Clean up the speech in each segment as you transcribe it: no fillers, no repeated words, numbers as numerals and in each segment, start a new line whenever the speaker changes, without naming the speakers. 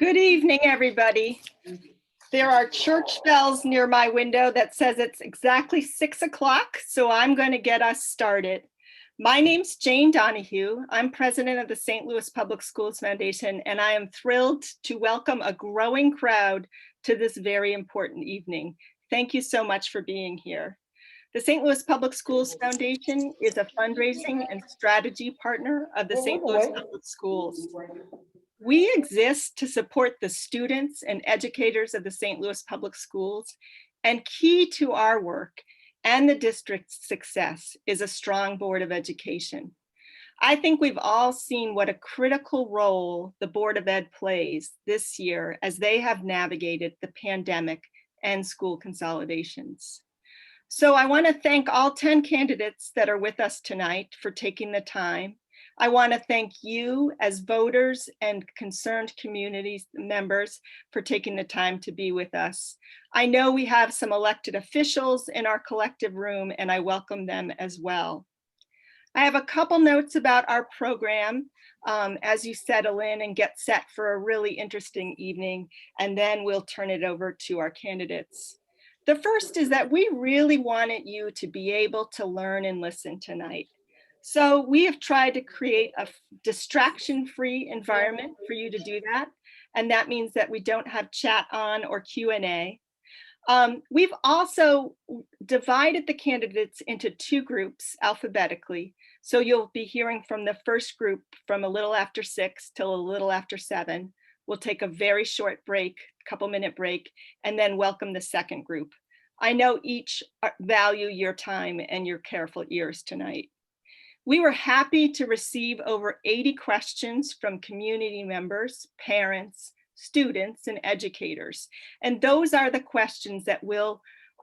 Good evening, everybody. There are church bells near my window that says it's exactly 6 o'clock, so I'm going to get us started. My name's Jane Donahue. I'm president of the St. Louis Public Schools Foundation, and I am thrilled to welcome a growing crowd to this very important evening. Thank you so much for being here. The St. Louis Public Schools Foundation is a fundraising and strategy partner of the St. Louis Public Schools. We exist to support the students and educators of the St. Louis Public Schools, and key to our work and the district's success is a strong Board of Education. I think we've all seen what a critical role the Board of Ed plays this year as they have navigated the pandemic and school consolidations. So I want to thank all 10 candidates that are with us tonight for taking the time. I want to thank you as voters and concerned community members for taking the time to be with us. I know we have some elected officials in our collective room, and I welcome them as well. I have a couple notes about our program as you settle in and get set for a really interesting evening, and then we'll turn it over to our candidates. The first is that we really wanted you to be able to learn and listen tonight. So we have tried to create a distraction-free environment for you to do that. And that means that we don't have chat on or Q&A. We've also divided the candidates into two groups alphabetically. So you'll be hearing from the first group from a little after 6 till a little after 7. We'll take a very short break, couple-minute break, and then welcome the second group. I know each value your time and your careful ears tonight. We were happy to receive over 80 questions from community members, parents, students, and educators. And those are the questions that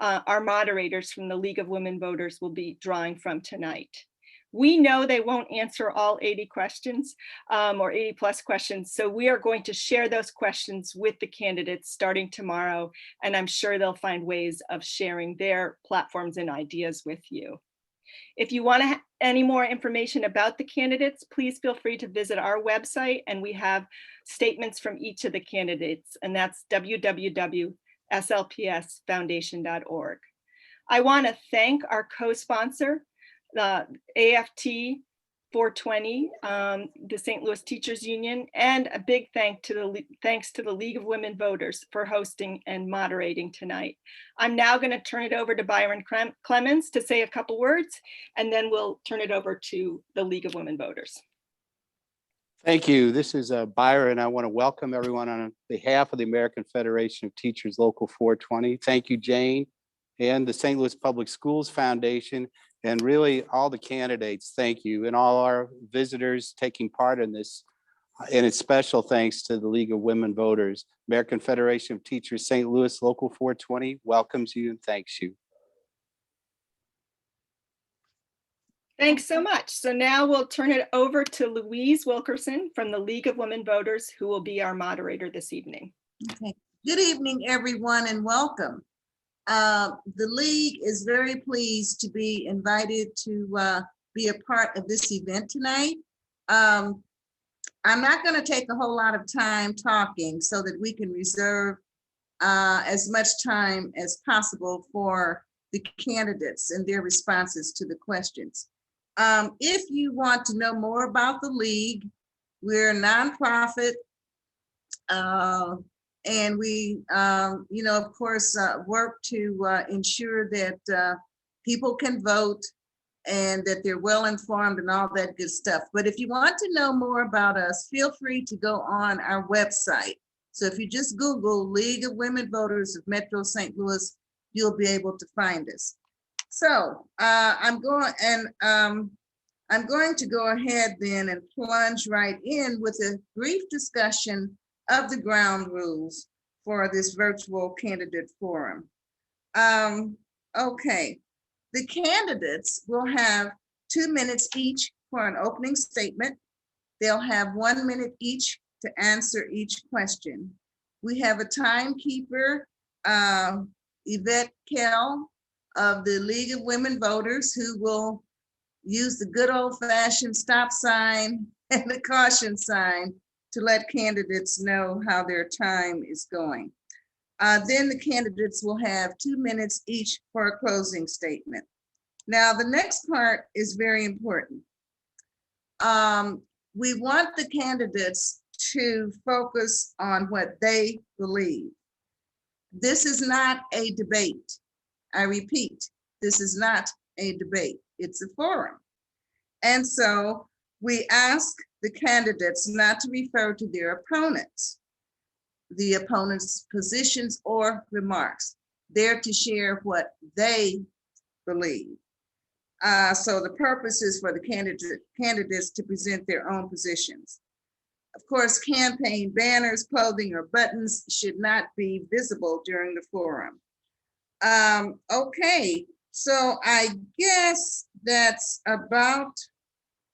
our moderators from the League of Women Voters will be drawing from tonight. We know they won't answer all 80 questions or 80 plus questions, so we are going to share those questions with the candidates starting tomorrow, and I'm sure they'll find ways of sharing their platforms and ideas with you. If you want any more information about the candidates, please feel free to visit our website, and we have statements from each of the candidates, and that's www.slpsfoundation.org. I want to thank our co-sponsor, the AFT 420, the St. Louis Teachers Union, and a big thanks to the League of Women Voters for hosting and moderating tonight. I'm now going to turn it over to Byron Clemens to say a couple words, and then we'll turn it over to the League of Women Voters.
Thank you. This is Byron. I want to welcome everyone on behalf of the American Federation of Teachers Local 420. Thank you, Jane, and the St. Louis Public Schools Foundation, and really all the candidates. Thank you, and all our visitors taking part in this. And it's special thanks to the League of Women Voters. American Federation of Teachers St. Louis Local 420 welcomes you and thanks you.
Thanks so much. So now we'll turn it over to Louise Wilkerson from the League of Women Voters, who will be our moderator this evening.
Okay. Good evening, everyone, and welcome. The League is very pleased to be invited to be a part of this event tonight. I'm not going to take a whole lot of time talking so that we can reserve as much time as possible for the candidates and their responses to the questions. If you want to know more about the League, we're a nonprofit. And we, of course, work to ensure that people can vote and that they're well informed and all that good stuff. But if you want to know more about us, feel free to go on our website. So if you just Google League of Women Voters of Metro St. Louis, you'll be able to find us. So I'm going to go ahead then and plunge right in with a brief discussion of the ground rules for this virtual candidate forum. Okay, the candidates will have 2 minutes each for an opening statement. They'll have 1 minute each to answer each question. We have a timekeeper, Yvette Kell of the League of Women Voters, who will use the good old-fashioned stop sign and the caution sign to let candidates know how their time is going. Then the candidates will have 2 minutes each for a closing statement. Now, the next part is very important. We want the candidates to focus on what they believe. This is not a debate. I repeat, this is not a debate. It's a forum. And so we ask the candidates not to refer to their opponents, the opponent's positions or remarks. They're to share what they believe. So the purpose is for the candidates to present their own positions. Of course, campaign banners, clothing, or buttons should not be visible during the forum. Okay, so I guess that's about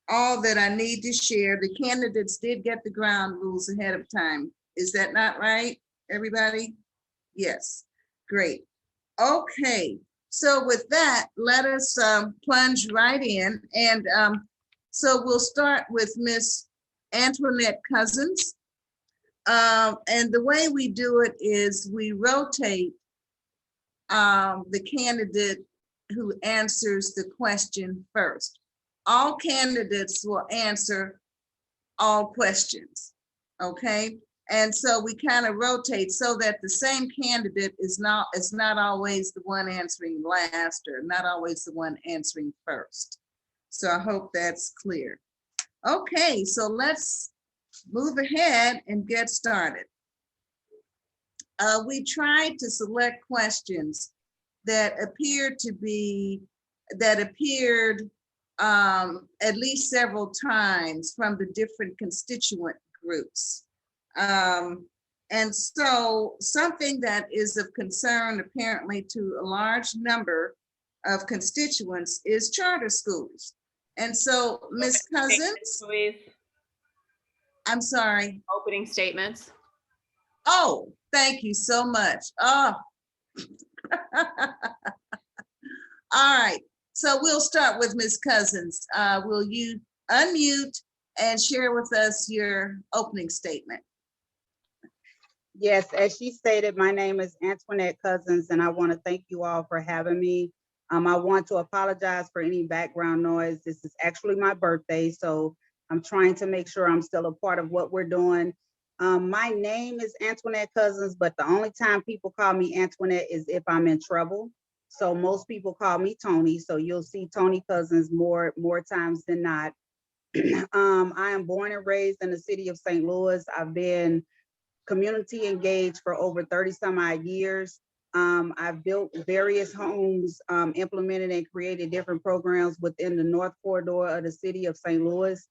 all that I need to share. The candidates did get the ground rules ahead of time. Is that not right, everybody? Yes, great. Okay, so with that, let us plunge right in. And so we'll start with Miss Antoinette Cousins. And the way we do it is we rotate the candidate who answers the question first. All candidates will answer all questions, okay? And so we kind of rotate so that the same candidate is not always the one answering last or not always the one answering first. So I hope that's clear. Okay, so let's move ahead and get started. We tried to select questions that appeared at least several times from the different constituent groups. And so something that is of concern apparently to a large number of constituents is charter schools. And so Ms. Cousins,
Louise,
I'm sorry.
opening statements.
Oh, thank you so much. Oh. All right, so we'll start with Ms. Cousins. Will you unmute and share with us your opening statement?
Yes, as she stated, my name is Antoinette Cousins, and I want to thank you all for having me. I want to apologize for any background noise. This is actually my birthday, so I'm trying to make sure I'm still a part of what we're doing. My name is Antoinette Cousins, but the only time people call me Antoinette is if I'm in trouble. So most people call me Tony, so you'll see Tony Cousins more times than not. I am born and raised in the city of St. Louis. I've been community engaged for over 30 some odd years. I've built various homes, implemented and created different programs within the North Corridor of the city of St. Louis.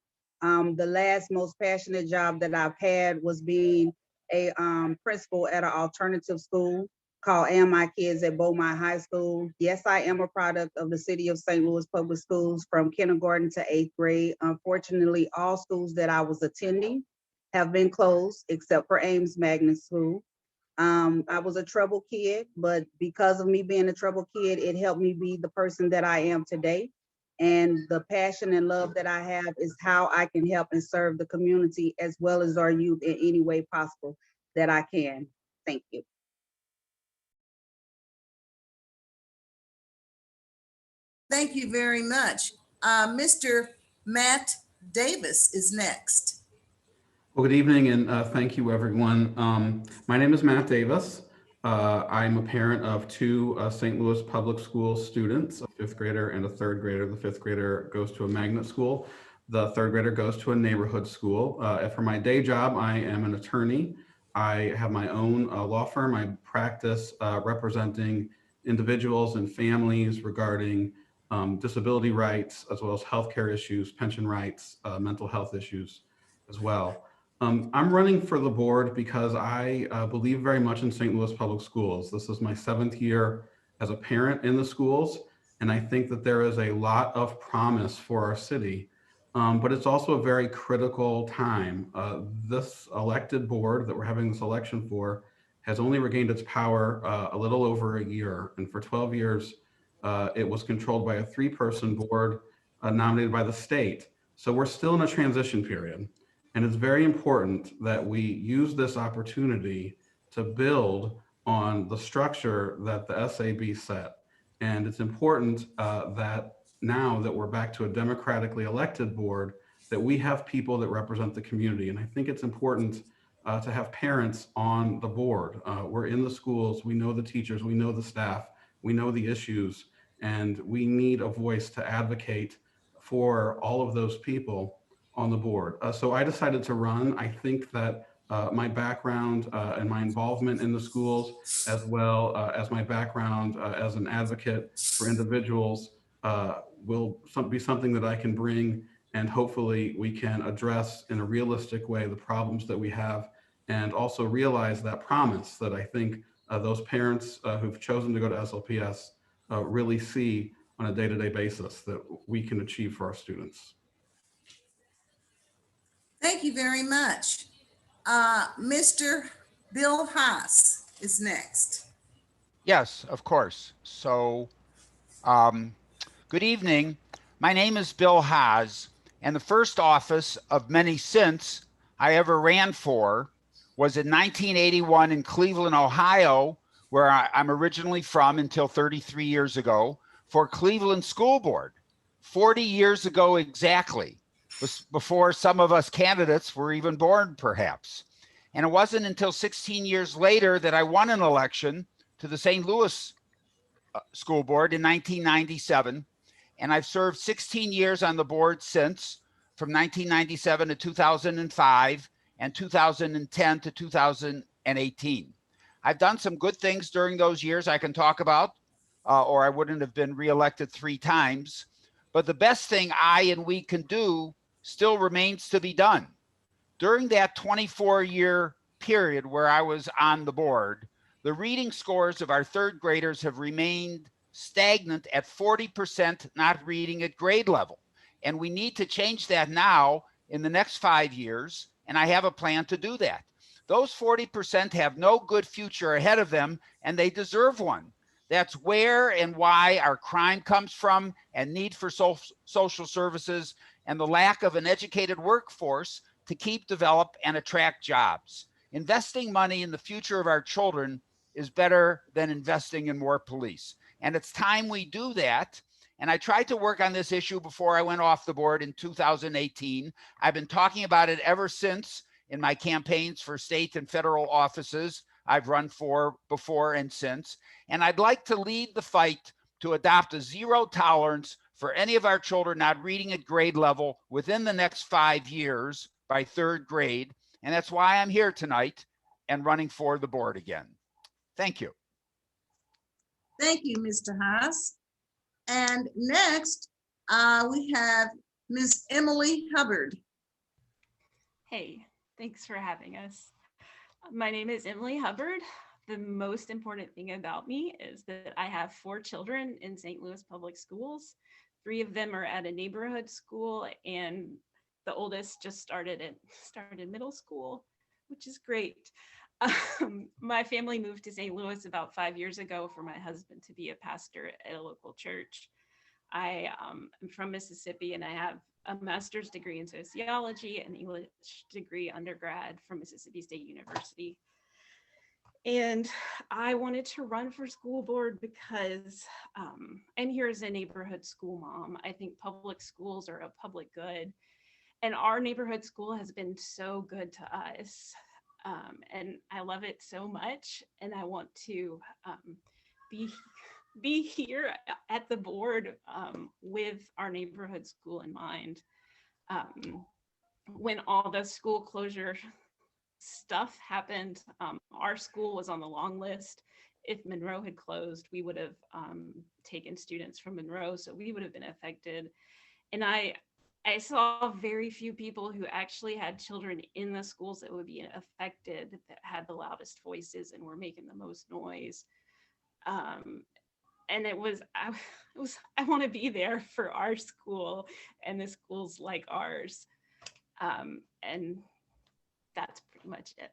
The last most passionate job that I've had was being a principal at an alternative school called And My Kids at Beaumont High School. Yes, I am a product of the city of St. Louis Public Schools from kindergarten to 8th grade. Unfortunately, all schools that I was attending have been closed except for Ames Magnet School. I was a troubled kid, but because of me being a troubled kid, it helped me be the person that I am today. And the passion and love that I have is how I can help and serve the community as well as our youth in any way possible that I can. Thank you.
Thank you very much. Mr. Matt Davis is next.
Well, good evening and thank you, everyone. My name is Matt Davis. I'm a parent of two St. Louis Public School students, a 5th grader and a 3rd grader. The 5th grader goes to a magnet school. The 3rd grader goes to a neighborhood school. For my day job, I am an attorney. I have my own law firm. I practice representing individuals and families regarding disability rights, as well as healthcare issues, pension rights, mental health issues as well. I'm running for the board because I believe very much in St. Louis Public Schools. This is my 7th year as a parent in the schools, and I think that there is a lot of promise for our city, but it's also a very critical time. This elected board that we're having this election for has only regained its power a little over a year, and for 12 years, it was controlled by a 3-person board nominated by the state. So we're still in a transition period. And it's very important that we use this opportunity to build on the structure that the SAB set. And it's important that now that we're back to a democratically elected board, that we have people that represent the community. And I think it's important to have parents on the board. We're in the schools, we know the teachers, we know the staff, we know the issues, and we need a voice to advocate for all of those people on the board. So I decided to run. I think that my background and my involvement in the schools, as well as my background as an advocate for individuals, will be something that I can bring, and hopefully we can address in a realistic way the problems that we have, and also realize that promise that I think those parents who've chosen to go to SLPS really see on a day-to-day basis that we can achieve for our students.
Thank you very much. Mr. Bill Haas is next.
Yes, of course. So, good evening. My name is Bill Haas, and the first office of many since I ever ran for was in 1981 in Cleveland, Ohio, where I'm originally from until 33 years ago, for Cleveland School Board. 40 years ago exactly, before some of us candidates were even born, perhaps. And it wasn't until 16 years later that I won an election to the St. Louis School Board in 1997. And I've served 16 years on the board since, from 1997 to 2005 and 2010 to 2018. I've done some good things during those years I can talk about, or I wouldn't have been reelected 3 times. But the best thing I and we can do still remains to be done. During that 24-year period where I was on the board, the reading scores of our 3rd graders have remained stagnant at 40% not reading at grade level. And we need to change that now in the next 5 years, and I have a plan to do that. Those 40% have no good future ahead of them, and they deserve one. That's where and why our crime comes from, and need for social services, and the lack of an educated workforce to keep, develop, and attract jobs. Investing money in the future of our children is better than investing in more police. And it's time we do that. And I tried to work on this issue before I went off the board in 2018. I've been talking about it ever since in my campaigns for state and federal offices I've run for before and since. And I'd like to lead the fight to adopt a zero tolerance for any of our children not reading at grade level within the next 5 years by 3rd grade. And that's why I'm here tonight and running for the board again. Thank you.
Thank you, Mr. Haas. And next, we have Ms. Emily Hubbard.
Hey, thanks for having us. My name is Emily Hubbard. The most important thing about me is that I have 4 children in St. Louis Public Schools. 3 of them are at a neighborhood school, and the oldest just started middle school, which is great. My family moved to St. Louis about 5 years ago for my husband to be a pastor at a local church. I am from Mississippi, and I have a master's degree in sociology and English degree undergrad from Mississippi State University. And I wanted to run for school board because I'm here as a neighborhood school mom. I think public schools are a public good, and our neighborhood school has been so good to us. And I love it so much, and I want to be here at the board with our neighborhood school in mind. When all the school closure stuff happened, our school was on the long list. If Monroe had closed, we would have taken students from Monroe, so we would have been affected. And I saw very few people who actually had children in the schools that would be affected, that had the loudest voices and were making the most noise. And I want to be there for our school and the schools like ours. And that's pretty much it.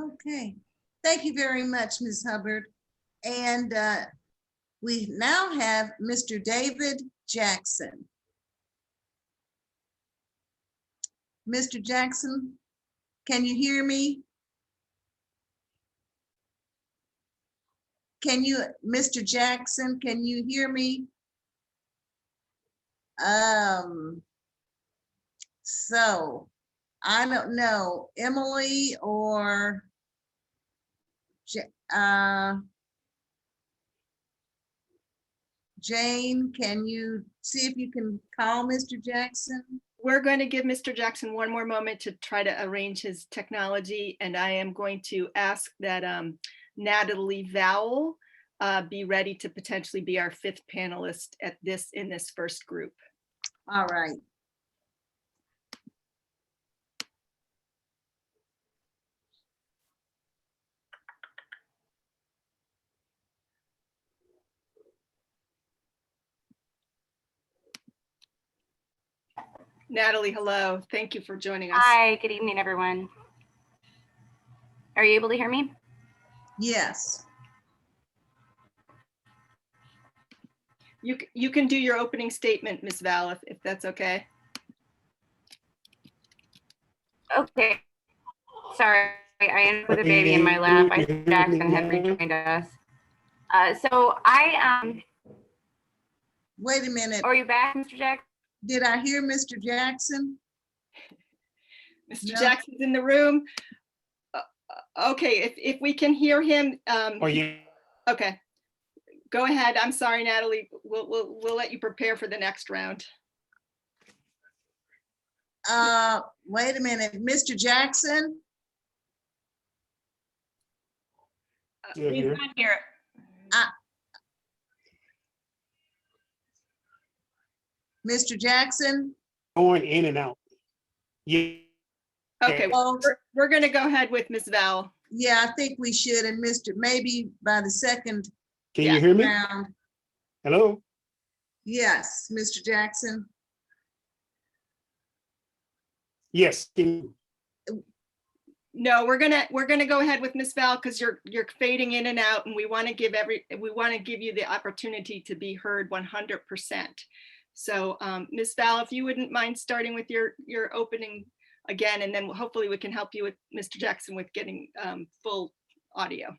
Okay, thank you very much, Ms. Hubbard. And we now have Mr. David Jackson. Mr. Jackson, can you hear me? Mr. Jackson, can you hear me? So I don't know, Emily or Jane, can you see if you can call Mr. Jackson?
We're going to give Mr. Jackson one more moment to try to arrange his technology, and I am going to ask that Natalie Vowell be ready to potentially be our 5th panelist in this first group.
All right.
Natalie, hello. Thank you for joining us.
Hi, good evening, everyone. Are you able to hear me?
Yes.
You can do your opening statement, Ms. Val, if that's okay.
Okay. Sorry, I ended up with a baby in my lap. I think Jackson had rejoined us.
Wait a minute.
Are you back, Mr. Jackson?
Did I hear Mr. Jackson?
Mr.
No.
Jackson's in the room. Okay, if we can hear him. Okay, go ahead. I'm sorry, Natalie. We'll let you prepare for the next round.
Wait a minute, Mr. Jackson?
He's not here.
Mr. Jackson?
Going in and out. Yeah.
Okay, well, we're going to go ahead with Ms. Val.
Yeah, I think we should, and maybe by the second
Can you hear me?
round.
Hello?
Yes, Mr. Jackson.
Yes.
No, we're gonna go ahead with Ms. Val because you're fading in and out, and we want to give you the opportunity to be heard 100%. So Ms. Val, if you wouldn't mind starting with your opening again, and then hopefully we can help you with Mr. Jackson with getting full audio.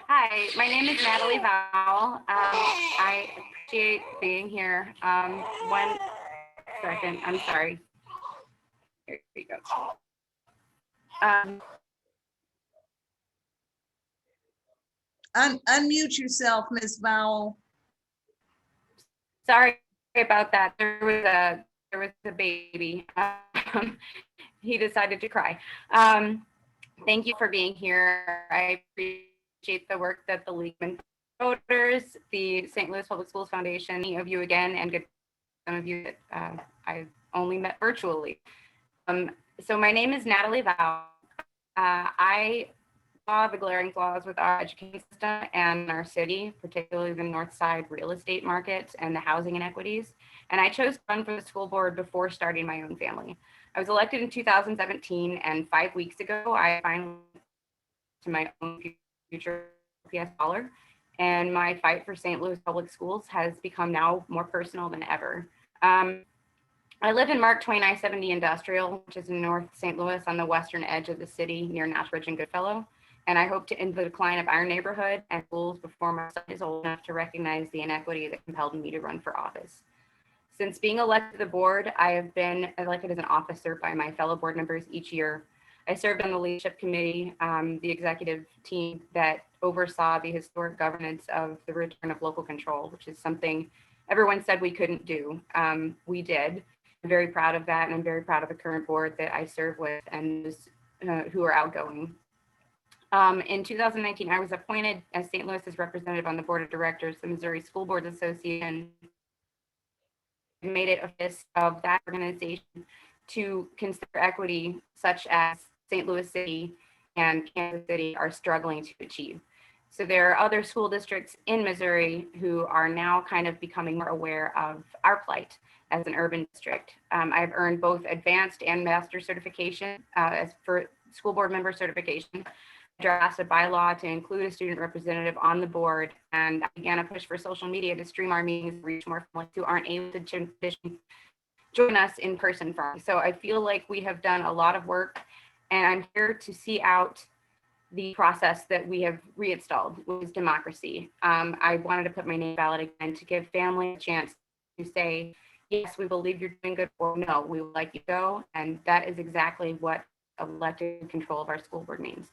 Hi, my name is Natalie Vowell. I appreciate being here. 1 second, I'm sorry. Here we go.
Unmute yourself, Ms. Vowell.
Sorry about that. There was a baby. He decided to cry. Thank you for being here. I appreciate the work that the League of Voters, the St. Louis Public Schools Foundation, many of you again, and some of you that I've only met virtually. So my name is Natalie Vowell. I saw the glaring flaws with our education system and our city, particularly the North Side real estate market and the housing inequities. And I chose to run for the school board before starting my own family. I was elected in 2017, and 5 weeks ago, I finally to my own future SLPS dollar. And my fight for St. Louis Public Schools has become now more personal than ever. I live in Mark Twain I-70 Industrial, which is in North St. Louis on the western edge of the city near Nash Ridge and Goodfellow. And I hope to end the decline of our neighborhood and schools before my son is old enough to recognize the inequity that compelled me to run for office. Since being elected to the board, I have been elected as an officer by my fellow board members each year. I served on the leadership committee, the executive team that oversaw the historic governance of the return of local control, which is something everyone said we couldn't do. We did. I'm very proud of that, and I'm very proud of the current board that I serve with and those who are outgoing. In 2019, I was appointed as St. Louis's representative on the board of directors, the Missouri School Boards Association. Made it a focus of that organization to consider equity such as St. Louis City and Kansas City are struggling to achieve. So there are other school districts in Missouri who are now kind of becoming more aware of our plight as an urban district. I've earned both advanced and master certification as for school board member certification. draft a bylaw to include a student representative on the board, and I began a push for social media to stream our meetings and reach more families who aren't able to join us in person from. So I feel like we have done a lot of work, and I'm here to see out the process that we have reinstalled, which is democracy. I wanted to put my name ballot again to give families a chance to say, yes, we believe you're doing good, or no, we would like you to go. And that is exactly what elected control of our school board means.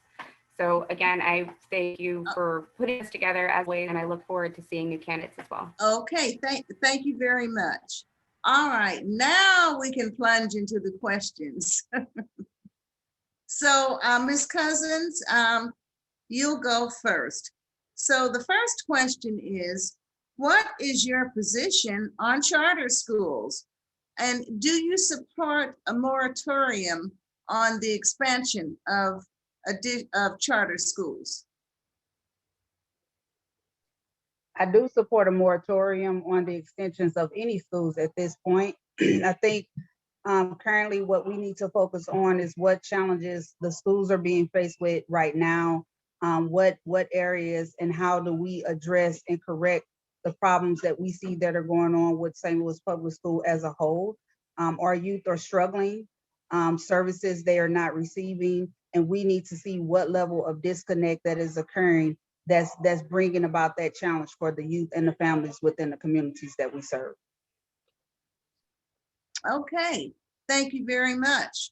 So again, I thank you for putting this together as ways, and I look forward to seeing new candidates as well.
Okay, thank you very much. All right, now we can plunge into the questions. So, Ms. Cousins, you'll go first. So the first question is, what is your position on charter schools? And do you support a moratorium on the expansion of charter schools?
I do support a moratorium on the extensions of any schools at this point. I think currently what we need to focus on is what challenges the schools are being faced with right now, what areas and how do we address and correct the problems that we see that are going on with St. Louis Public School as a whole. Our youth are struggling, services they are not receiving, and we need to see what level of disconnect that is occurring that's bringing about that challenge for the youth and the families within the communities that we serve.
Okay, thank you very much.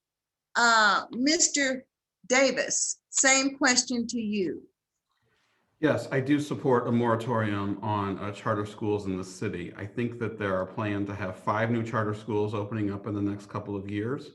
Mr. Davis, same question to you.
Yes, I do support a moratorium on charter schools in the city. I think that there are plans to have 5 new charter schools opening up in the next couple of years,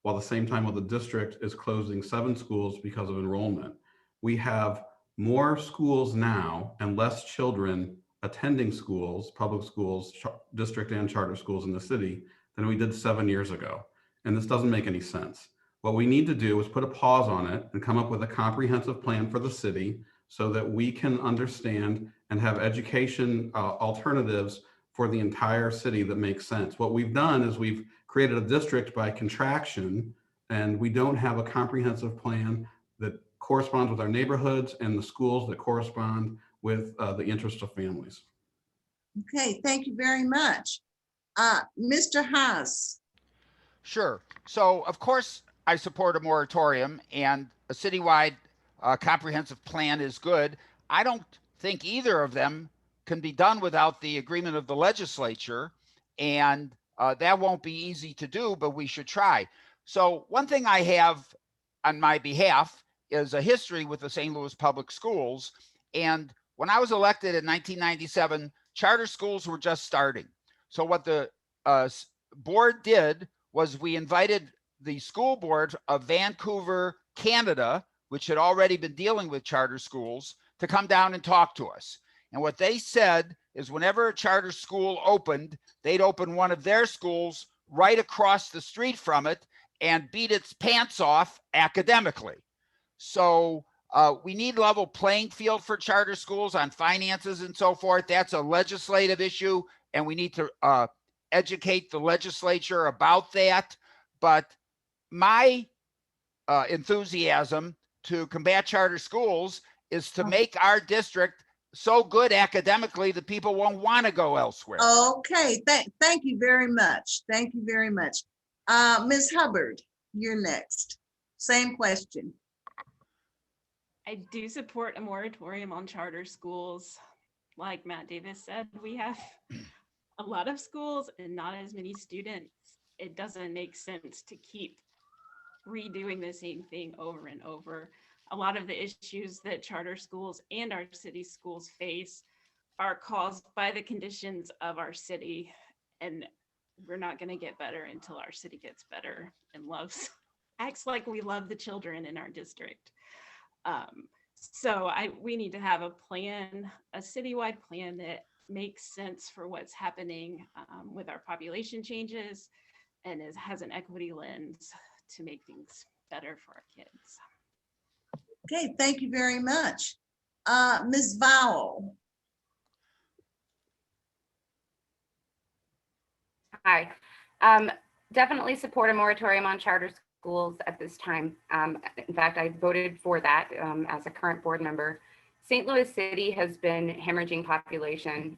while at the same time the district is closing 7 schools because of enrollment. We have more schools now and less children attending schools, public schools, district and charter schools in the city than we did 7 years ago. And this doesn't make any sense. What we need to do is put a pause on it and come up with a comprehensive plan for the city so that we can understand and have education alternatives for the entire city that makes sense. What we've done is we've created a district by contraction, and we don't have a comprehensive plan that corresponds with our neighborhoods and the schools that correspond with the interests of families.
Okay, thank you very much. Mr. Haas.
Sure. So of course I support a moratorium, and a citywide comprehensive plan is good. I don't think either of them can be done without the agreement of the legislature, and that won't be easy to do, but we should try. So one thing I have on my behalf is a history with the St. Louis Public Schools. And when I was elected in 1997, charter schools were just starting. So what the board did was we invited the school board of Vancouver, Canada, which had already been dealing with charter schools, to come down and talk to us. And what they said is whenever a charter school opened, they'd open one of their schools right across the street from it and beat its pants off academically. So we need level playing field for charter schools on finances and so forth. That's a legislative issue, and we need to educate the legislature about that. But my enthusiasm to combat charter schools is to make our district so good academically that people won't want to go elsewhere.
Okay, thank you very much. Thank you very much. Ms. Hubbard, you're next. Same question.
I do support a moratorium on charter schools. Like Matt Davis said, we have a lot of schools and not as many students. It doesn't make sense to keep redoing the same thing over and over. A lot of the issues that charter schools and our city schools face are caused by the conditions of our city, and we're not going to get better until our city gets better and acts like we love the children in our district. So we need to have a plan, a citywide plan that makes sense for what's happening with our population changes, and has an equity lens to make things better for our kids.
Okay, thank you very much. Ms. Vowell.
Hi. Definitely support a moratorium on charter schools at this time. In fact, I voted for that as a current board member. St. Louis City has been hemorrhaging population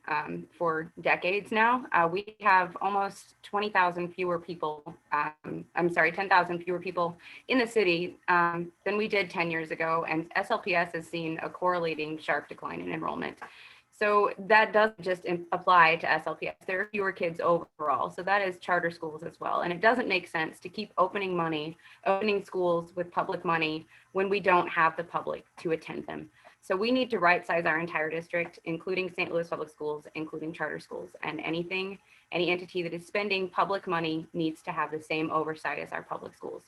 for decades now. We have almost 20,000 fewer people, 10,000 fewer people in the city than we did 10 years ago. And SLPS has seen a correlating sharp decline in enrollment. So that doesn't just apply to SLPS. There are fewer kids overall. So that is charter schools as well. And it doesn't make sense to keep opening schools with public money when we don't have the public to attend them. So we need to right size our entire district, including St. Louis Public Schools, including charter schools, and any entity that is spending public money needs to have the same oversight as our public schools.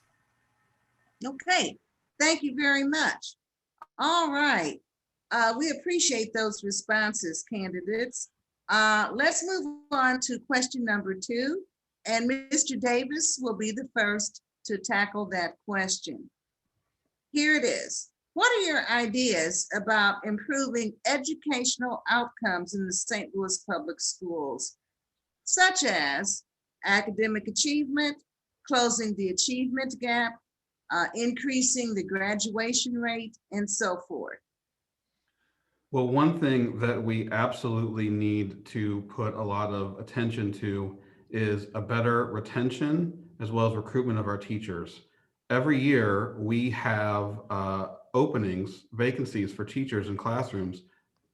Okay, thank you very much. All right, we appreciate those responses, candidates. Let's move on to question number 2, and Mr. Davis will be the first to tackle that question. Here it is. What are your ideas about improving educational outcomes in the St. Louis Public Schools, such as academic achievement, closing the achievement gap, increasing the graduation rate, and so forth?
Well, one thing that we absolutely need to put a lot of attention to is a better retention as well as recruitment of our teachers. Every year we have vacancies for teachers in classrooms,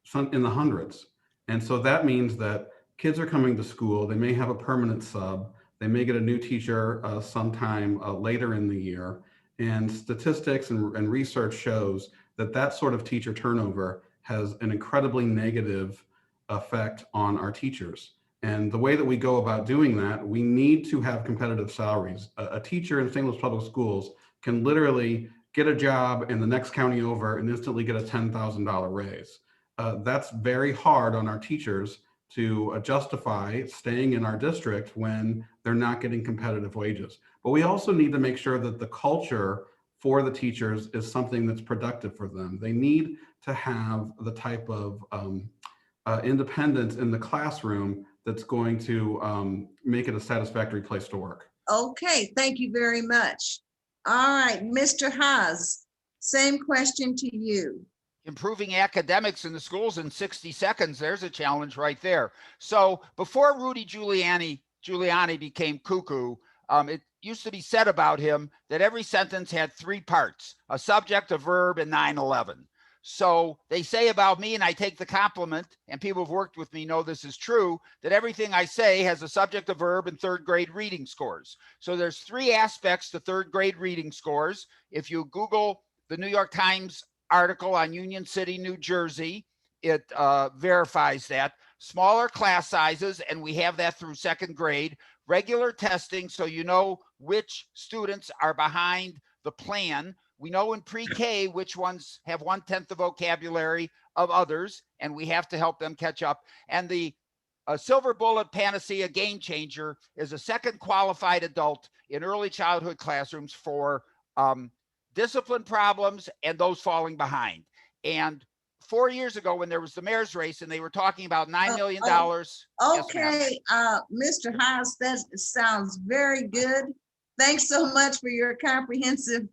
some in the hundreds. And so that means that kids are coming to school, they may have a permanent sub, they may get a new teacher sometime later in the year. And statistics and research shows that that sort of teacher turnover has an incredibly negative effect on our teachers. And the way that we go about doing that, we need to have competitive salaries. A teacher in St. Louis Public Schools can literally get a job in the next county over and instantly get a $10,000 raise. That's very hard on our teachers to justify staying in our district when they're not getting competitive wages. But we also need to make sure that the culture for the teachers is something that's productive for them. They need to have the type of independence in the classroom that's going to make it a satisfactory place to work.
Okay, thank you very much. All right, Mr. Haas, same question to you.
Improving academics in the schools in 60 seconds, there's a challenge right there. So before Rudy Giuliani became cuckoo, it used to be said about him that every sentence had 3 parts, a subject, a verb, and 9/11. So they say about me, and I take the compliment, and people who've worked with me know this is true, that everything I say has a subject, a verb, and 3rd grade reading scores. So there's 3 aspects to 3rd grade reading scores. If you Google the New York Times article on Union City, New Jersey, it verifies that. Smaller class sizes, and we have that through 2nd grade. Regular testing, so you know which students are behind the plan. We know in pre-K which ones have 1/10 the vocabulary of others, and we have to help them catch up. And the silver bullet panacea game changer is a 2nd qualified adult in early childhood classrooms for discipline problems and those falling behind. And 4 years ago, when there was the mayor's race and they were talking about $9 million.
Okay, Mr. Haas, that sounds very good. Thanks so much for your comprehensive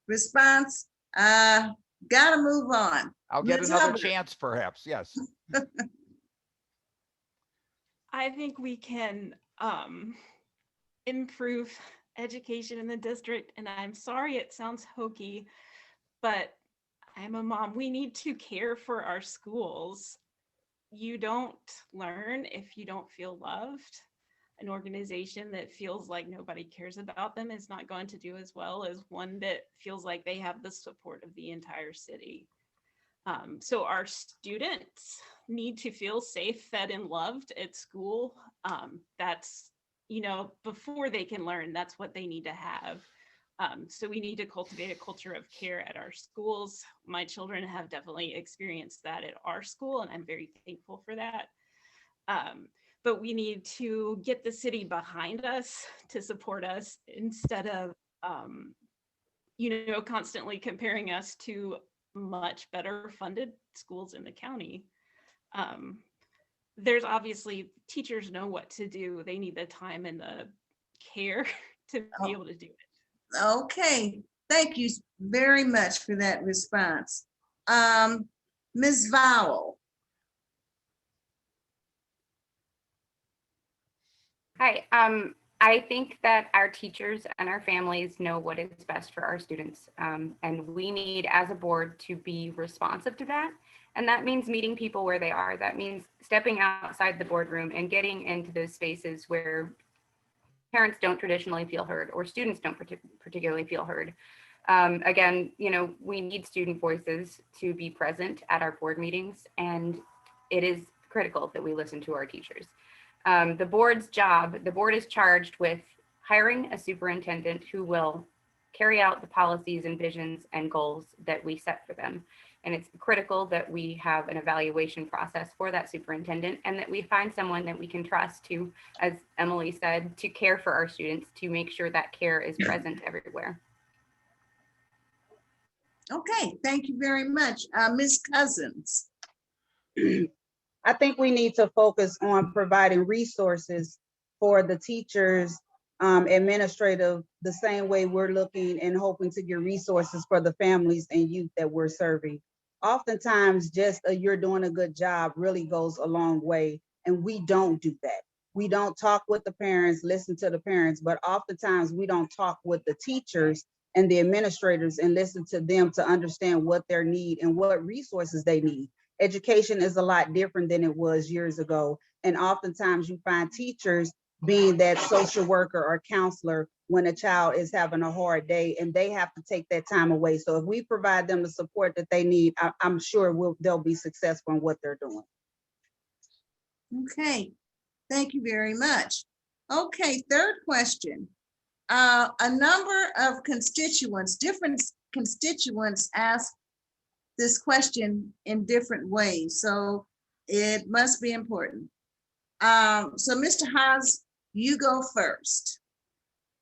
response. Gotta move on.
I'll get
Ms.
another
Hubbard.
chance, perhaps. Yes.
I think we can improve education in the district. And I'm sorry it sounds hokey, but I'm a mom. We need to care for our schools. You don't learn if you don't feel loved. An organization that feels like nobody cares about them is not going to do as well as one that feels like they have the support of the entire city. So our students need to feel safe, fed, and loved at school. That's, before they can learn, that's what they need to have. So we need to cultivate a culture of care at our schools. My children have definitely experienced that at our school, and I'm very thankful for that. But we need to get the city behind us to support us instead of, constantly comparing us to much better funded schools in the county. There's obviously, teachers know what to do. They need the time and the care to be able to do it.
Okay, thank you very much for that response. Ms. Vowell.
Hi, I think that our teachers and our families know what is best for our students. And we need, as a board, to be responsive to that. And that means meeting people where they are. That means stepping outside the boardroom and getting into those spaces where parents don't traditionally feel heard or students don't particularly feel heard. Again, you know, we need student voices to be present at our board meetings, and it is critical that we listen to our teachers. The board's job, the board is charged with hiring a superintendent who will carry out the policies and visions and goals that we set for them. And it's critical that we have an evaluation process for that superintendent and that we find someone that we can trust to, as Emily said, to care for our students, to make sure that care is present everywhere.
Okay, thank you very much. Ms. Cousins.
I think we need to focus on providing resources for the teachers, administrative, the same way we're looking and hoping to get resources for the families and youth that we're serving. Oftentimes, just you're doing a good job really goes a long way, and we don't do that. We don't talk with the parents, listen to the parents, but oftentimes we don't talk with the teachers and the administrators and listen to them to understand what their need and what resources they need. Education is a lot different than it was years ago. And oftentimes you find teachers being that social worker or counselor when a child is having a hard day and they have to take that time away. So if we provide them the support that they need, I'm sure they'll be successful in what they're doing.
Okay, thank you very much. Okay, third question. A number of constituents, different constituents ask this question in different ways, so it must be important. So Mr. Haas, you go first.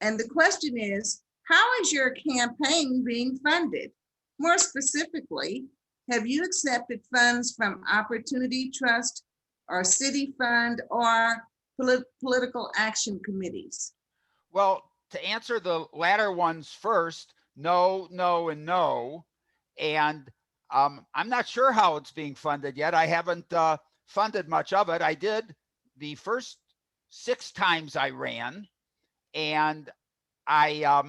And the question is, how is your campaign being funded? More specifically, have you accepted funds from Opportunity Trust or City Fund or political action committees?
Well, to answer the latter ones first, no, no, and no. And I'm not sure how it's being funded yet. I haven't funded much of it. I did the first 6 times I ran, and I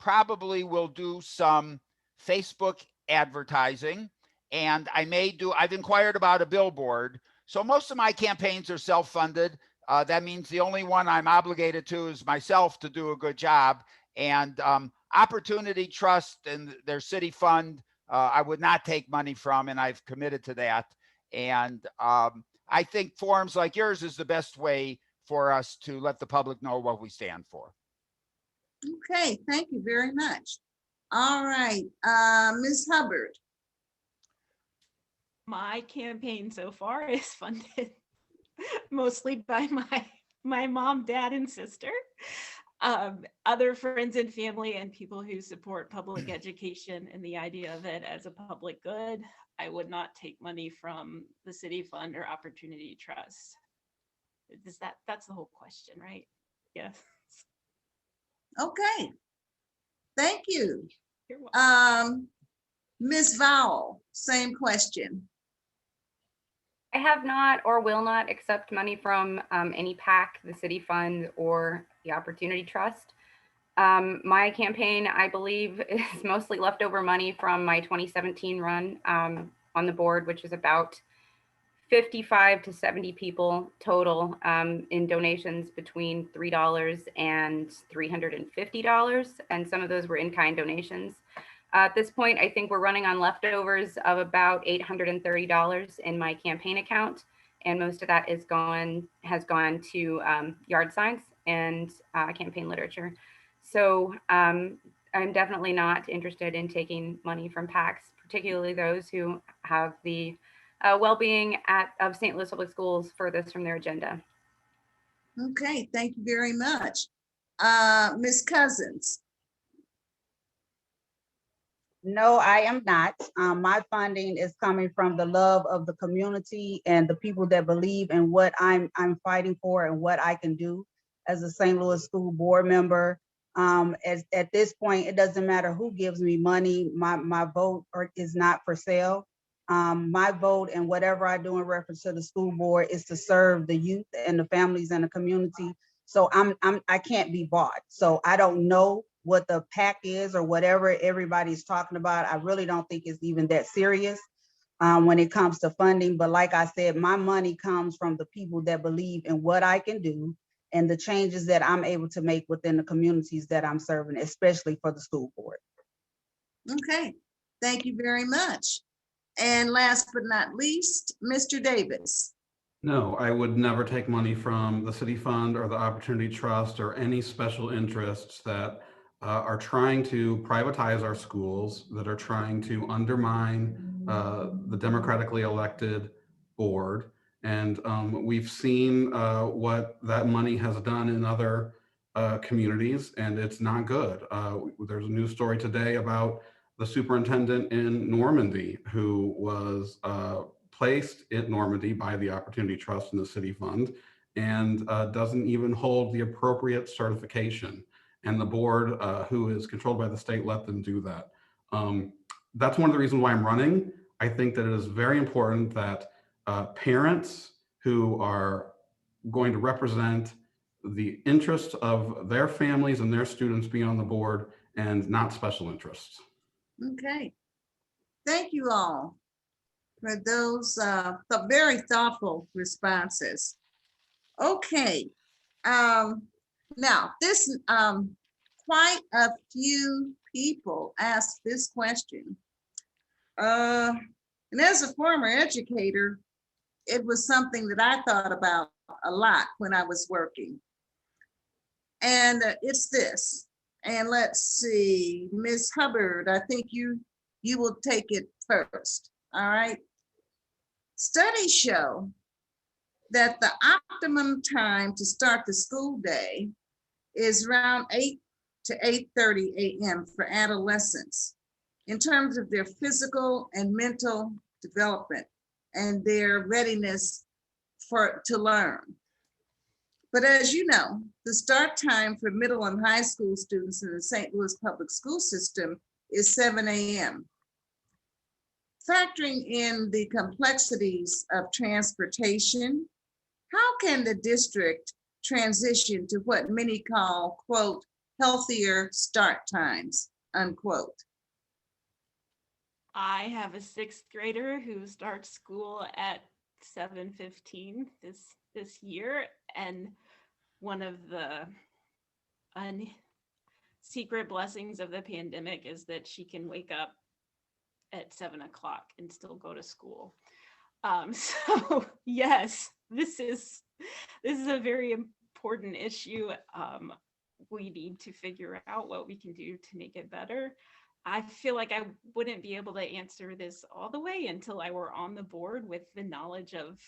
probably will do some Facebook advertising, and I've inquired about a billboard. So most of my campaigns are self-funded. That means the only one I'm obligated to is myself to do a good job. And Opportunity Trust and their city fund, I would not take money from, and I've committed to that. And I think forums like yours is the best way for us to let the public know what we stand for.
Okay, thank you very much. All right, Ms. Hubbard.
My campaign so far is funded mostly by my mom, dad, and sister. Other friends and family and people who support public education and the idea of it as a public good. I would not take money from the city fund or Opportunity Trust. That's the whole question, right? Yes.
Okay, thank you.
You're welcome.
Ms. Vowell, same question.
I have not or will not accept money from any PAC, the city fund, or the Opportunity Trust. My campaign, I believe, is mostly leftover money from my 2017 run on the board, which is about 55 to 70 people total in donations between $3 and $350. And some of those were in-kind donations. At this point, I think we're running on leftovers of about $830 in my campaign account. And most of that has gone to yard signs and campaign literature. So I'm definitely not interested in taking money from PACs, particularly those who have the well-being of St. Louis Public Schools furthest from their agenda.
Okay, thank you very much. Ms. Cousins.
No, I am not. My funding is coming from the love of the community and the people that believe in what I'm fighting for and what I can do as a St. Louis school board member. At this point, it doesn't matter who gives me money. My vote is not for sale. My vote and whatever I do in reference to the school board is to serve the youth and the families and the community. So I can't be bought. So I don't know what the PAC is or whatever everybody's talking about. I really don't think it's even that serious when it comes to funding. But like I said, my money comes from the people that believe in what I can do and the changes that I'm able to make within the communities that I'm serving, especially for the school board.
Okay, thank you very much. And last but not least, Mr. Davis.
No, I would never take money from the city fund or the Opportunity Trust or any special interests that are trying to privatize our schools, that are trying to undermine the democratically elected board. And we've seen what that money has done in other communities, and it's not good. There's a news story today about the superintendent in Normandy who was placed in Normandy by the Opportunity Trust and the City Fund, and doesn't even hold the appropriate certification. And the board, who is controlled by the state, let them do that. That's one of the reasons why I'm running. I think that it is very important that parents who are going to represent the interests of their families and their students be on the board and not special interests.
Okay, thank you all for those very thoughtful responses. Okay, now this quite a few people asked this question. And as a former educator, it was something that I thought about a lot when I was working. And it's this. And let's see, Ms. Hubbard, I think you will take it first. All right. Studies show that the optimum time to start the school day is around 8 to 8:30 a.m. for adolescents in terms of their physical and mental development and their readiness to learn. But as you know, the start time for middle and high school students in the St. Louis public school system is 7 a.m. Factoring in the complexities of transportation, how can the district transition to what many call, quote, healthier start times, unquote?
I have a 6th grader who starts school at 7:15 this year, and one of the secret blessings of the pandemic is that she can wake up at 7 o'clock and still go to school. So yes, this is a very important issue. We need to figure out what we can do to make it better. I feel like I wouldn't be able to answer this all the way until I were on the board with the knowledge of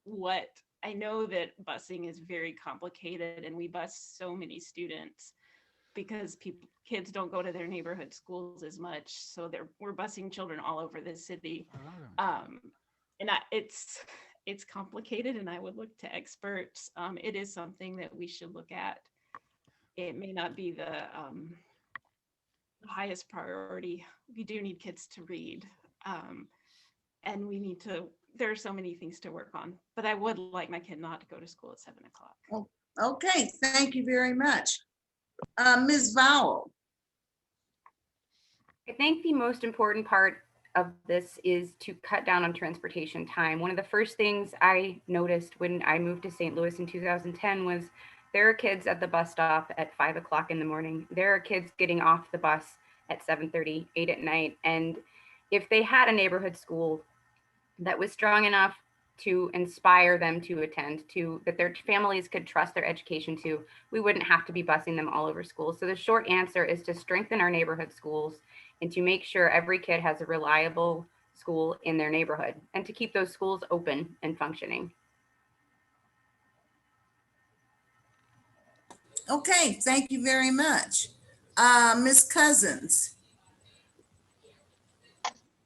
what I know. That busing is very complicated, and we bus so many students because kids don't go to their neighborhood schools as much. So we're busing children all over the city. And it's complicated, and I would look to experts. It is something that we should look at. It may not be the highest priority. We do need kids to read, and there are so many things to work on, but I would like my kid not to go to school at 7 o'clock.
Oh, okay, thank you very much. Ms. Vowell.
I think the most important part of this is to cut down on transportation time. One of the first things I noticed when I moved to St. Louis in 2010 was there are kids at the bus stop at 5 o'clock in the morning. There are kids getting off the bus at 7:30, 8 at night. And if they had a neighborhood school that was strong enough to inspire them to attend to, that their families could trust their education to, we wouldn't have to be busing them all over schools. So the short answer is to strengthen our neighborhood schools and to make sure every kid has a reliable school in their neighborhood and to keep those schools open and functioning.
Okay, thank you very much. Ms. Cousins.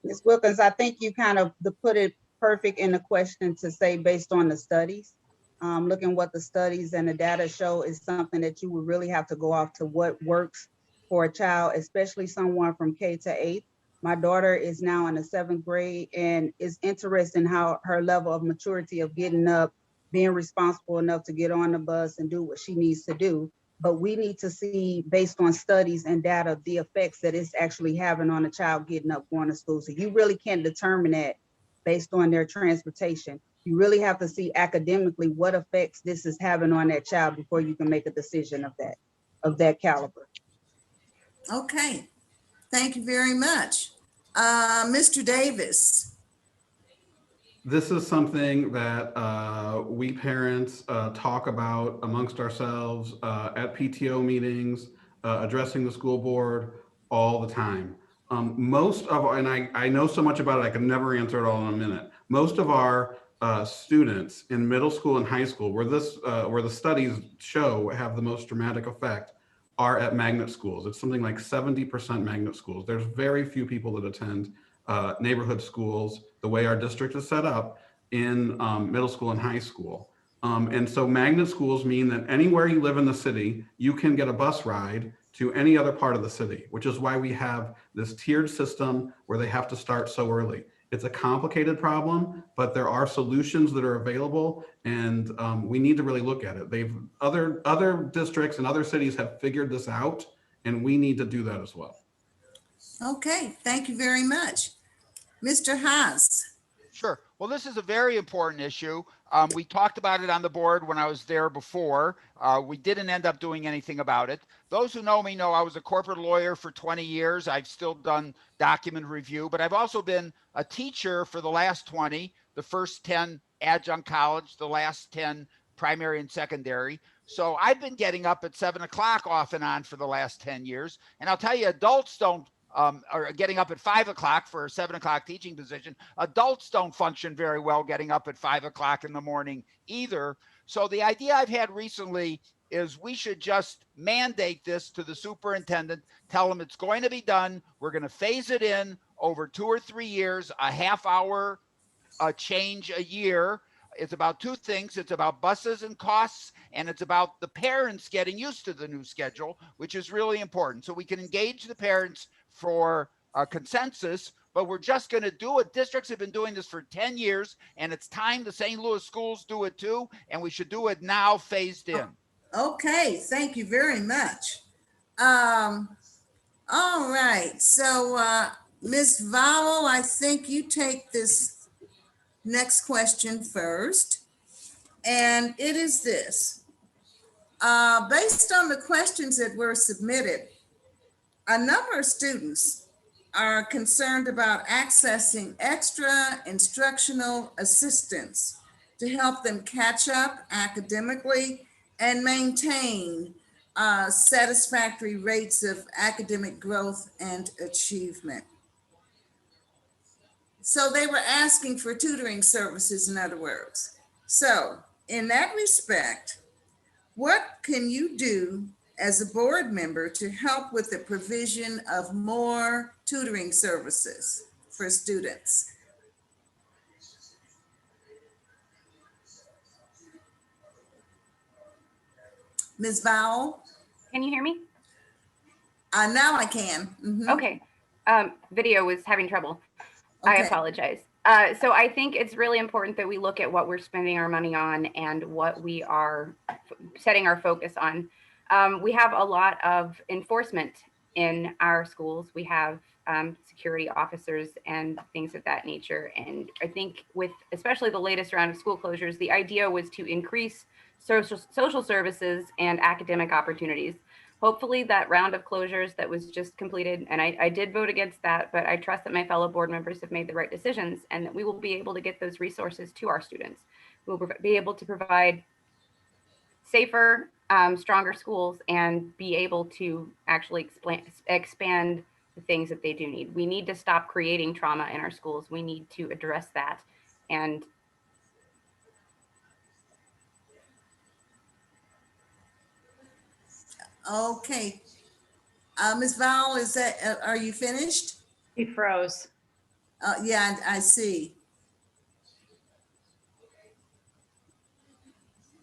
Ms. Wilkins, I think you kind of put it perfect in the question to say based on the studies. looking what the studies and the data show is something that you would really have to go off to what works for a child, especially someone from K to 8th. My daughter is now in the 7th grade and is interested in how her level of maturity of getting up, being responsible enough to get on the bus and do what she needs to do. But we need to see, based on studies and data, the effects that it's actually having on a child getting up, going to school. So you really can't determine that based on their transportation. You really have to see academically what effects this is having on that child before you can make a decision of that caliber.
Okay, thank you very much. Mr. Davis.
This is something that we parents talk about amongst ourselves at PTO meetings, addressing the school board all the time. Most of our, and I know so much about it, I can never answer it all in a minute. Most of our students in middle school and high school, where the studies show have the most dramatic effect, are at magnet schools. It's something like 70% magnet schools. There's very few people that attend neighborhood schools the way our district is set up in middle school and high school. And so magnet schools mean that anywhere you live in the city, you can get a bus ride to any other part of the city, which is why we have this tiered system where they have to start so early. It's a complicated problem, but there are solutions that are available, and we need to really look at it. Other districts and other cities have figured this out, and we need to do that as well.
Okay, thank you very much. Mr. Haas.
Sure. Well, this is a very important issue. We talked about it on the board when I was there before. We didn't end up doing anything about it. Those who know me know I was a corporate lawyer for 20 years. I've still done document review, but I've also been a teacher for the last 20, the first 10 adjunct college, the last 10 primary and secondary. So I've been getting up at 7 o'clock off and on for the last 10 years. And I'll tell you, adults don't or getting up at 5 o'clock for a 7 o'clock teaching position. Adults don't function very well getting up at 5 o'clock in the morning either. So the idea I've had recently is we should just mandate this to the superintendent, tell him it's going to be done. We're going to phase it in over 2 or 3 years, a half hour change a year. It's about two things. It's about buses and costs, and it's about the parents getting used to the new schedule, which is really important. So we can engage the parents for a consensus, but we're just going to do it. Districts have been doing this for 10 years, and it's time the St. Louis schools do it too, and we should do it now, phased in.
Okay, thank you very much. All right, so Ms. Vowell, I think you take this next question first, and it is this. Based on the questions that were submitted, a number of students are concerned about accessing extra instructional assistance to help them catch up academically and maintain satisfactory rates of academic growth and achievement. So they were asking for tutoring services, in other words. So in that respect, what can you do as a board member to help with the provision of more tutoring services for students? Ms. Vowell?
Can you hear me?
Now I can. Mhm.
Okay. Video was having trouble. I
Okay.
apologize. So I think it's really important that we look at what we're spending our money on and what we are setting our focus on. We have a lot of enforcement in our schools. We have security officers and things of that nature. And I think with especially the latest round of school closures, the idea was to increase social services and academic opportunities. Hopefully that round of closures that was just completed, and I did vote against that, but I trust that my fellow board members have made the right decisions and that we will be able to get those resources to our students. We'll be able to provide safer, stronger schools and be able to actually expand the things that they do need. We need to stop creating trauma in our schools. We need to address that. And
Okay. Ms. Vowell, is that, are you finished?
He froze.
Yeah, I see.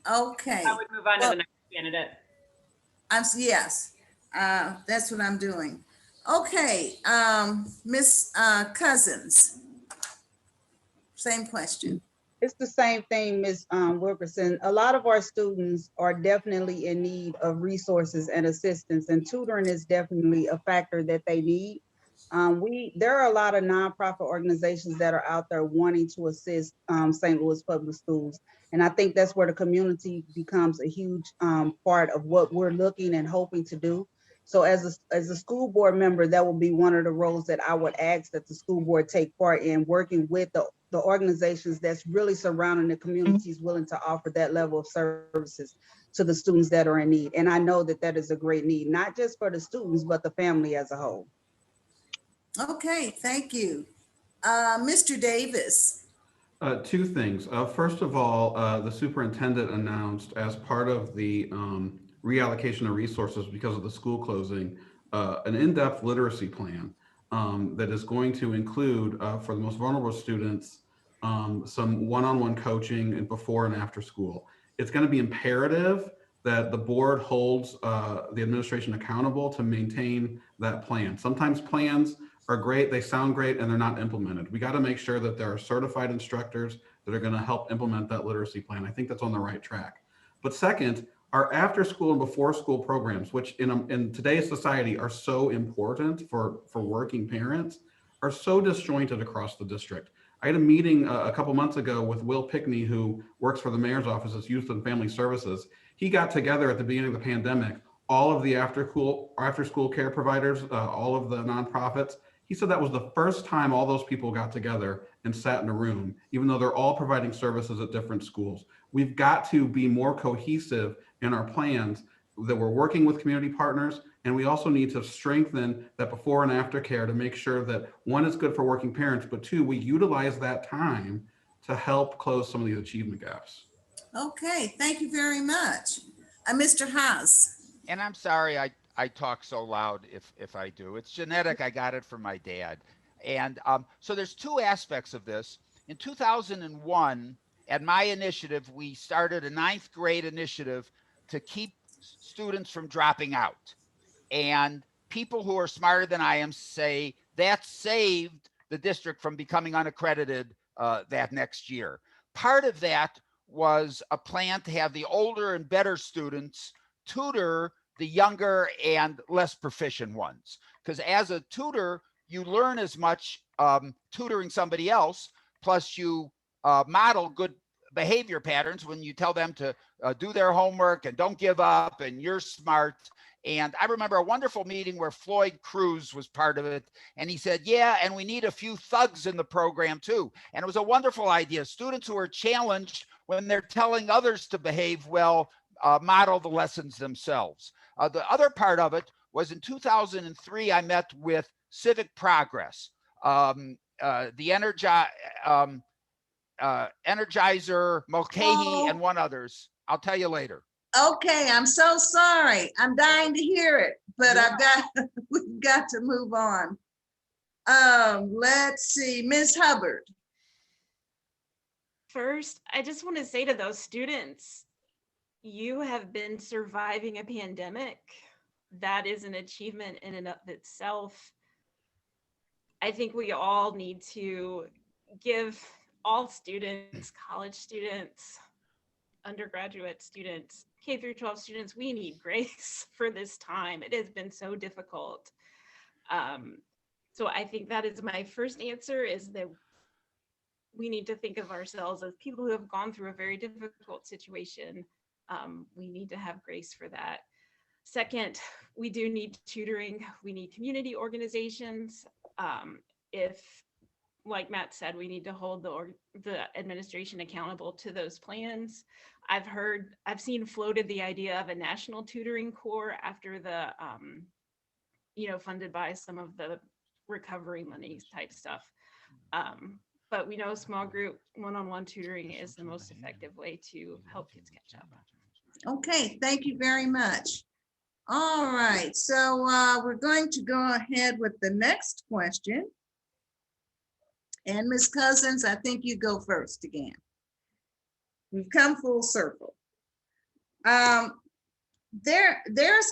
Okay.
I would move on to
Well,
the next candidate.
yes, that's what I'm doing. Okay, Miss Cousins. Same question.
It's the same thing, Ms. Wilkerson. A lot of our students are definitely in need of resources and assistance, and tutoring is definitely a factor that they need. There are a lot of nonprofit organizations that are out there wanting to assist St. Louis Public Schools. And I think that's where the community becomes a huge part of what we're looking and hoping to do. So as a school board member, that will be one of the roles that I would ask that the school board take part in, working with the organizations that's really surrounding the communities willing to offer that level of services to the students that are in need. And I know that that is a great need, not just for the students, but the family as a whole.
Okay, thank you. Mr. Davis.
Two things. First of all, the superintendent announced as part of the reallocation of resources because of the school closing, an in-depth literacy plan that is going to include, for the most vulnerable students, some one-on-one coaching and before and after school. It's going to be imperative that the board holds the administration accountable to maintain that plan. Sometimes plans are great, they sound great, and they're not implemented. We got to make sure that there are certified instructors that are going to help implement that literacy plan. I think that's on the right track. But second, our after school and before school programs, which in today's society are so important for working parents, are so disjointed across the district. I had a meeting a couple months ago with Will Pickney, who works for the mayor's office as Youth and Family Services. He got together at the beginning of the pandemic, all of the after school care providers, all of the nonprofits. He said that was the first time all those people got together and sat in a room, even though they're all providing services at different schools. We've got to be more cohesive in our plans, that we're working with community partners, and we also need to strengthen that before and after care to make sure that one, is good for working parents, but two, we utilize that time to help close some of these achievement gaps.
Okay, thank you very much. Mr. Haas.
And I'm sorry I talk so loud if I do. It's genetic. I got it from my dad. And so there's two aspects of this. In 2001, at my initiative, we started a 9th grade initiative to keep students from dropping out. And people who are smarter than I am say that saved the district from becoming unaccredited that next year. Part of that was a plan to have the older and better students tutor the younger and less proficient ones. Because as a tutor, you learn as much tutoring somebody else, plus you model good behavior patterns when you tell them to do their homework and don't give up and you're smart. And I remember a wonderful meeting where Floyd Cruz was part of it. And he said, yeah, and we need a few thugs in the program too. And it was a wonderful idea. Students who are challenged when they're telling others to behave well, model the lessons themselves. The other part of it was in 2003, I met with Civic Progress, the Energizer, Mulcahy, and one others. I'll tell you later.
Okay, I'm so sorry. I'm dying to hear it, but we've got to move on. Let's see, Ms. Hubbard.
First, I just want to say to those students, you have been surviving a pandemic. That is an achievement in and of itself. I think we all need to give all students, college students, undergraduate students, K through 12 students, we need grace for this time. It has been so difficult. So I think that is my first answer, is that we need to think of ourselves as people who have gone through a very difficult situation. We need to have grace for that. Second, we do need tutoring. We need community organizations. If, like Matt said, we need to hold the administration accountable to those plans. I've seen floated the idea of a national tutoring corps after the, funded by some of the recovery money type stuff. But we know small group one-on-one tutoring is the most effective way to help kids catch up.
Okay, thank you very much. All right, so we're going to go ahead with the next question. And Ms. Cousins, I think you go first again. We've come full circle. There's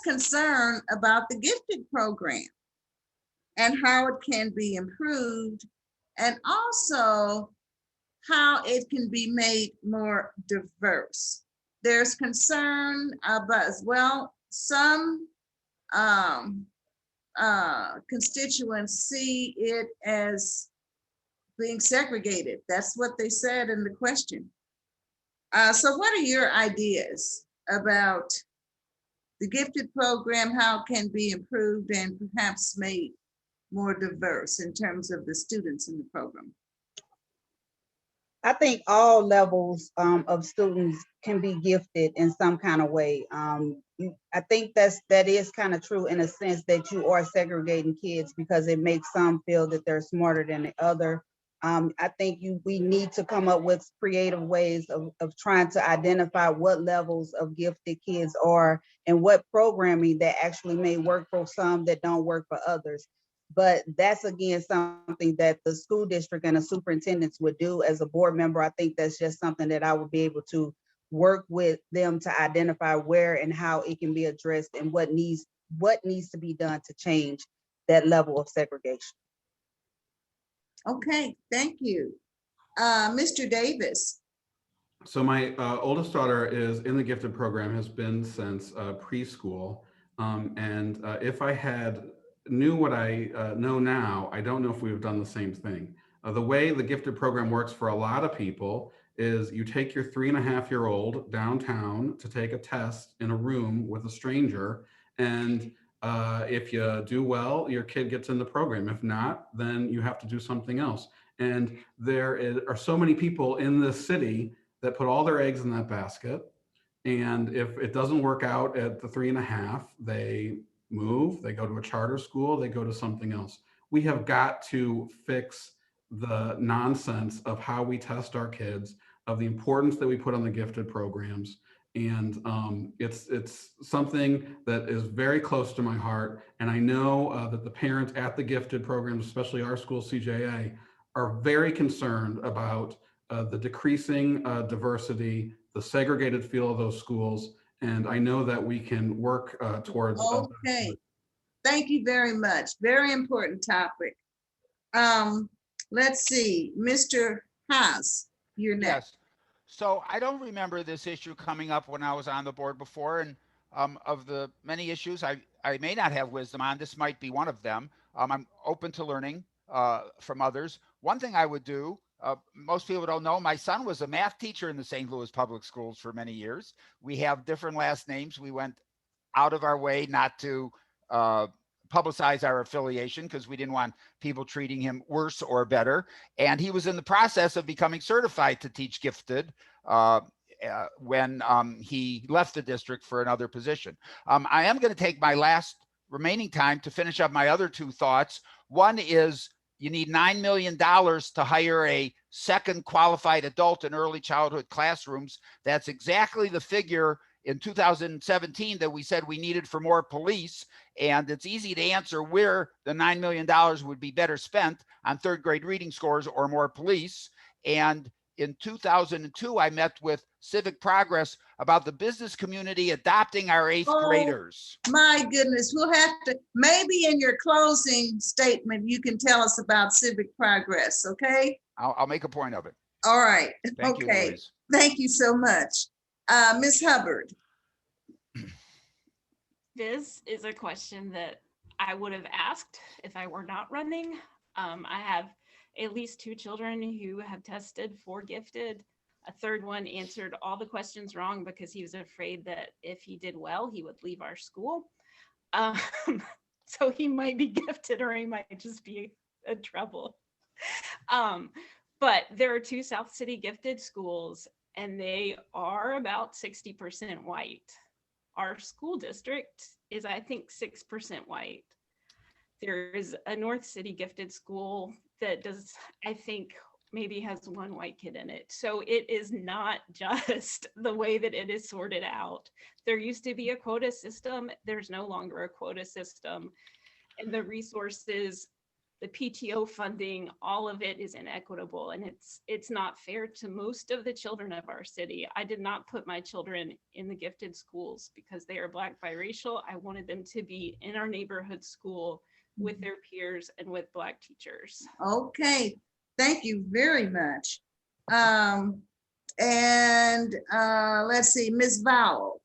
concern about the gifted program and how it can be improved, and also how it can be made more diverse. There's concern about, as well, some constituents see it as being segregated. That's what they said in the question. So what are your ideas about the gifted program, how it can be improved and perhaps made more diverse in terms of the students in the program?
I think all levels of students can be gifted in some kind of way. I think that is kind of true in a sense that you are segregating kids because it makes some feel that they're smarter than the other. I think we need to come up with creative ways of trying to identify what levels of gifted kids are and what programming that actually may work for some that don't work for others. But that's again something that the school district and the superintendents would do. As a board member, I think that's just something that I would be able to work with them to identify where and how it can be addressed and what needs to be done to change that level of segregation.
Okay, thank you. Mr. Davis.
So my oldest daughter is in the gifted program, has been since preschool. And if I had knew what I know now, I don't know if we have done the same thing. The way the gifted program works for a lot of people is you take your 3.5-year-old downtown to take a test in a room with a stranger. And if you do well, your kid gets in the program. If not, then you have to do something else. And there are so many people in this city that put all their eggs in that basket. And if it doesn't work out at the 3.5, they move, they go to a charter school, they go to something else. We have got to fix the nonsense of how we test our kids, of the importance that we put on the gifted programs. And it's something that is very close to my heart. And I know that the parents at the gifted programs, especially our school, CJA, are very concerned about the decreasing diversity, the segregated feel of those schools. And I know that we can work towards.
Okay, thank you very much. Very important topic. Let's see, Mr. Haas, you're next.
Yes. So I don't remember this issue coming up when I was on the board before. And of the many issues I may not have wisdom on, this might be one of them. I'm open to learning from others. One thing I would do, most people don't know, my son was a math teacher in the St. Louis Public Schools for many years. We have different last names. We went out of our way not to publicize our affiliation because we didn't want people treating him worse or better. And he was in the process of becoming certified to teach gifted when he left the district for another position. I am going to take my last remaining time to finish up my other two thoughts. One is you need $9 million to hire a second qualified adult in early childhood classrooms. That's exactly the figure in 2017 that we said we needed for more police. And it's easy to answer where the $9 million would be better spent on third grade reading scores or more police. And in 2002, I met with Civic Progress about the business community adopting our eighth graders.
My goodness, we'll have to, maybe in your closing statement, you can tell us about Civic Progress, okay?
I'll make a point of it.
All right,
Thank
okay.
you, Louise.
Thank you so much. Ms. Hubbard.
This is a question that I would have asked if I were not running. I have at least 2 children who have tested for gifted. A third one answered all the questions wrong because he was afraid that if he did well, he would leave our school. So he might be gifted or he might just be in trouble. But there are 2 South City gifted schools and they are about 60% white. Our school district is, I think, 6% white. There is a North City gifted school that does, I think, maybe has 1 white kid in it. So it is not just the way that it is sorted out. There used to be a quota system. There's no longer a quota system. And the resources the PTO funding, all of it is inequitable, and it's not fair to most of the children of our city. I did not put my children in the gifted schools because they are Black biracial. I wanted them to be in our neighborhood school with their peers and with Black teachers.
Okay, thank you very much. Let's see, Ms. Vowell.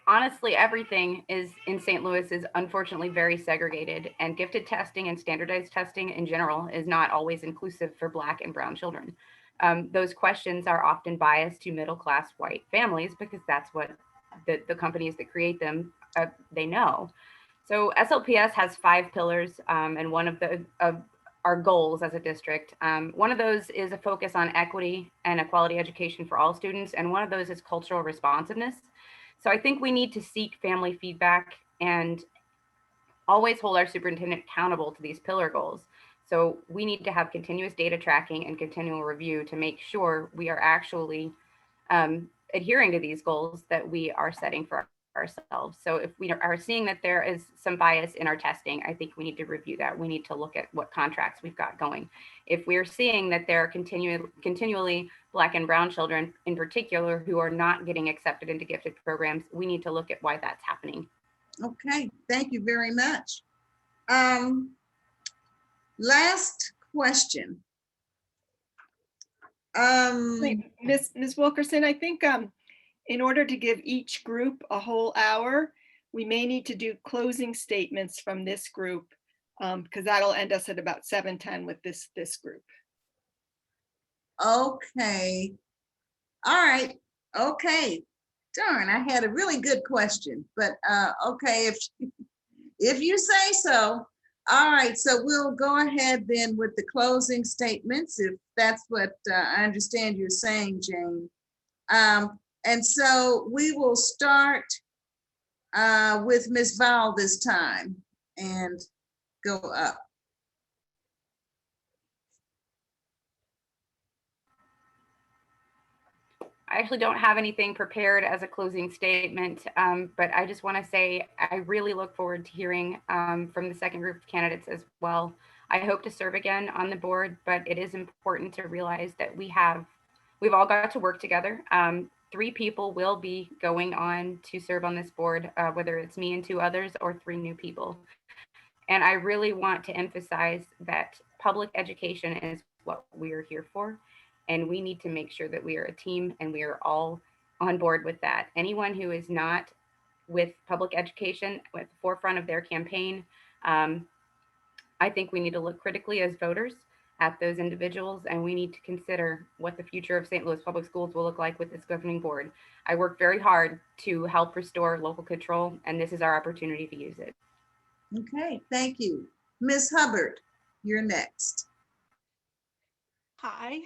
Honestly, everything is in St. Louis is unfortunately very segregated, and gifted testing and standardized testing in general is not always inclusive for Black and brown children. Those questions are often biased to middle-class white families because that's what the companies that create them, they know. So SLPS has 5 pillars, and one of our goals as a district. One of those is a focus on equity and a quality education for all students, and one of those is cultural responsiveness. So I think we need to seek family feedback and always hold our superintendent accountable to these pillar goals. So we need to have continuous data tracking and continual review to make sure we are actually adhering to these goals that we are setting for ourselves. So if we are seeing that there is some bias in our testing, I think we need to review that. We need to look at what contracts we've got going. If we're seeing that there are continually Black and brown children in particular who are not getting accepted into gifted programs, we need to look at why that's happening.
Okay, thank you very much. Last question.
Ms. Wilkerson, I think in order to give each group a whole hour, we may need to do closing statements from this group because that'll end us at about 7:10 with this group.
Okay. All right. Okay. Darn, I had a really good question, but okay, if you say so. All right, so we'll go ahead then with the closing statements, if that's what I understand you're saying, Jane. And so we will start with Ms. Vowell this time and go up.
I actually don't have anything prepared as a closing statement, but I just want to say I really look forward to hearing from the second group of candidates as well. I hope to serve again on the board, but it is important to realize that we've all got to work together. 3 people will be going on to serve on this board, whether it's me and 2 others or 3 new people. And I really want to emphasize that public education is what we are here for. And we need to make sure that we are a team and we are all on board with that. Anyone who is not with public education at the forefront of their campaign, I think we need to look critically as voters at those individuals, and we need to consider what the future of St. Louis Public Schools will look like with this governing board. I worked very hard to help restore local control, and this is our opportunity to use it.
Okay, thank you. Ms. Hubbard, you're next.
Hi.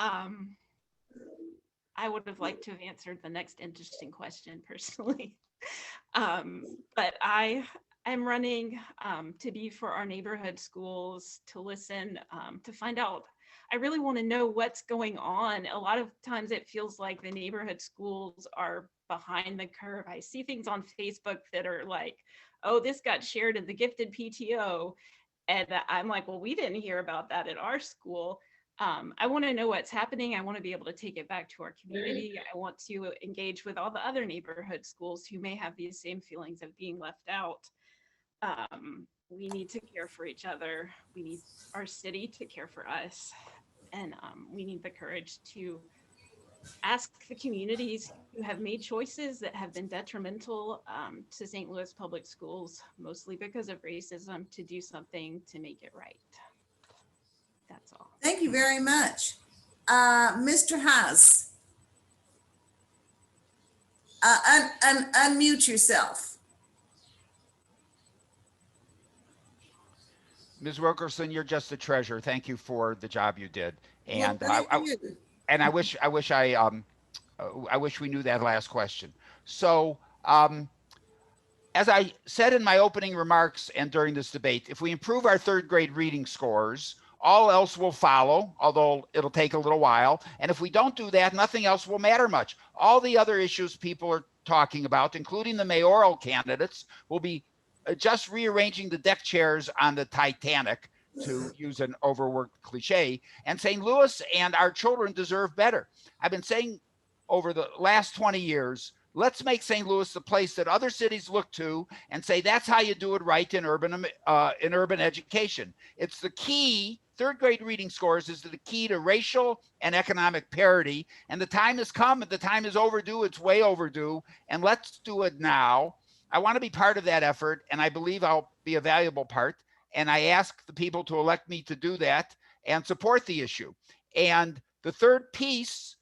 I would have liked to have answered the next interesting question personally. But I'm running to be for our neighborhood schools, to listen, to find out. I really want to know what's going on. A lot of times it feels like the neighborhood schools are behind the curve. I see things on Facebook that are like, oh, this got shared in the gifted PTO. And I'm like, well, we didn't hear about that at our school. I want to know what's happening. I want to be able to take it back to our community. I want to engage with all the other neighborhood schools who may have these same feelings of being left out. We need to care for each other. We need our city to care for us. And we need the courage to ask the communities who have made choices that have been detrimental to St. Louis Public Schools, mostly because of racism, to do something to make it right. That's all.
Thank you very much. Mr. Haas, unmute yourself.
Ms. Wilkerson, you're just a treasure. Thank you for the job you did. And
Well,
I wish we knew that last question. So as I said in my opening remarks and during this debate, if we improve our 3rd grade reading scores, all else will follow, although it'll take a little while. And if we don't do that, nothing else will matter much. All the other issues people are talking about, including the mayoral candidates, will be just rearranging the deck chairs on the Titanic, to use an overworked cliche. And St. Louis and our children deserve better. I've been saying over the last 20 years, let's make St. Louis the place that other cities look to and say that's how you do it right in urban education. It's the key. Third grade reading scores is the key to racial and economic parity. And the time has come. The time is overdue. It's way overdue. And let's do it now. I want to be part of that effort, and I believe I'll be a valuable part. And I ask the people to elect me to do that and support the issue. And the third piece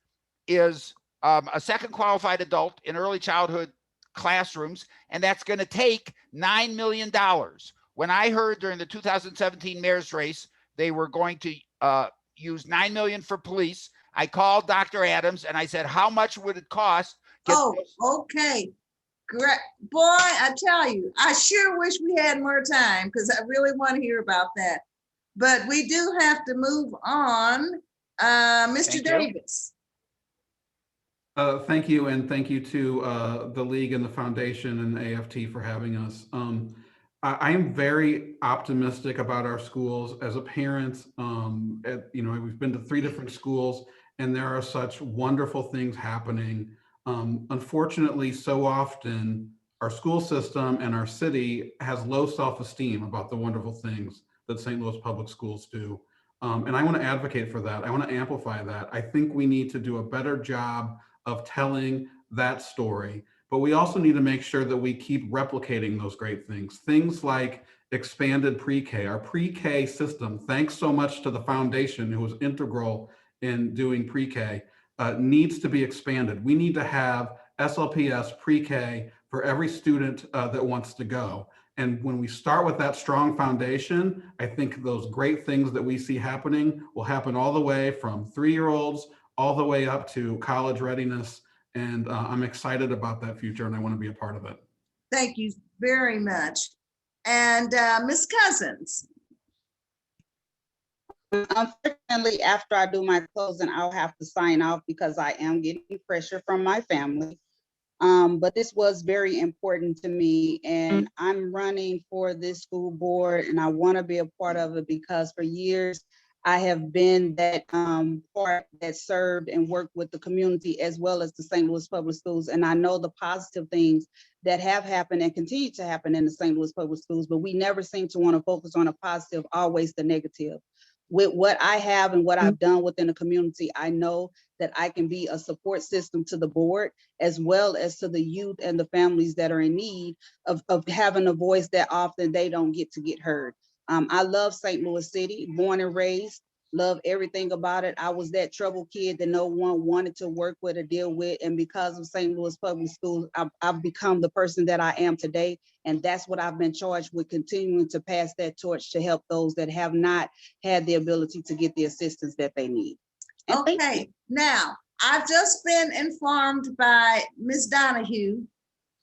is a second qualified adult in early childhood classrooms, and that's going to take $9 million. When I heard during the 2017 mayor's race, they were going to use $9 million for police, I called Dr. Adams and I said, how much would it cost?
Oh, okay. Great. Boy, I tell you, I sure wish we had more time because I really want to hear about that. But we do have to move on. Mr. Davis.
Thank you, and thank you to the League and the Foundation and the AFT for having us. I am very optimistic about our schools as a parent. We've been to 3 different schools, and there are such wonderful things happening. Unfortunately, so often our school system and our city has low self-esteem about the wonderful things that St. Louis Public Schools do. And I want to advocate for that. I want to amplify that. I think we need to do a better job of telling that story, but we also need to make sure that we keep replicating those great things. Things like expanded pre-K, our pre-K system, thanks so much to the foundation who was integral in doing pre-K, needs to be expanded. We need to have SLPS pre-K for every student that wants to go. And when we start with that strong foundation, I think those great things that we see happening will happen all the way from 3-year-olds all the way up to college readiness. And I'm excited about that future, and I want to be a part of it.
Thank you very much. And Ms. Cousins.
Unfortunately, after I do my closing, I'll have to sign off because I am getting pressure from my family. But this was very important to me, and I'm running for this school board, and I want to be a part of it because for years I have been that part that served and worked with the community as well as the St. Louis Public Schools. And I know the positive things that have happened and continue to happen in the St. Louis Public Schools, but we never seem to want to focus on a positive, always the negative. With what I have and what I've done within the community, I know that I can be a support system to the board, as well as to the youth and the families that are in need of having a voice that often they don't get to get heard. I love St. Louis City, born and raised, love everything about it. I was that troubled kid that no one wanted to work with or deal with. And because of St. Louis Public Schools, I've become the person that I am today. And that's what I've been charged with, continuing to pass that torch to help those that have not had the ability to get the assistance that they need. And
okay, now I've just been informed by Ms. Donahue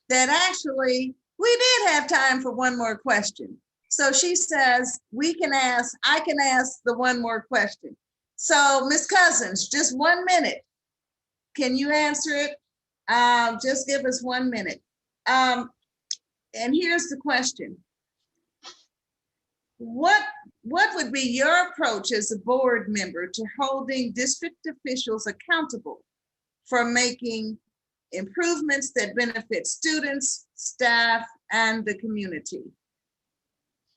that actually we did have time for one more question. So she says I can ask the one more question. So Ms. Cousins, just 1 minute. Can you answer it? Just give us 1 minute. And here's the question. What would be your approach as a board member to holding district officials accountable for making improvements that benefit students, staff, and the community?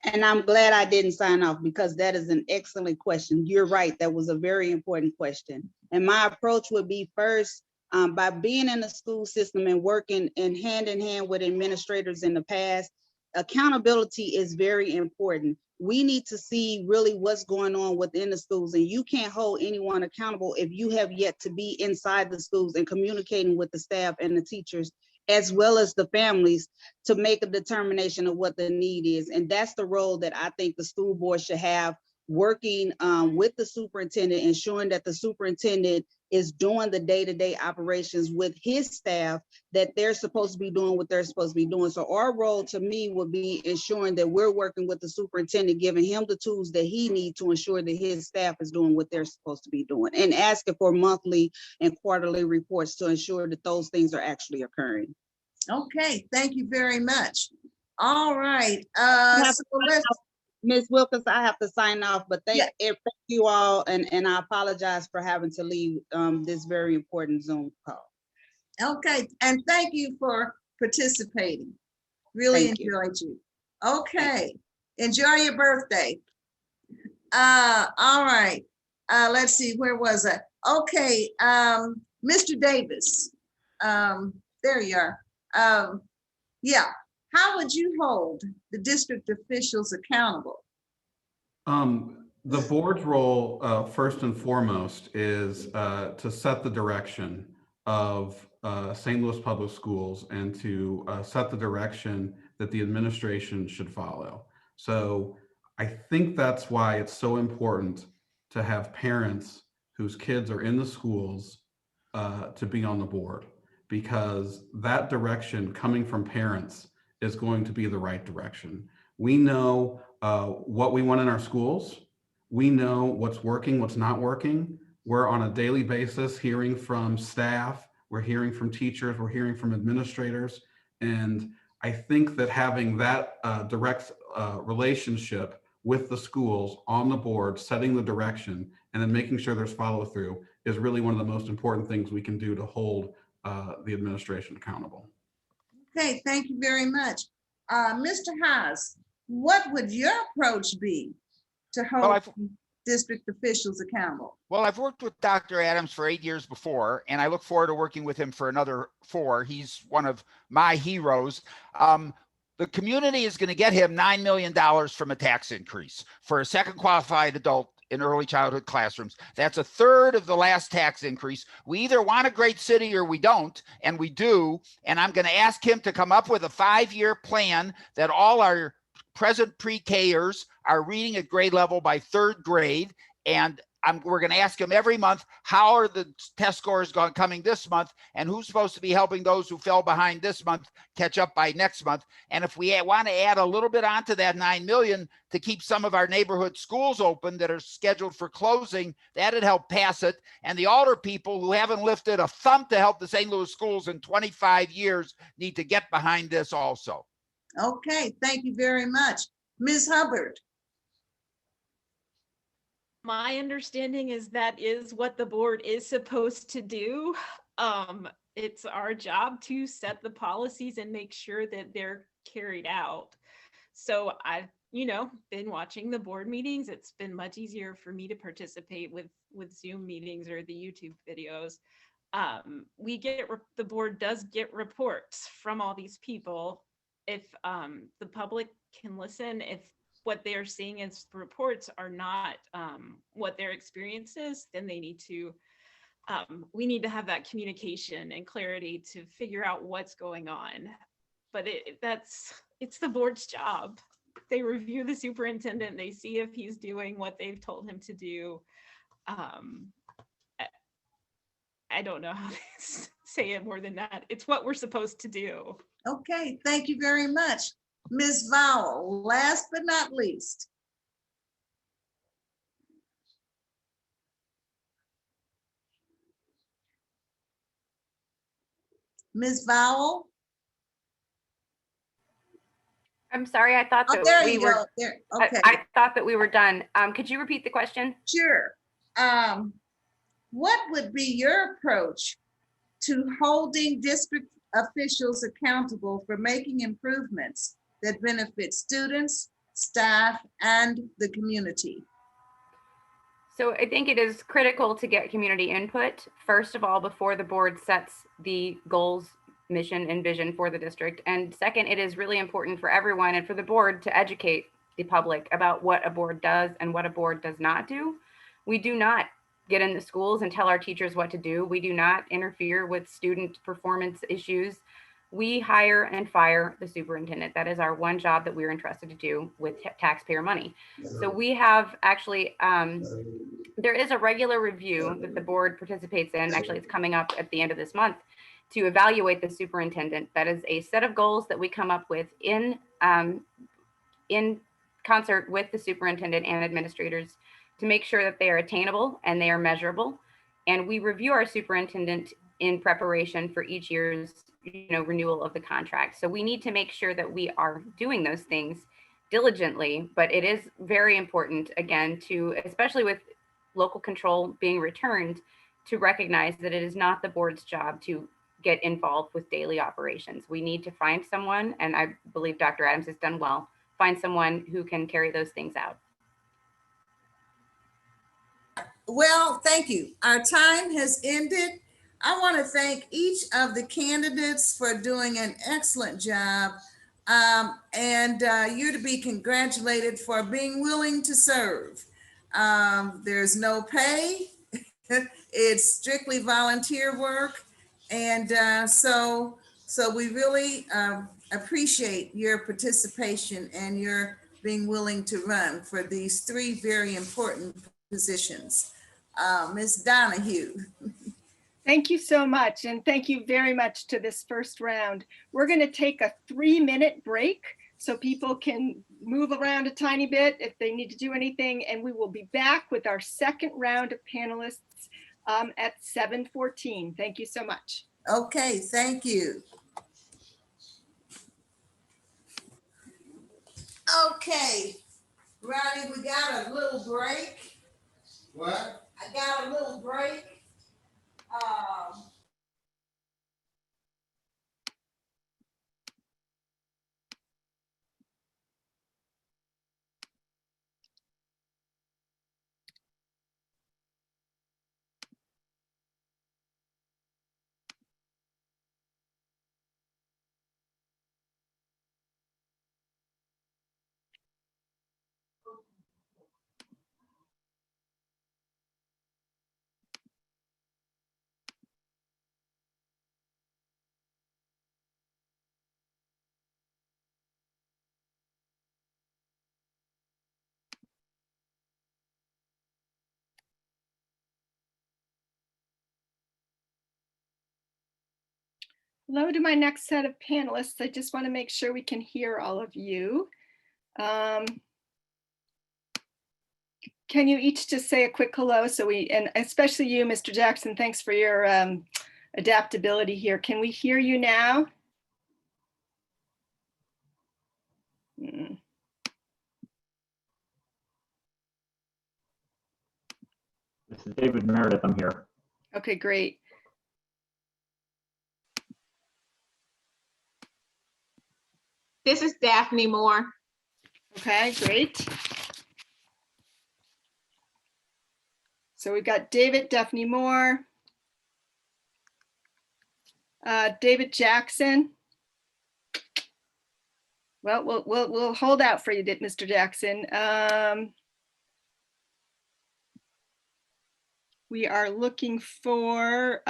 And I'm glad I didn't sign off because that is an excellent question. You're right, that was a very important question. And my approach would be first, by being in the school system and working in hand with administrators in the past, accountability is very important. We need to see really what's going on within the schools, and you can't hold anyone accountable if you have yet to be inside the schools and communicating with the staff and the teachers, as well as the families, to make a determination of what the need is. And that's the role that I think the school board should have, working with the superintendent, ensuring that the superintendent is doing the day-to-day operations with his staff, that they're supposed to be doing what they're supposed to be doing. So our role, to me, would be ensuring that we're working with the superintendent, giving him the tools that he needs to ensure that his staff is doing what they're supposed to be doing, and asking for monthly and quarterly reports to ensure that those things are actually occurring.
Okay, thank you very much. All right,
have
so let's,
Ms. Wilkins, I have to sign off, but
Yeah.
thank you all, and I apologize for having to leave this very important Zoom call.
okay, and thank you for participating. Really
Thank you.
enjoyed you. Okay, enjoy your birthday. All right, let's see, where was I? Okay, Mr. Davis, there you are. Yeah, how would you hold the district officials accountable?
The board's role, first and foremost, is to set the direction of St. Louis Public Schools and to set the direction that the administration should follow. So I think that's why it's so important to have parents whose kids are in the schools to be on the board, because that direction coming from parents is going to be the right direction. We know what we want in our schools. We know what's working, what's not working. We're on a daily basis hearing from staff, we're hearing from teachers, we're hearing from administrators. And I think that having that direct relationship with the schools on the board, setting the direction, and then making sure there's follow through is really one of the most important things we can do to hold the administration accountable.
Okay, thank you very much. Mr. Haas, what would your approach be to hold district officials accountable?
Well, I've worked with Dr. Adams for 8 years before, and I look forward to working with him for another 4. He's one of my heroes. The community is going to get him $9 million from a tax increase for a second qualified adult in early childhood classrooms. That's a third of the last tax increase. We either want a great city or we don't, and we do. And I'm going to ask him to come up with a 5-year plan that all our present pre-Kers are reading at grade level by 3rd grade. And we're going to ask him every month, how are the test scores coming this month, and who's supposed to be helping those who fell behind this month catch up by next month. And if we want to add a little bit onto that 9 million to keep some of our neighborhood schools open that are scheduled for closing, that'd help pass it. And the older people who haven't lifted a thumb to help the St. Louis schools in 25 years need to get behind this also.
Okay, thank you very much. Ms. Hubbard.
My understanding is that is what the board is supposed to do. It's our job to set the policies and make sure that they're carried out. So I've, been watching the board meetings. It's been much easier for me to participate with Zoom meetings or the YouTube videos. The board does get reports from all these people. If the public can listen, if what they're seeing as reports are not what their experience is, then they need to, we need to have that communication and clarity to figure out what's going on. But it's the board's job. They review the superintendent, they see if he's doing what they've told him to do. I don't know how to say it more than that. It's what we're supposed to do.
Okay, thank you very much. Ms. Vowell, last but not least. Ms. Vowell?
I'm sorry, I thought that
there
we
you
were,
go. There. Okay.
I thought that we were done. Could you repeat the question?
Sure. What would be your approach to holding district officials accountable for making improvements that benefit students, staff, and the community?
So I think it is critical to get community input, first of all, before the board sets the goals, mission, and vision for the district. And second, it is really important for everyone and for the board to educate the public about what a board does and what a board does not do. We do not get in the schools and tell our teachers what to do. We do not interfere with student performance issues. We hire and fire the superintendent. That is our one job that we're entrusted to do with taxpayer money. So we have actually, there is a regular review that the board participates in. Actually, it's coming up at the end of this month to evaluate the superintendent. That is a set of goals that we come up with in concert with the superintendent and administrators to make sure that they are attainable and they are measurable. And we review our superintendent in preparation for each year's renewal of the contract. So we need to make sure that we are doing those things diligently, but it is very important, again, to, especially with local control being returned, to recognize that it is not the board's job to get involved with daily operations. We need to find someone, and I believe Dr. Adams has done well, find someone who can carry those things out.
Well, thank you. Our time has ended. I want to thank each of the candidates for doing an excellent job. You're to be congratulated for being willing to serve. There's no pay. It's strictly volunteer work. And so we really appreciate your participation and your being willing to run for these three very important positions. Ms. Donahue.
Thank you so much. And thank you very much to this first round. We're going to take a 3-minute break so people can move around a tiny bit if they need to do anything. And we will be back with our second round of panelists at 7:14. Thank you so much.
Okay, thank you. Okay, Ronnie, we got a little break. What? I got a little break.
Hello to my next set of panelists. I just want to make sure we can hear all of you. Can you each just say a quick hello? And especially you, Mr. Jackson, thanks for your adaptability here. Can we hear you now?
This is David Meredith. I'm here.
Okay, great.
This is Daphne Moore.
Okay, great. So we've got David, Daphne Moore, David Jackson. Well, we'll hold out for you, Mr. Jackson. We are looking for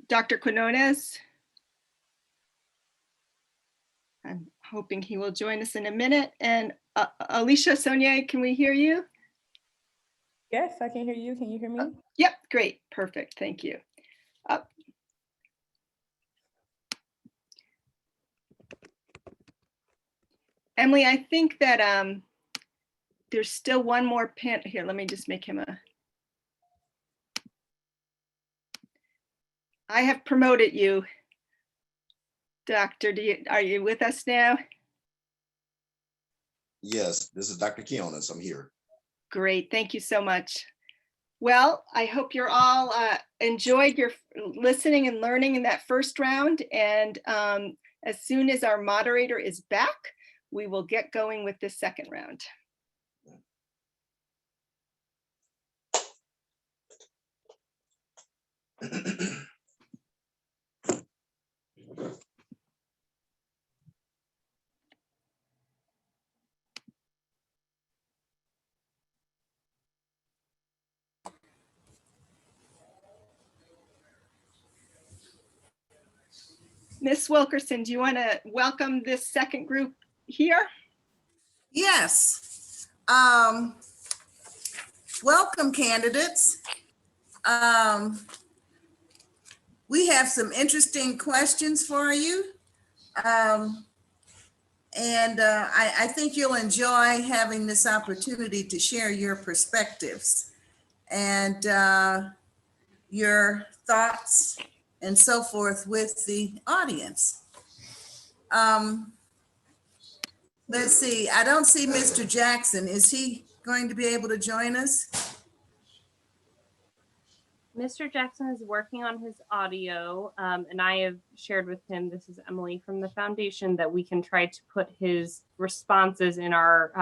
Dr. Quinones. I'm hoping he will join us in a minute. And Alicia Sonier, can we hear you?
Yes, I can hear you. Can you hear me?
Yep, great, perfect, thank you. Emily, I think that there's still one more pin here. Let me just make him a. I have promoted you. Doctor, are you with us now?
Yes, this is Dr. Quinones. I'm here.
Great, thank you so much. Well, I hope you're all enjoyed your listening and learning in that first round. And as soon as our moderator is back, we will get going with this second round. Ms. Wilkerson, do you want to welcome this second group here?
Yes. Welcome, candidates. We have some interesting questions for you. I think you'll enjoy having this opportunity to share your perspectives and your thoughts and so forth with the audience. Let's see, I don't see Mr. Jackson. Is he going to be able to join us?
Mr. Jackson is working on his audio, and I have shared with him, this is Emily from the foundation, that we can try to put his responses in our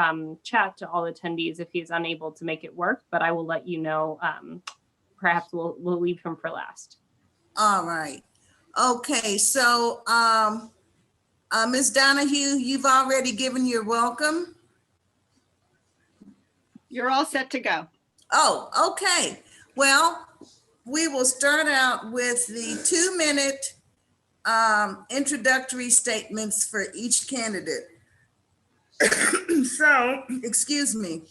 chat to all attendees if he's unable to make it work, but I will let you know. Perhaps we'll leave him for last.
All right. Okay, so Ms. Donahue, you've already given your welcome.
You're all set to go.
Oh, okay. Well, we will start out with the 2-minute introductory statements for each candidate. So, excuse me.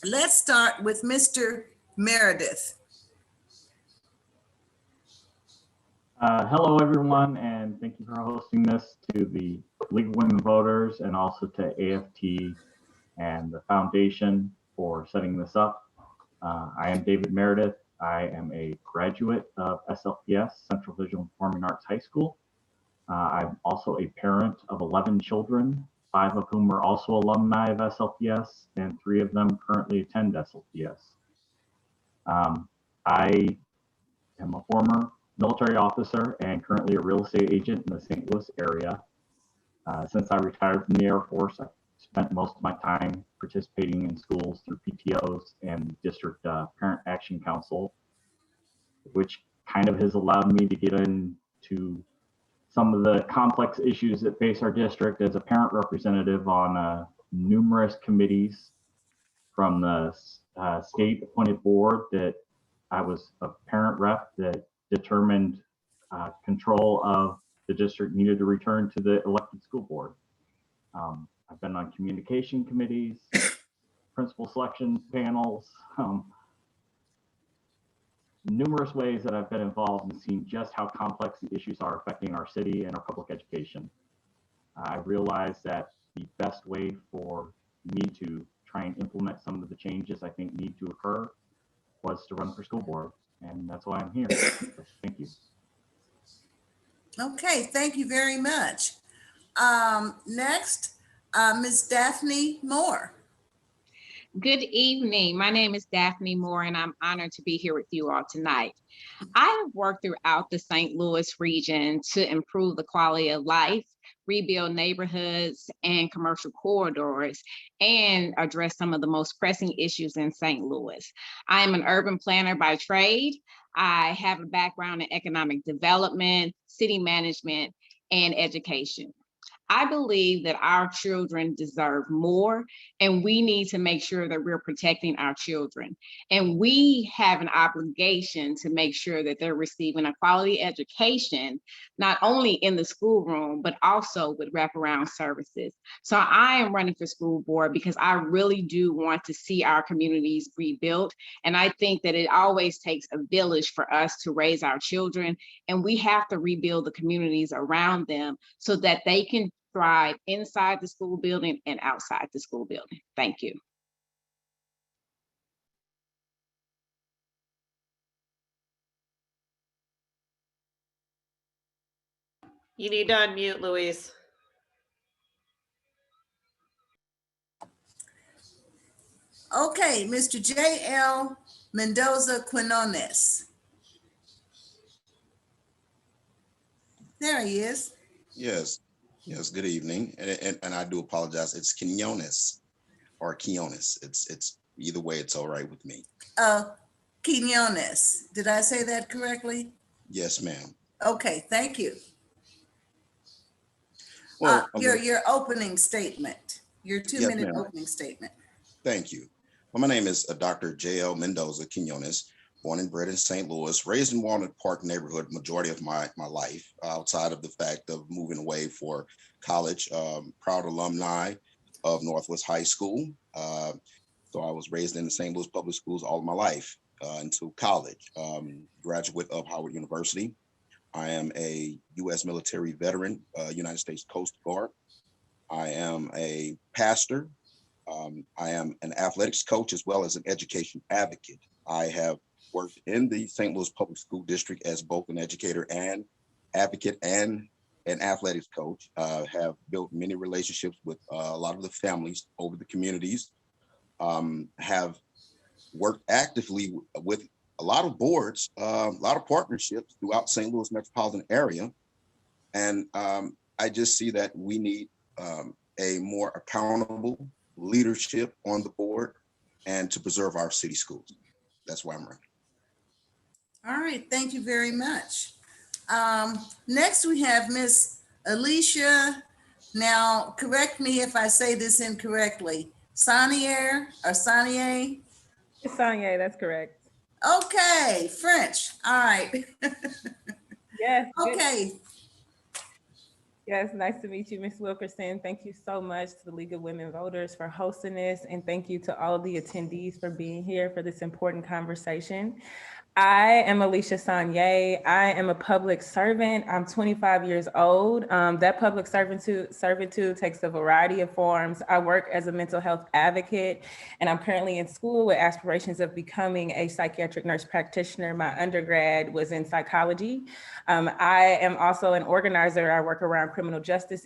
Let's start with Mr. Meredith.
Hello, everyone, and thank you for hosting this, to the League of Women Voters and also to AFT and the foundation for setting this up. I am David Meredith. I am a graduate of SLPS, Central Visual Performing Arts High School. I'm also a parent of 11 children, 5 of whom are also alumni of SLPS, and 3 of them currently attend SLPS. I am a former military officer and currently a real estate agent in the St. Louis area. Since I retired from the Air Force, I spent most of my time participating in schools through PTOs and District Parent Action Council, which kind of has allowed me to get into some of the complex issues that face our district as a parent representative on numerous committees from the state appointed board that I was a parent rep that determined control of the district needed to return to the elected school board. I've been on communication committees, principal selection panels, numerous ways that I've been involved and seen just how complex the issues are affecting our city and our public education. I realized that the best way for me to try and implement some of the changes I think need to occur was to run for school board. And that's why I'm here. Thank you.
Okay, thank you very much. Next, Ms. Daphne Moore.
Good evening. My name is Daphne Moore, and I'm honored to be here with you all tonight. I have worked throughout the St. Louis region to improve the quality of life, rebuild neighborhoods and commercial corridors, and address some of the most pressing issues in St. Louis. I am an urban planner by trade. I have a background in economic development, city management, and education. I believe that our children deserve more, and we need to make sure that we're protecting our children. And we have an obligation to make sure that they're receiving a quality education, not only in the schoolroom, but also with wraparound services. So I am running for school board because I really do want to see our communities rebuilt. And I think that it always takes a village for us to raise our children, and we have to rebuild the communities around them so that they can thrive inside the school building and outside the school building. Thank you.
You need to unmute, Louise.
Okay, Mr. Jl Mendoza Quinones. There he is.
Yes, yes, good evening. And I do apologize. It's Quinones or Quinones. It's either way, it's all right with me.
Quinones. Did I say that correctly?
Yes, ma'am.
Okay, thank you.
Well,
your opening statement, your 2-minute
ma'am.
opening statement.
Thank you. Well, my name is Dr. Jl Mendoza Quinones, born and bred in St. Louis, raised in Walnut Park neighborhood majority of my life, outside of the fact of moving away for college. Proud alumni of Northwest High School. So I was raised in the St. Louis public schools all of my life until college. Graduate of Howard University. I am a U.S. military veteran, United States Coast Guard. I am a pastor. I am an athletics coach as well as an education advocate. I have worked in the St. Louis Public School District as both an educator and advocate and an athletics coach. Have built many relationships with a lot of the families over the communities. Have worked actively with a lot of boards, a lot of partnerships throughout St. Louis metropolitan area. And I just see that we need a more accountable leadership on the board and to preserve our city schools. That's why I'm running.
All right, thank you very much. Next, we have Miss Alicia. Now, correct me if I say this incorrectly. Sonier or Sonier?
It's Sonier, that's correct.
Okay, French. All right.
Yes. good.
Okay.
Yes, nice to meet you, Ms. Wilkerson. Thank you so much to the League of Women Voters for hosting this, and thank you to all of the attendees for being here for this important conversation. I am Alicia Sonier. I am a public servant. I'm 25 years old. That public servitude takes a variety of forms. I work as a mental health advocate, and I'm currently in school with aspirations of becoming a psychiatric nurse practitioner. My undergrad was in psychology. I am also an organizer. I work around criminal justice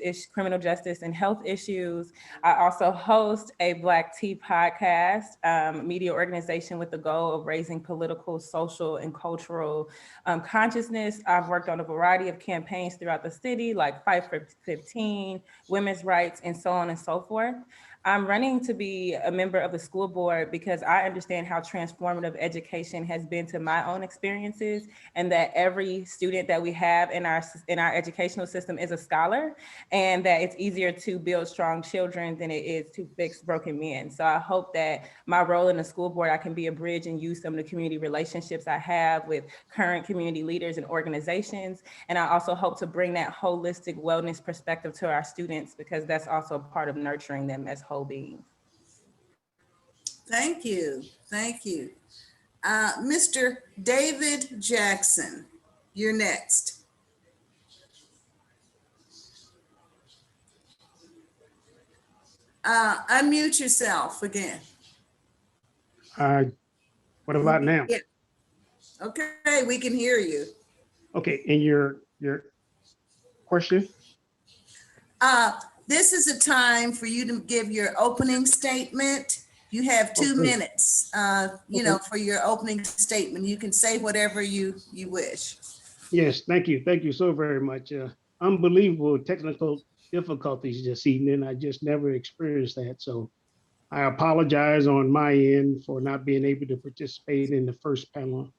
and health issues. I also host a Black Tea podcast, media organization with the goal of raising political, social, and cultural consciousness. I've worked on a variety of campaigns throughout the city, like Fight for 15, women's rights, and so on and so forth. I'm running to be a member of the school board because I understand how transformative education has been to my own experiences, and that every student that we have in our educational system is a scholar, and that it's easier to build strong children than it is to fix broken men. So I hope that my role in the school board, I can be a bridge and use some of the community relationships I have with current community leaders and organizations. And I also hope to bring that holistic wellness perspective to our students, because that's also a part of nurturing them as whole beings.
Thank you. Thank you. Mr. David Jackson, you're next. Unmute yourself again.
What about now?
Yeah. Okay, we can hear you.
Okay, and your question?
This is a time for you to give your opening statement. You have 2 minutes, for your opening statement. You can say whatever you wish.
Yes, thank you. Thank you so very much. Unbelievable technical difficulties this evening. I just never experienced that. So I apologize on my end for not being able to participate in the first panel.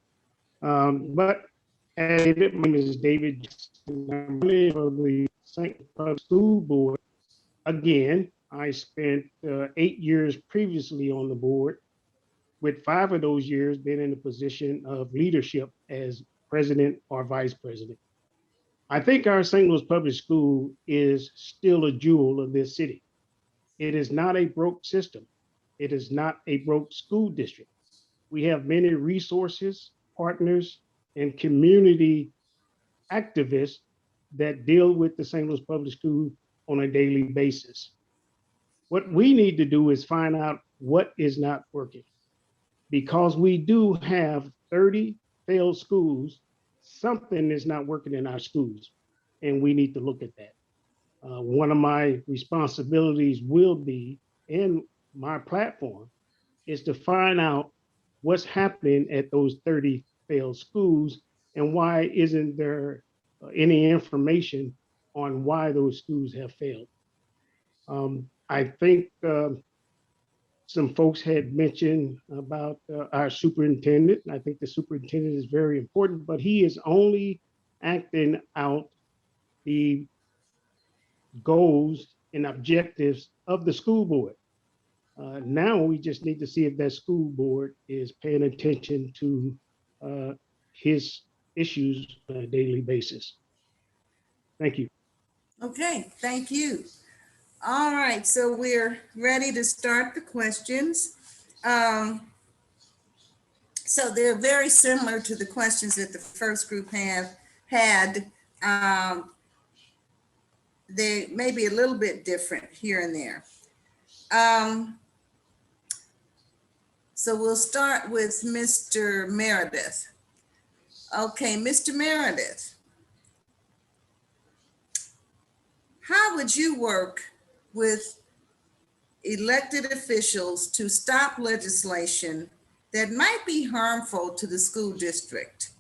But my name is David Jackson. I'm really for the St. Louis School Board. Again, I spent 8 years previously on the board, with 5 of those years being in a position of leadership as president or vice president. I think our St. Louis Public School is still a jewel of this city. It is not a broke system. It is not a broke school district. We have many resources, partners, and community activists that deal with the St. Louis Public School on a daily basis. What we need to do is find out what is not working. Because we do have 30 failed schools, something is not working in our schools, and we need to look at that. One of my responsibilities will be, in my platform, is to find out what's happening at those 30 failed schools, and why isn't there any information on why those schools have failed. I think some folks had mentioned about our superintendent. I think the superintendent is very important, but he is only acting out the goals and objectives of the school board. Now we just need to see if that school board is paying attention to his issues on a daily basis. Thank you.
Okay, thank you. All right, so we're ready to start the questions. So they're very similar to the questions that the first group have had. They may be a little bit different here and there. So we'll start with Mr. Meredith. Okay, Mr. Meredith, how would you work with elected officials to stop legislation that might be harmful to the school district,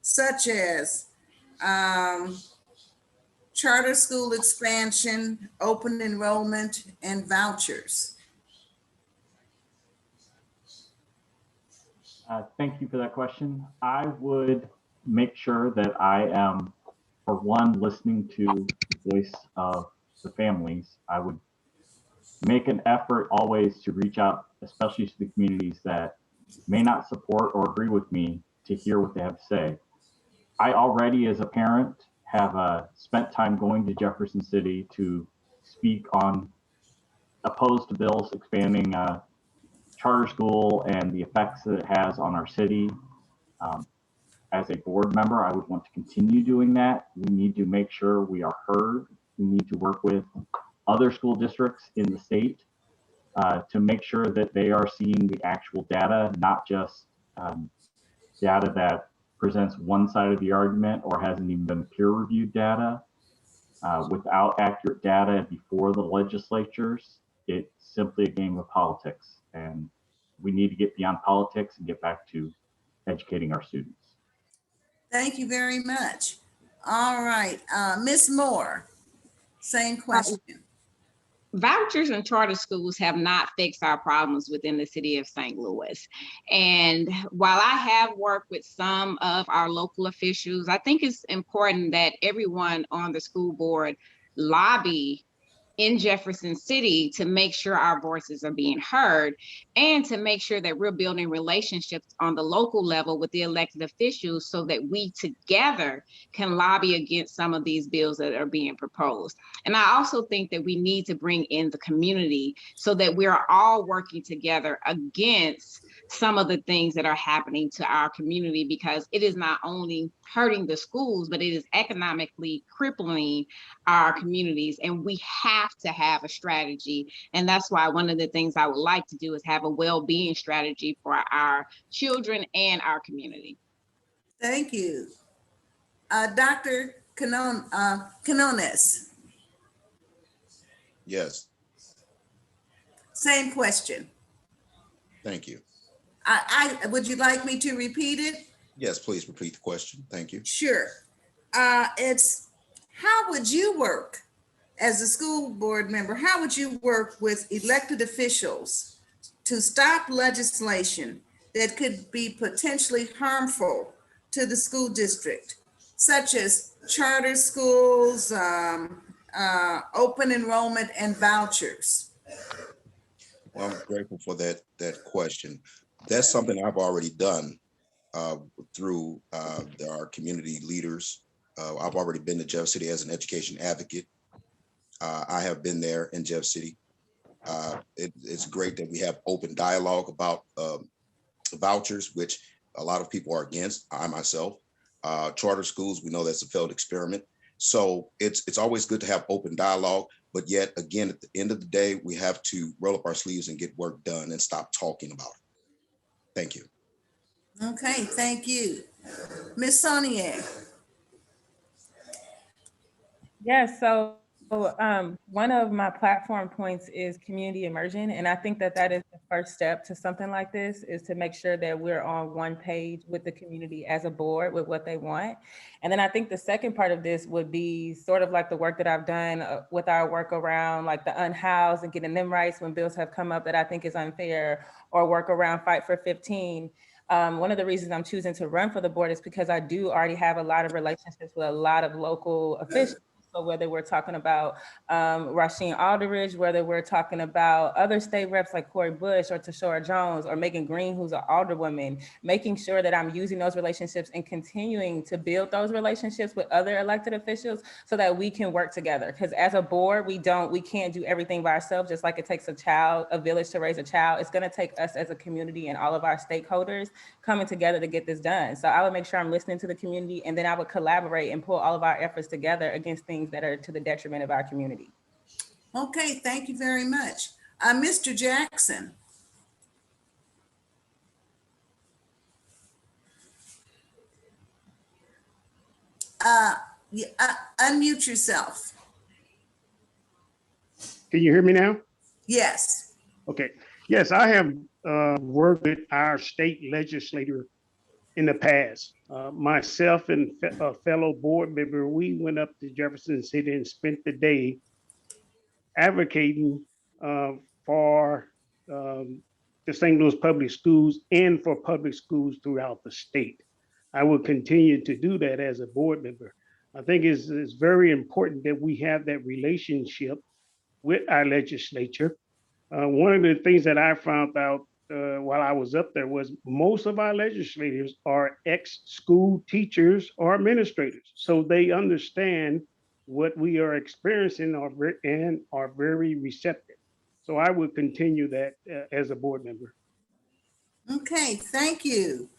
such as charter school expansion, open enrollment, and vouchers?
Thank you for that question. I would make sure that I am, for one, listening to the voice of the families. I would make an effort always to reach out, especially to the communities that may not support or agree with me, to hear what they have to say. I already, as a parent, have spent time going to Jefferson City to speak on opposed to bills expanding charter school and the effects that it has on our city. As a board member, I would want to continue doing that. We need to make sure we are heard. We need to work with other school districts in the state to make sure that they are seeing the actual data, not just data that presents one side of the argument or hasn't even been peer-reviewed data. Without accurate data before the legislatures, it's simply a game of politics. And we need to get beyond politics and get back to educating our students.
Thank you very much. All right, Ms. Moore, same question.
Vouchers and charter schools have not fixed our problems within the city of St. Louis. And while I have worked with some of our local officials, I think it's important that everyone on the school board lobby in Jefferson City to make sure our voices are being heard and to make sure that we're building relationships on the local level with the elected officials so that we together can lobby against some of these bills that are being proposed. And I also think that we need to bring in the community so that we're all working together against some of the things that are happening to our community, because it is not only hurting the schools, but it is economically crippling our communities. And we have to have a strategy. And that's why one of the things I would like to do is have a well-being strategy for our children and our community.
Thank you. Dr. Quinones.
Yes,
Same question.
thank you.
Would you like me to repeat it?
Yes, please repeat the question. Thank you.
Sure. It's how would you work as a school board member? How would you work with elected officials to stop legislation that could be potentially harmful to the school district, such as charter schools, open enrollment, and vouchers?
Well, I'm grateful for that question. That's something I've already done through our community leaders. I've already been to Jeff City as an education advocate. I have been there in Jeff City. It's great that we have open dialogue about vouchers, which a lot of people are against. I myself, charter schools, we know that's a failed experiment. So it's always good to have open dialogue, but yet again, at the end of the day, we have to roll up our sleeves and get work done and stop talking about it. Thank you.
Okay, thank you. Ms. Sonier.
Yes, so one of my platform points is community immersion. And I think that that is the first step to something like this, is to make sure that we're on one page with the community as a board with what they want. And then I think the second part of this would be sort of like the work that I've done with our work around like the unhoused and getting them rights when bills have come up that I think is unfair, or work around Fight for 15. One of the reasons I'm choosing to run for the board is because I do already have a lot of relationships with a lot of local officials. So whether we're talking about Rasheen Aldridge, whether we're talking about other state reps like Corey Bush or Tashora Jones or Megan Green, who's an alderwoman, making sure that I'm using those relationships and continuing to build those relationships with other elected officials so that we can work together. Because as a board, we can't do everything by ourselves. Just like it takes a village to raise a child, it's going to take us as a community and all of our stakeholders coming together to get this done. So I would make sure I'm listening to the community, and then I would collaborate and pull all of our efforts together against things that are to the detriment of our community.
Okay, thank you very much. Mr. Jackson. Unmute yourself.
Can you hear me now?
Yes.
Okay. Yes, I have worked with our state legislator in the past. Myself and a fellow board member, we went up to Jefferson City and spent the day advocating for the St. Louis public schools and for public schools throughout the state. I will continue to do that as a board member. I think it's very important that we have that relationship with our legislature. One of the things that I found out while I was up there was most of our legislators are ex-school teachers or administrators. So they understand what we are experiencing and are very receptive. So I would continue that as a board member.
Okay, thank you.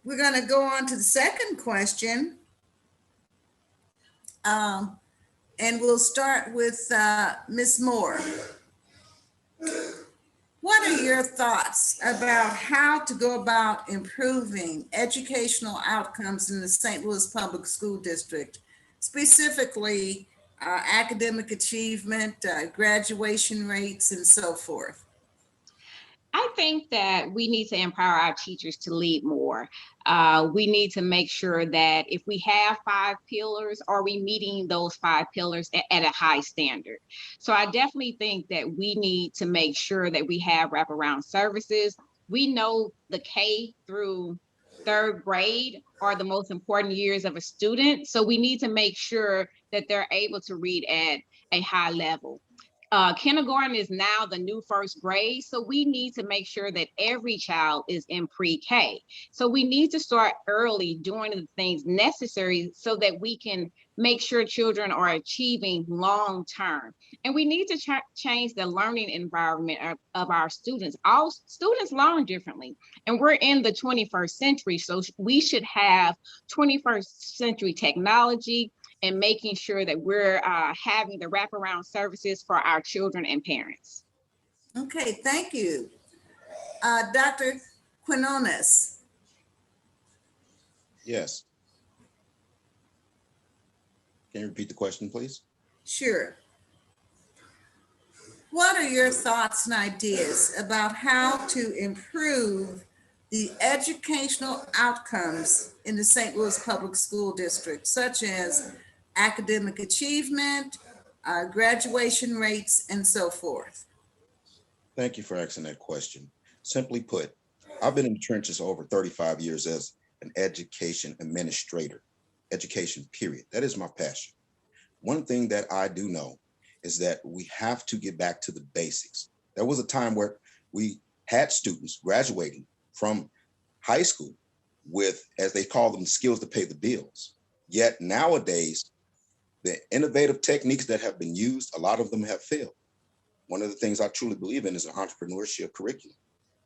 We're going to go on to the second question. And we'll start with Ms. Moore. What are your thoughts about how to go about improving educational outcomes in the St. Louis Public School District, specifically academic achievement, graduation rates, and so forth?
I think that we need to empower our teachers to lead more. We need to make sure that if we have 5 pillars, are we meeting those 5 pillars at a high standard? So I definitely think that we need to make sure that we have wraparound services. We know the K through 3rd grade are the most important years of a student. So we need to make sure that they're able to read at a high level. Kindergarten is now the new 1st grade. So we need to make sure that every child is in pre-K. So we need to start early doing the things necessary so that we can make sure children are achieving long-term. And we need to change the learning environment of our students. All students learn differently. And we're in the 21st century. So we should have 21st century technology and making sure that we're having the wraparound services for our children and parents.
Okay, thank you. Dr. Quinones.
Yes. Can you repeat the question, please?
Sure. What are your thoughts and ideas about how to improve the educational outcomes in the St. Louis Public School District, such as academic achievement, graduation rates, and so forth?
Thank you for asking that question. Simply put, I've been in the trenches over 35 years as an education administrator, education period. That is my passion. One thing that I do know is that we have to get back to the basics. There was a time where we had students graduating from high school with, as they call them, skills to pay the bills. Yet nowadays, the innovative techniques that have been used, a lot of them have failed. One of the things I truly believe in is an entrepreneurship curriculum.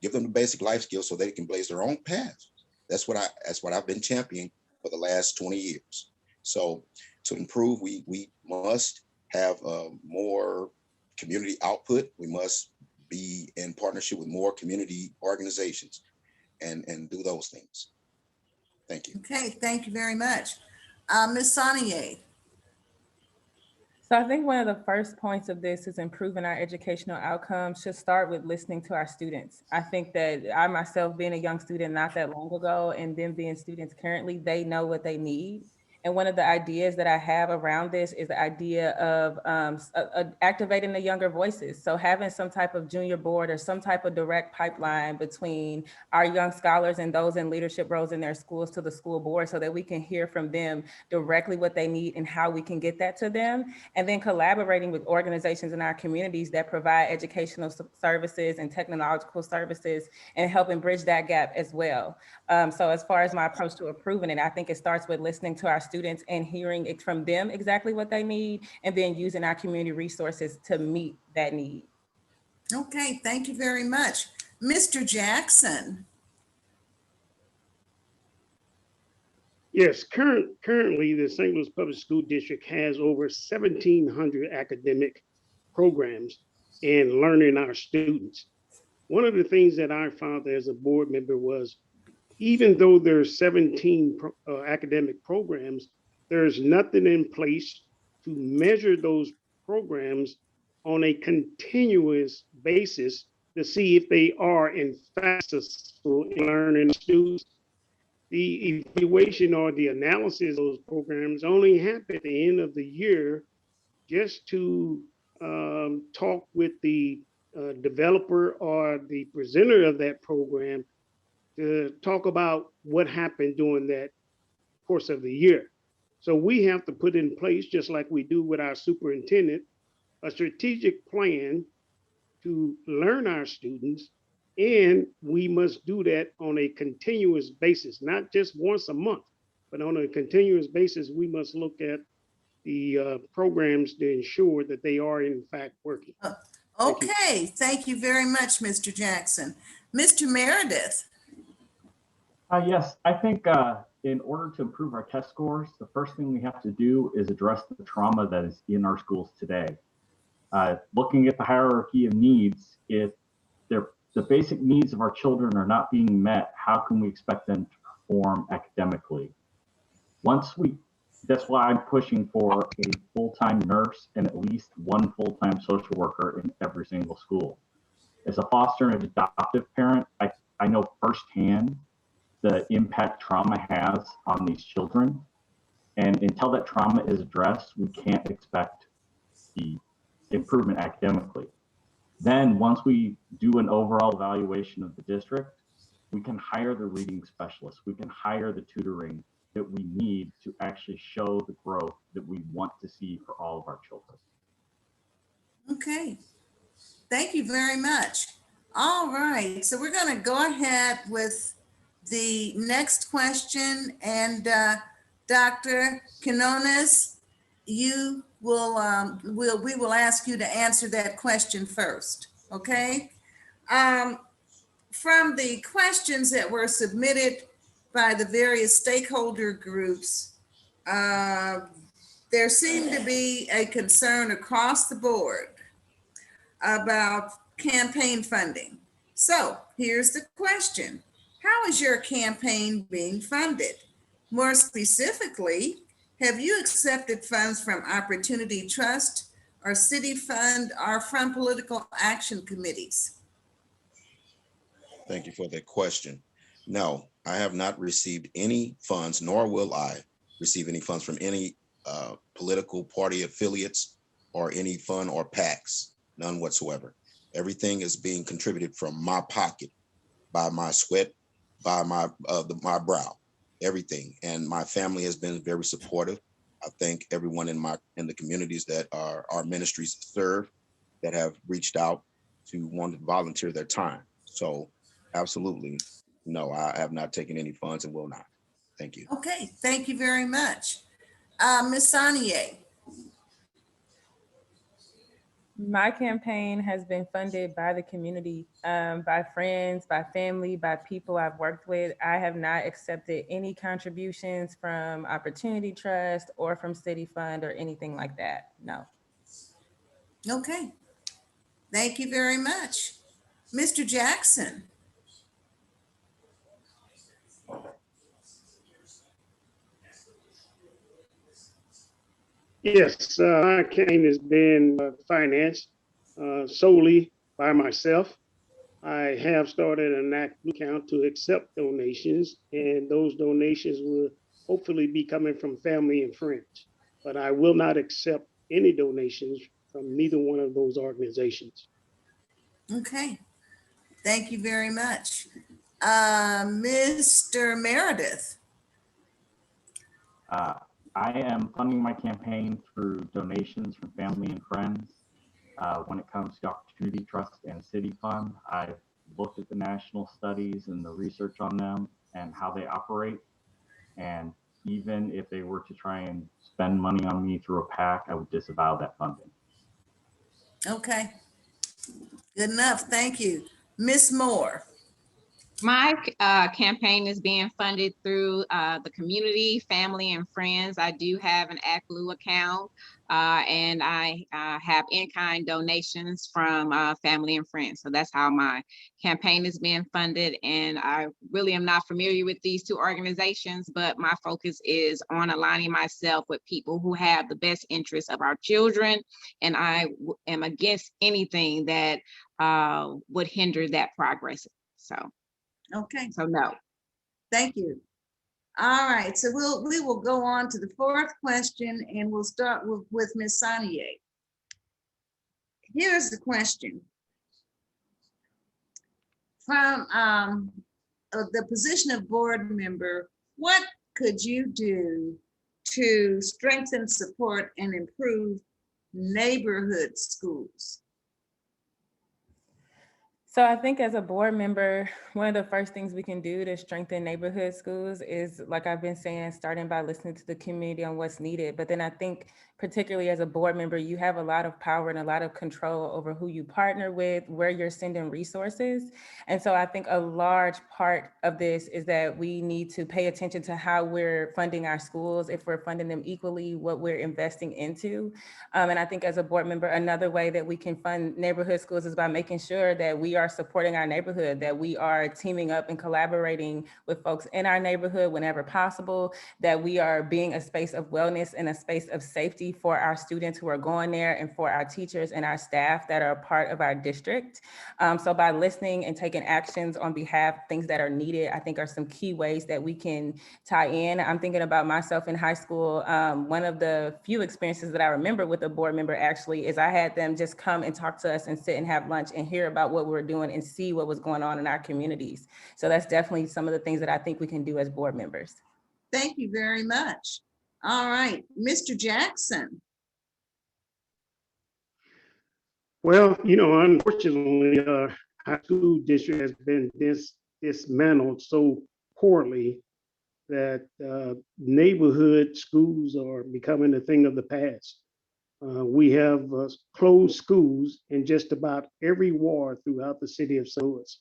Give them the basic life skills so they can blaze their own paths. That's what I've been championing for the last 20 years. So to improve, we must have more community output. We must be in partnership with more community organizations and do those things. Thank you.
Okay, thank you very much. Ms. Sonier.
So I think one of the first points of this is improving our educational outcomes should start with listening to our students. I think that I myself, being a young student not that long ago, and them being students currently, they know what they need. And one of the ideas that I have around this is the idea of activating the younger voices. So having some type of junior board or some type of direct pipeline between our young scholars and those in leadership roles in their schools to the school board so that we can hear from them directly what they need and how we can get that to them. And then collaborating with organizations in our communities that provide educational services and technological services and helping bridge that gap as well. So as far as my approach to improving it, I think it starts with listening to our students and hearing it from them exactly what they need, and then using our community resources to meet that need.
Okay, thank you very much. Mr. Jackson.
Yes, currently the St. Louis Public School District has over 1,700 academic programs in learning our students. One of the things that I found as a board member was, even though there's 17 academic programs, there's nothing in place to measure those programs on a continuous basis to see if they are in fact successful in learning students. The evaluation or the analysis of those programs only happen at the end of the year, just to talk with the developer or the presenter of that program to talk about what happened during that course of the year. So we have to put in place, just like we do with our superintendent, a strategic plan to learn our students. And we must do that on a continuous basis, not just once a month, but on a continuous basis. We must look at the programs to ensure that they are in fact working.
Okay, thank you very much, Mr. Jackson. Mr. Meredith.
Yes, I think in order to improve our test scores, the first thing we have to do is address the trauma that is in our schools today. Looking at the hierarchy of needs, if the basic needs of our children are not being met, how can we expect them to perform academically? That's why I'm pushing for a full-time nurse and at least one full-time social worker in every single school. As a foster and adoptive parent, I know firsthand the impact trauma has on these children. And until that trauma is addressed, we can't expect the improvement academically. Then once we do an overall evaluation of the district, we can hire the reading specialists, we can hire the tutoring that we need to actually show the growth that we want to see for all of our children.
Okay, thank you very much. All right, so we're going to go ahead with the next question, and Dr. Quinones, you will we will ask you to answer that question first. Okay. From the questions that were submitted by the various stakeholder groups, there seemed to be a concern across the board about campaign funding. So here's the question. How is your campaign being funded? More specifically, have you accepted funds from Opportunity Trust or City Fund or from political action committees?
Thank you for that question. No, I have not received any funds, nor will I receive any funds from any political party affiliates or any fund or PACs, none whatsoever. Everything is being contributed from my pocket, by my sweat, by my brow, everything. And my family has been very supportive. I thank everyone in the communities that our ministries serve that have reached out to want to volunteer their time. So absolutely, no, I have not taken any funds and will not. Thank you.
Okay, thank you very much. Ms. Sonier.
My campaign has been funded by the community, by friends, by family, by people I've worked with. I have not accepted any contributions from Opportunity Trust or from City Fund or anything like that. No.
Okay, thank you very much. Mr. Jackson.
Yes, our campaign has been financed solely by myself. I have started an account to accept donations, and those donations will hopefully be coming from family and friends. But I will not accept any donations from neither one of those organizations.
Okay, thank you very much. Mr. Meredith.
I am funding my campaign through donations from family and friends. When it comes to Opportunity Trust and City Fund, I've looked at the national studies and the research on them and how they operate. And even if they were to try and spend money on me through a PAC, I would disavow that funding.
Okay, good enough. Thank you. Ms. Moore.
My campaign is being funded through the community, family, and friends. I do have an ActBlue account, and I have in-kind donations from family and friends. So that's how my campaign is being funded. And I really am not familiar with these two organizations, but my focus is on aligning myself with people who have the best interests of our children. And I am against anything that would hinder that progress.
Okay,
So no.
thank you. All right, so we will go on to the fourth question, and we'll start with Ms. Sonier. Here's the question. From the position of board member, what could you do to strengthen, support, and improve neighborhood schools?
So I think as a board member, one of the first things we can do to strengthen neighborhood schools is, like I've been saying, starting by listening to the community on what's needed. But then I think particularly as a board member, you have a lot of power and a lot of control over who you partner with, where you're sending resources. And so I think a large part of this is that we need to pay attention to how we're funding our schools, if we're funding them equally, what we're investing into. And I think as a board member, another way that we can fund neighborhood schools is by making sure that we are supporting our neighborhood, that we are teaming up and collaborating with folks in our neighborhood whenever possible, that we are being a space of wellness and a space of safety for our students who are going there and for our teachers and our staff that are a part of our district. So by listening and taking actions on behalf, things that are needed, I think are some key ways that we can tie in. I'm thinking about myself in high school. One of the few experiences that I remember with a board member actually is I had them just come and talk to us and sit and have lunch and hear about what we're doing and see what was going on in our communities. So that's definitely some of the things that I think we can do as board members.
Thank you very much. All right, Mr. Jackson.
Well, unfortunately, our school district has been dismantled so poorly that neighborhood schools are becoming a thing of the past. We have closed schools in just about every ward throughout the city of St. Louis.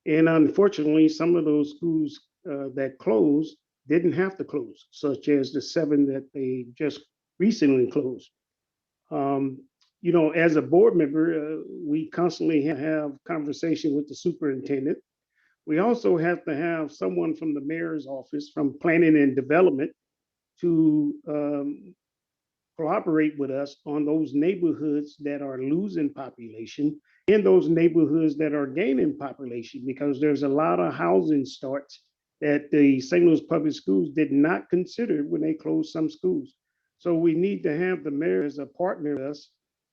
And unfortunately, some of those schools that closed didn't have to close, such as the 7 that they just recently closed. As a board member, we constantly have conversation with the superintendent. We also have to have someone from the mayor's office, from planning and development, to cooperate with us on those neighborhoods that are losing population and those neighborhoods that are gaining population, because there's a lot of housing starts that the St. Louis Public Schools did not consider when they closed some schools. So we need to have the mayor as a partner with us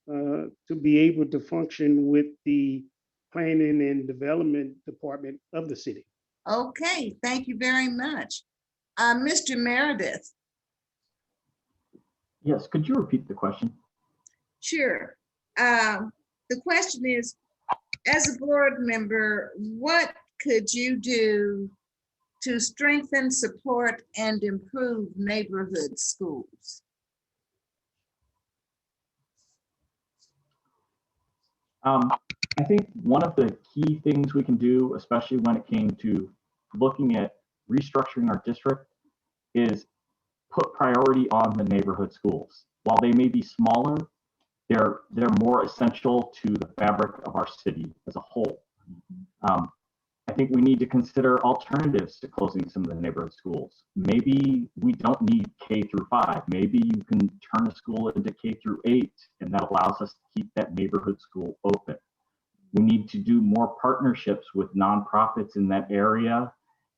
to be able to function with the planning and development department of the city.
Okay, thank you very much. Mr. Meredith.
Yes, could you repeat the question?
Sure. The question is, as a board member, what could you do to strengthen, support, and improve neighborhood schools?
I think one of the key things we can do, especially when it came to looking at restructuring our district, is put priority on the neighborhood schools. While they may be smaller, they're more essential to the fabric of our city as a whole. I think we need to consider alternatives to closing some of the neighborhood schools. Maybe we don't need K through 5. Maybe you can turn a school into K through 8, and that allows us to keep that neighborhood school open. We need to do more partnerships with nonprofits in that area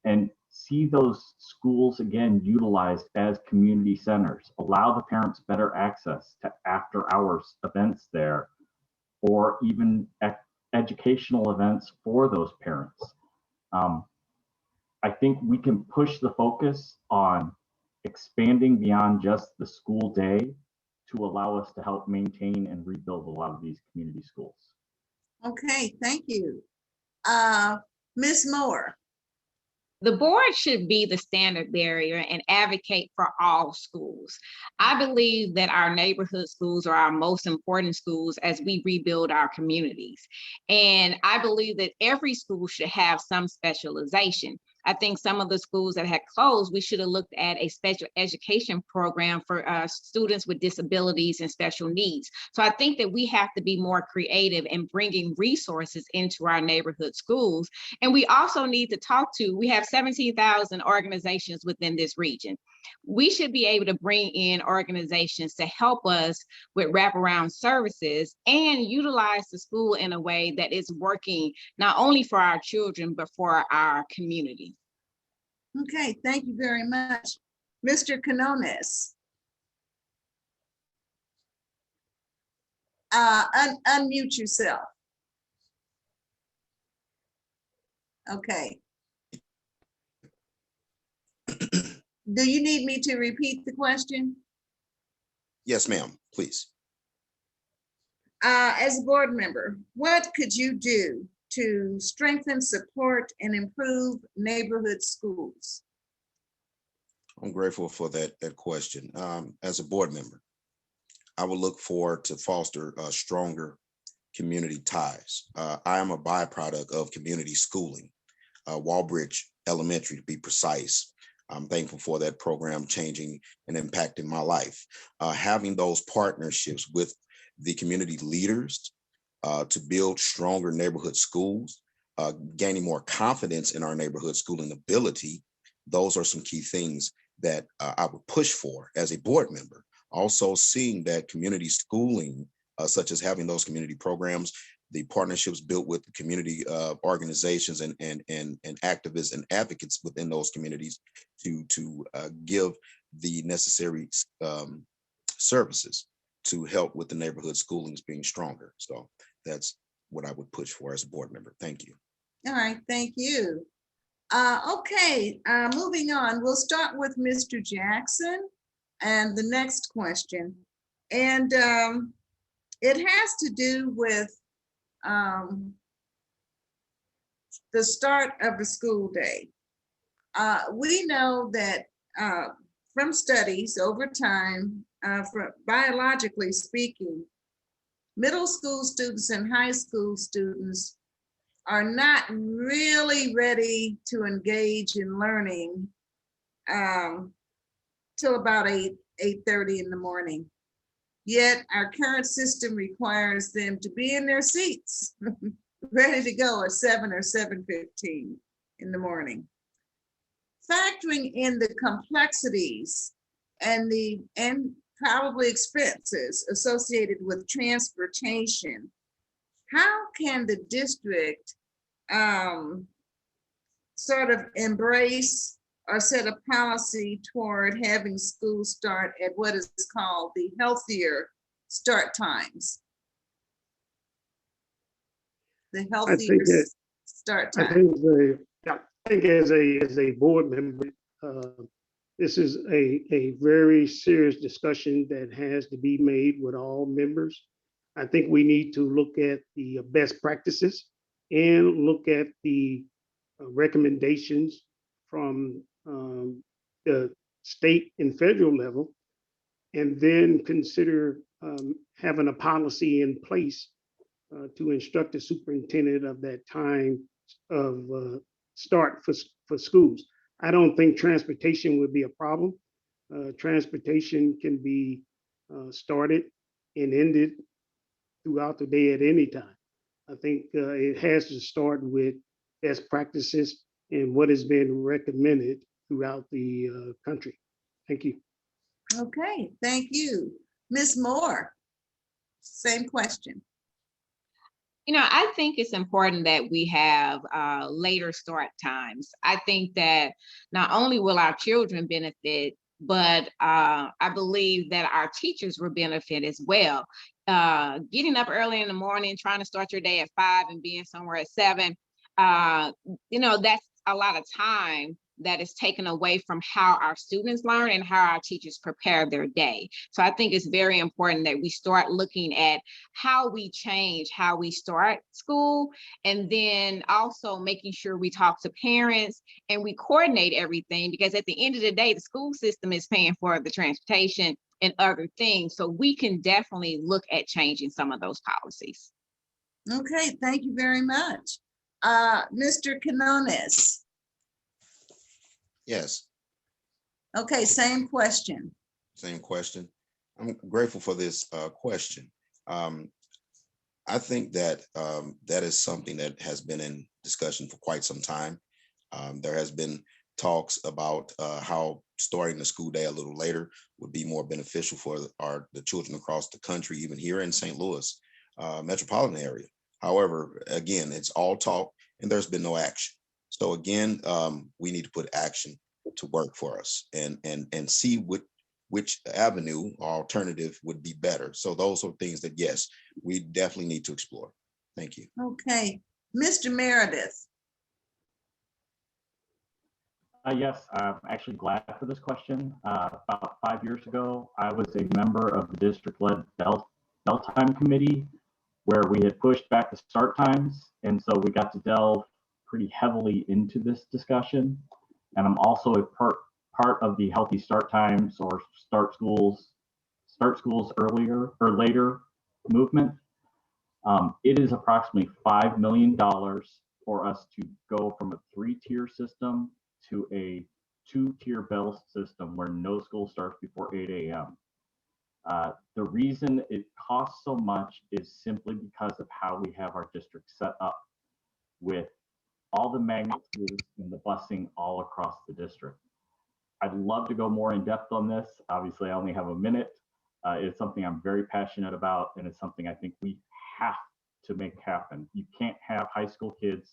and see those schools again utilized as community centers. Allow the parents better access to after hours events there, or even educational events for those parents. I think we can push the focus on expanding beyond just the school day to allow us to help maintain and rebuild a lot of these community schools.
Okay, thank you. Ms. Moore.
The board should be the standard bearer and advocate for all schools. I believe that our neighborhood schools are our most important schools as we rebuild our communities. And I believe that every school should have some specialization. I think some of the schools that had closed, we should have looked at a special education program for students with disabilities and special needs. So I think that we have to be more creative in bringing resources into our neighborhood schools. And we also need to talk to, we have 17,000 organizations within this region. We should be able to bring in organizations to help us with wraparound services and utilize the school in a way that is working not only for our children, but for our community.
Okay, thank you very much. Mr. Quinones. Unmute yourself. Okay. Do you need me to repeat the question?
Yes, ma'am, please.
As a board member, what could you do to strengthen, support, and improve neighborhood schools?
I'm grateful for that question. As a board member, I will look forward to foster stronger community ties. I am a byproduct of community schooling, Walbridge Elementary to be precise. I'm thankful for that program changing and impacting my life. Having those partnerships with the community leaders to build stronger neighborhood schools, gaining more confidence in our neighborhood schooling ability, those are some key things that I would push for as a board member. Also seeing that community schooling, such as having those community programs, the partnerships built with the community organizations and activists and advocates within those communities to give the necessary services to help with the neighborhood schoolings being stronger. So that's what I would push for as a board member. Thank you.
All right, thank you. Okay, moving on. We'll start with Mr. Jackson and the next question. And it has to do with the start of the school day. We know that from studies over time, biologically speaking, middle school students and high school students are not really ready to engage in learning till about 8:30 in the morning. Yet our current system requires them to be in their seats, ready to go at 7 or 7:15 in the morning. Factoring in the complexities and probably expenses associated with transportation, how can the district sort of embrace or set a policy toward having schools start at what is called the healthier start times? The healthier start time.
I think as a board member, this is a very serious discussion that has to be made with all members. I think we need to look at the best practices and look at the recommendations from the state and federal level, and then consider having a policy in place to instruct the superintendent of that time of start for schools. I don't think transportation would be a problem. Transportation can be started and ended throughout the day at any time. I think it has to start with best practices and what has been recommended throughout the country. Thank you.
Okay, thank you. Ms. Moore, same question.
You know, I think it's important that we have later start times. I think that not only will our children benefit, but I believe that our teachers will benefit as well. Getting up early in the morning, trying to start your day at 5 and being somewhere at 7, you know, that's a lot of time that is taken away from how our students learn and how our teachers prepare their day. So I think it's very important that we start looking at how we change how we start school, and then also making sure we talk to parents and we coordinate everything, because at the end of the day, the school system is paying for the transportation and other things. So we can definitely look at changing some of those policies.
Okay, thank you very much. Mr. Quinones.
Yes,
Okay, same question.
same question. I'm grateful for this question. I think that that is something that has been in discussion for quite some time. There has been talks about how starting the school day a little later would be more beneficial for the children across the country, even here in St. Louis metropolitan area. However, again, it's all talk and there's been no action. So again, we need to put action to work for us and see which avenue or alternative would be better. So those are things that, yes, we definitely need to explore. Thank you.
Okay, Mr. Meredith.
Yes, I'm actually glad for this question. About 5 years ago, I was a member of the district-led bell time committee where we had pushed back the start times. And so we got to delve pretty heavily into this discussion. And I'm also a part of the healthy start times or start schools earlier or later movement. It is approximately $5 million for us to go from a 3-tier system to a 2-tier bell system where no school starts before 8 a.m. The reason it costs so much is simply because of how we have our district set up with all the magnet schools and the busing all across the district. I'd love to go more in depth on this. Obviously, I only have a minute. It's something I'm very passionate about, and it's something I think we have to make happen. You can't have high school kids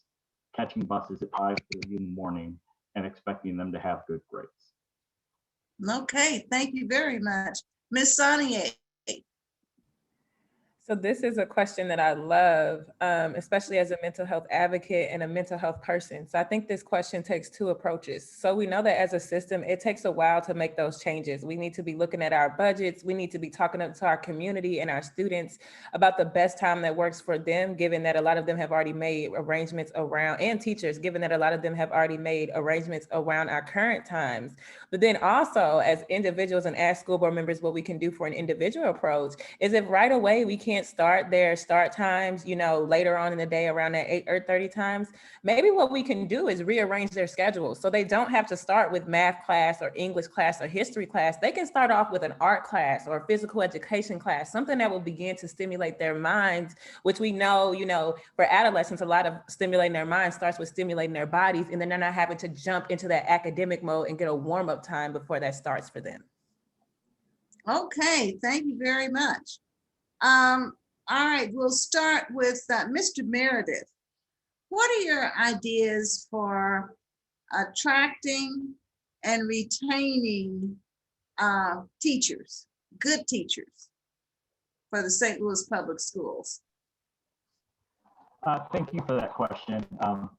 catching buses at 5:30 in the morning and expecting them to have good grades.
Okay, thank you very much. Ms. Sonier.
So this is a question that I love, especially as a mental health advocate and a mental health person. So I think this question takes 2 approaches. So we know that as a system, it takes a while to make those changes. We need to be looking at our budgets. We need to be talking to our community and our students about the best time that works for them, given that a lot of them have already made arrangements around, and teachers, given that a lot of them have already made arrangements around our current times. But then also as individuals and as school board members, what we can do for an individual approach is if right away we can't start their start times, later on in the day around that 8 or 30 times, maybe what we can do is rearrange their schedules so they don't have to start with math class or English class or history class. They can start off with an art class or physical education class, something that will begin to stimulate their minds, which we know, for adolescents, a lot of stimulating their minds starts with stimulating their bodies, and then they're not having to jump into that academic mode and get a warm-up time before that starts for them.
Okay, thank you very much. All right, we'll start with Mr. Meredith. What are your ideas for attracting and retaining teachers, good teachers for the St. Louis Public Schools?
Thank you for that question.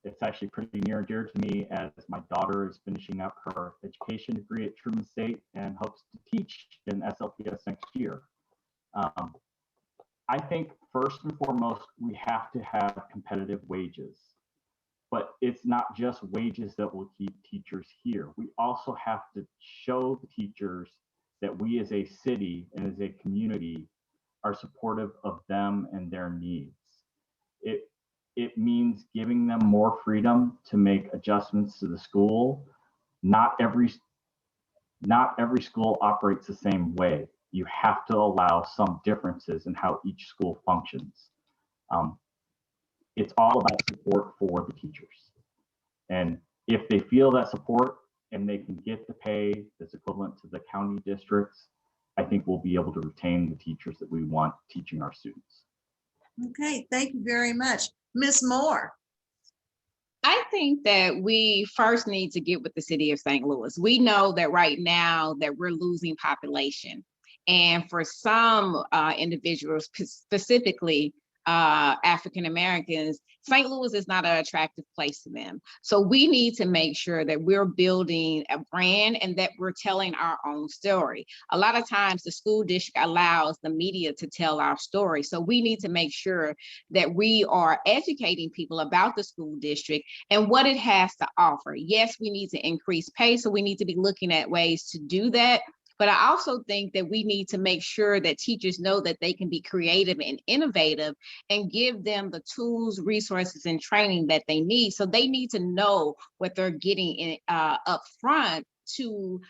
It's actually pretty near and dear to me as my daughter is finishing up her education degree at Truman State and hopes to teach in SLPS next year. I think first and foremost, we have to have competitive wages, but it's not just wages that will keep teachers here. We also have to show the teachers that we as a city and as a community are supportive of them and their needs. It means giving them more freedom to make adjustments to the school. Not every school operates the same way. You have to allow some differences in how each school functions. It's all about support for the teachers. And if they feel that support and they can get the pay that's equivalent to the county districts, I think we'll be able to retain the teachers that we want teaching our students.
Okay, thank you very much. Ms. Moore.
I think that we first need to get with the city of St. Louis. We know that right now that we're losing population. And for some individuals specifically, African Americans, St. Louis is not an attractive place to them. So we need to make sure that we're building a brand and that we're telling our own story. A lot of times the school district allows the media to tell our story. So we need to make sure that we are educating people about the school district and what it has to offer. Yes, we need to increase pay, so we need to be looking at ways to do that. But I also think that we need to make sure that teachers know that they can be creative and innovative and give them the tools, resources, and training that they need. So they need to know what they're getting in, up front to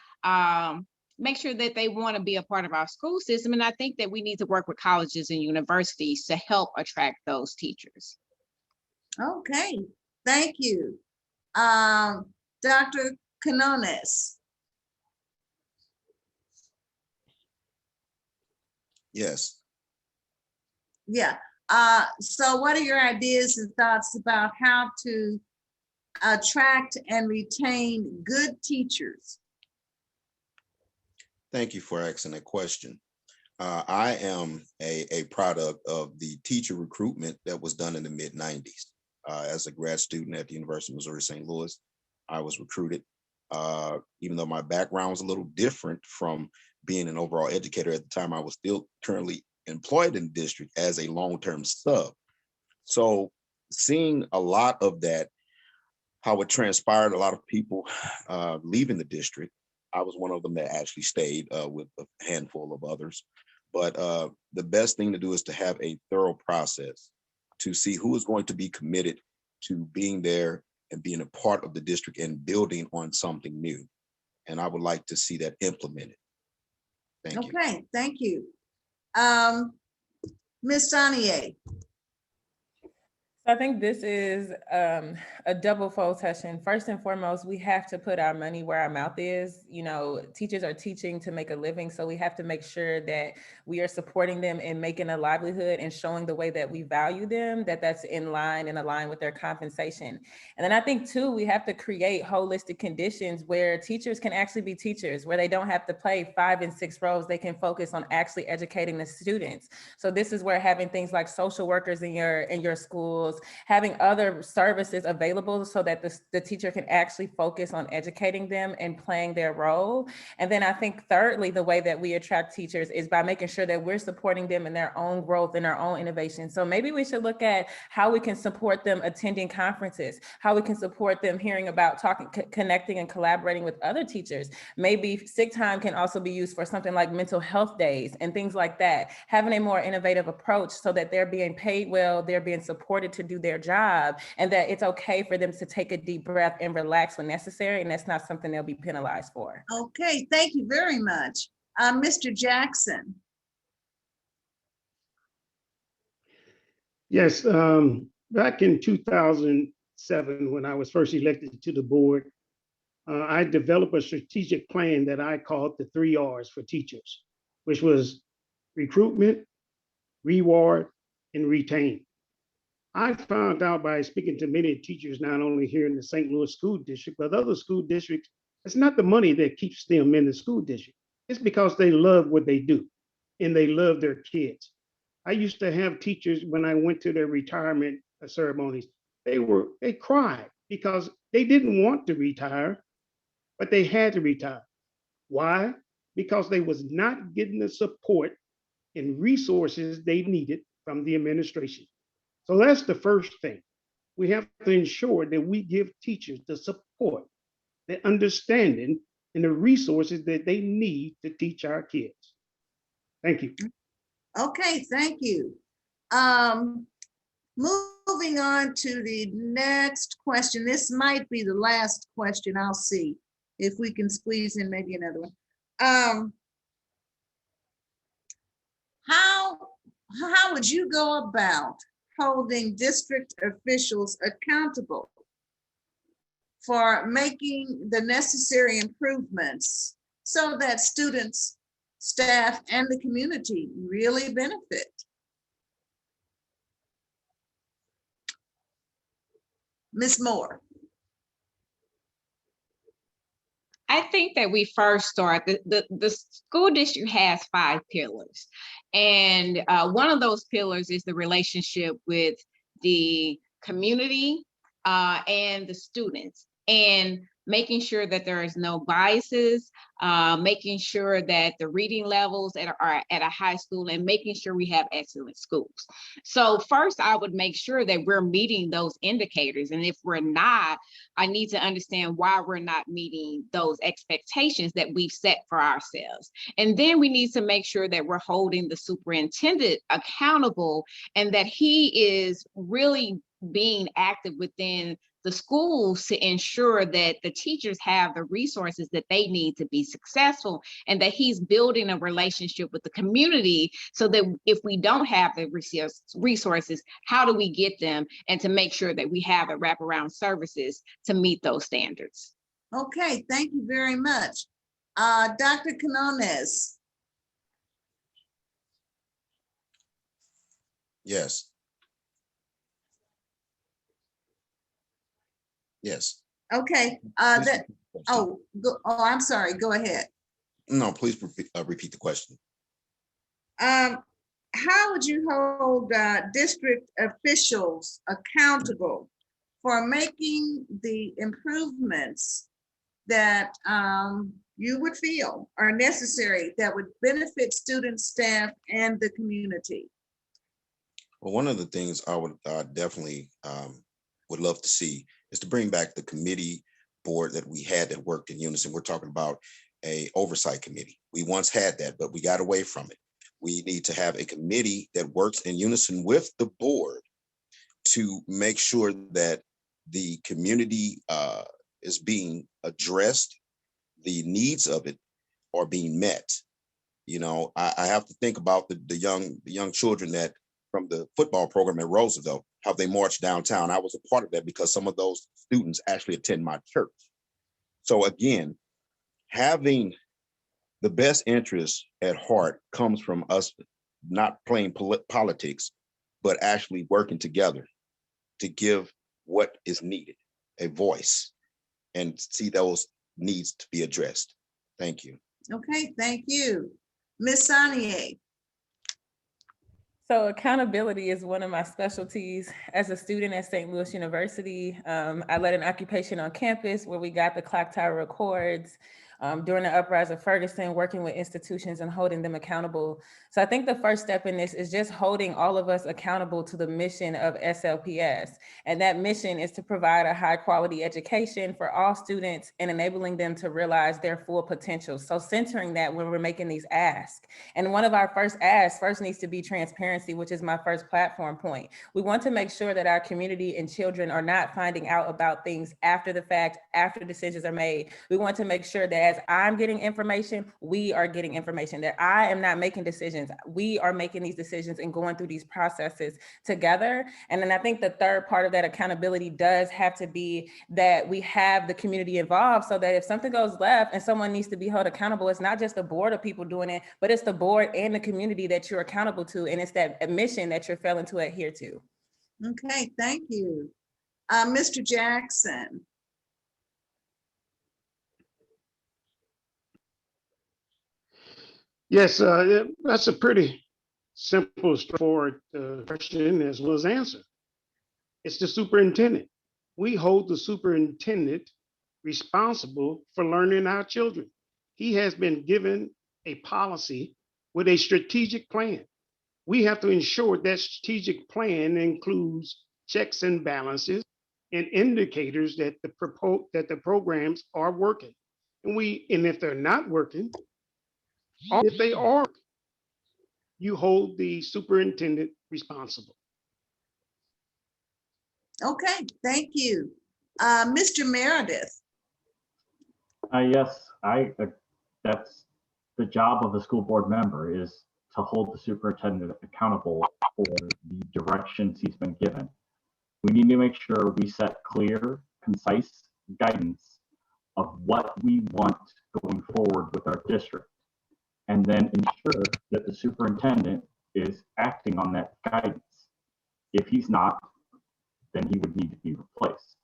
make sure that they want to be a part of our school system. And I think that we need to work with colleges and universities to help attract those teachers.
Okay, thank you. Dr. Quinones.
Yes.
Yeah. So what are your ideas and thoughts about how to attract and retain good teachers?
Thank you for asking that question. I am a product of the teacher recruitment that was done in the mid-90s. As a grad student at the University of Missouri St. Louis, I was recruited. Even though my background was a little different from being an overall educator at the time, I was still currently employed in the district as a long-term sub. So seeing a lot of that, how it transpired, a lot of people leaving the district, I was one of them that actually stayed with a handful of others. But the best thing to do is to have a thorough process to see who is going to be committed to being there and being a part of the district and building on something new. And I would like to see that implemented. Thank you.
Okay, thank you. Ms. Sonier.
So I think this is a double fold session. First and foremost, we have to put our money where our mouth is. You know, teachers are teaching to make a living, so we have to make sure that we are supporting them in making a livelihood and showing the way that we value them, that that's in line and aligned with their compensation. And then I think too, we have to create holistic conditions where teachers can actually be teachers, where they don't have to play 5 and 6 roles. They can focus on actually educating the students. So this is where having things like social workers in your schools, having other services available so that the teacher can actually focus on educating them and playing their role. And then I think thirdly, the way that we attract teachers is by making sure that we're supporting them in their own growth and their own innovation. So maybe we should look at how we can support them attending conferences, how we can support them hearing about talking, connecting and collaborating with other teachers. Maybe sick time can also be used for something like mental health days and things like that. Having a more innovative approach so that they're being paid well, they're being supported to do their job, and that it's okay for them to take a deep breath and relax when necessary, and that's not something they'll be penalized for.
Okay, thank you very much. Mr. Jackson.
Yes, back in 2007, when I was first elected to the board, I developed a strategic plan that I called the 3 R's for teachers, which was recruitment, reward, and retain. I found out by speaking to many teachers, not only here in the St. Louis School District, but other school districts, it's not the money that keeps them in the school district. It's because they love what they do and they love their kids. I used to have teachers when I went to their retirement ceremonies, they cried because they didn't want to retire, but they had to retire. Why? Because they was not getting the support and resources they needed from the administration. So that's the first thing. We have to ensure that we give teachers the support, the understanding, and the resources that they need to teach our kids. Thank you.
Okay, thank you. Moving on to the next question. This might be the last question. I'll see if we can squeeze in maybe another one. How would you go about holding district officials accountable for making the necessary improvements so that students, staff, and the community really benefit?
I I think that we first start, the school district has 5 pillars. And one of those pillars is the relationship with the community and the students, and making sure that there is no biases, making sure that the reading levels are at a high school, and making sure we have excellent schools. So first, I would make sure that we're meeting those indicators. And if we're not, I need to understand why we're not meeting those expectations that we've set for ourselves. And then we need to make sure that we're holding the superintendent accountable, and that he is really being active within the schools to ensure that the teachers have the resources that they need to be successful, and that he's building a relationship with the community, so that if we don't have the resources, how do we get them, and to make sure that we have the wraparound services to meet those standards.
Okay, thank you very much. Dr. Quinones.
Yes. Yes.
Okay. I'm sorry. Go ahead.
No, please repeat the question.
How would you hold district officials accountable for making the improvements that you would feel are necessary that would benefit students, staff, and the community?
Well, one of the things I would definitely would love to see is to bring back the committee board that we had that worked in unison. We're talking about a oversight committee. We once had that, but we got away from it. We need to have a committee that works in unison with the board to make sure that the community is being addressed, the needs of it are being met. You know, I have to think about the young children that from the football program at Roosevelt, how they marched downtown. I was a part of that because some of those students actually attend my church. So again, having the best interest at heart comes from us not playing politics, but actually working together to give what is needed, a voice, and see those needs to be addressed. Thank you.
Okay, thank you. Ms. Sonier.
So accountability is one of my specialties. As a student at St. Louis University, I led an occupation on campus where we got the clock tower records during the uprising of Ferguson, working with institutions and holding them accountable. So I think the first step in this is just holding all of us accountable to the mission of SLPS. And that mission is to provide a high quality education for all students and enabling them to realize their full potential. So centering that when we're making these asks. And one of our first asks needs to be transparency, which is my first platform point. We want to make sure that our community and children are not finding out about things after the fact, after decisions are made. We want to make sure that as I'm getting information, we are getting information, that I am not making decisions. We are making these decisions and going through these processes together. And then I think the third part of that accountability does have to be that we have the community involved, so that if something goes left and someone needs to be held accountable, it's not just a board of people doing it, but it's the board and the community that you're accountable to. And it's that mission that you're failing to adhere to.
Okay, thank you. Mr. Jackson.
Yes, that's a pretty simple, straightforward question as well as answer. It's the superintendent. We hold the superintendent responsible for learning our children. He has been given a policy with a strategic plan. We have to ensure that strategic plan includes checks and balances and indicators that the programs are working. And if they're not working, or if they are, you hold the superintendent responsible.
Okay, thank you. Mr. Meredith.
Yes, that's the job of a school board member, is to hold the superintendent accountable for the directions he's been given. We need to make sure we set clear, concise guidance of what we want going forward with our district, and then ensure that the superintendent is acting on that guidance. If he's not, then he would need to be replaced.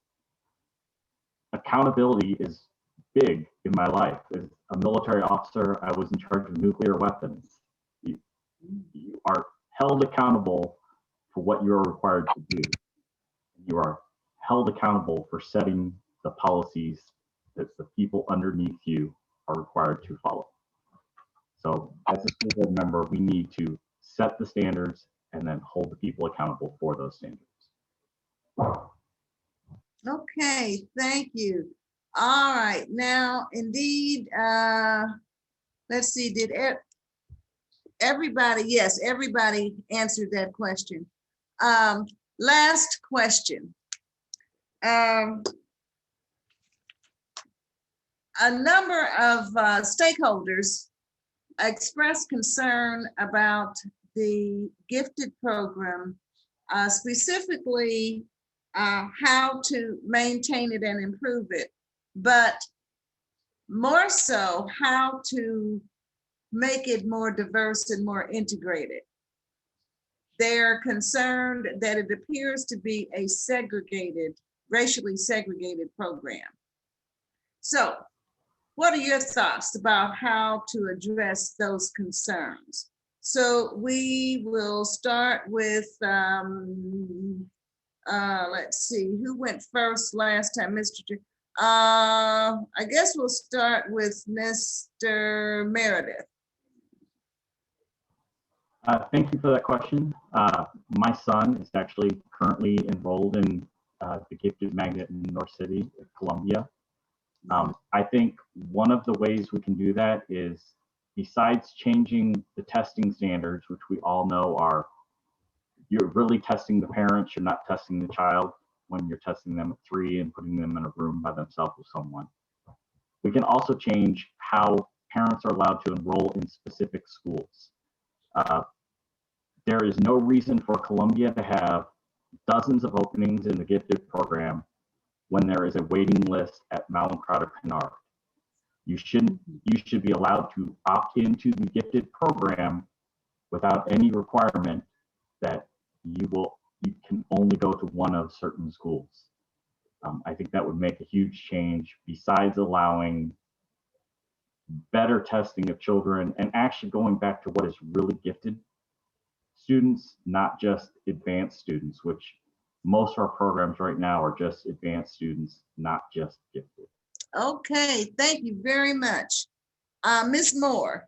Accountability is big in my life. As a military officer, I was in charge of nuclear weapons. You are held accountable for what you are required to do. You are held accountable for setting the policies that the people underneath you are required to follow. So as a school board member, we need to set the standards and then hold the people accountable for those standards.
Okay, thank you. All right, now indeed, let's see, did everybody, yes, everybody answered that question. Last question. A number of stakeholders expressed concern about the gifted program, specifically how to maintain it and improve it, but more so how to make it more diverse and more integrated. They're concerned that it appears to be a segregated, racially segregated program. So what are your thoughts about how to address those concerns? So we will start with, let's see, who went first last time, Mr. I guess we'll start with Mr. Meredith.
Thank you for that question. My son is actually currently enrolled in the Gifted Magnet in North City, Columbia. I think one of the ways we can do that is, besides changing the testing standards, which we all know are, you're really testing the parents, you're not testing the child when you're testing them at 3 and putting them in a room by themselves with someone. We can also change how parents are allowed to enroll in specific schools. There is no reason for Columbia to have dozens of openings in the gifted program when there is a waiting list at Mountain Crowder Kennard. You should be allowed to opt into the gifted program without any requirement that you can only go to one of certain schools. I think that would make a huge change, besides allowing better testing of children and actually going back to what is really gifted students, not just advanced students, which most of our programs right now are just advanced students, not just gifted.
Okay, thank you very much. Ms. Moore.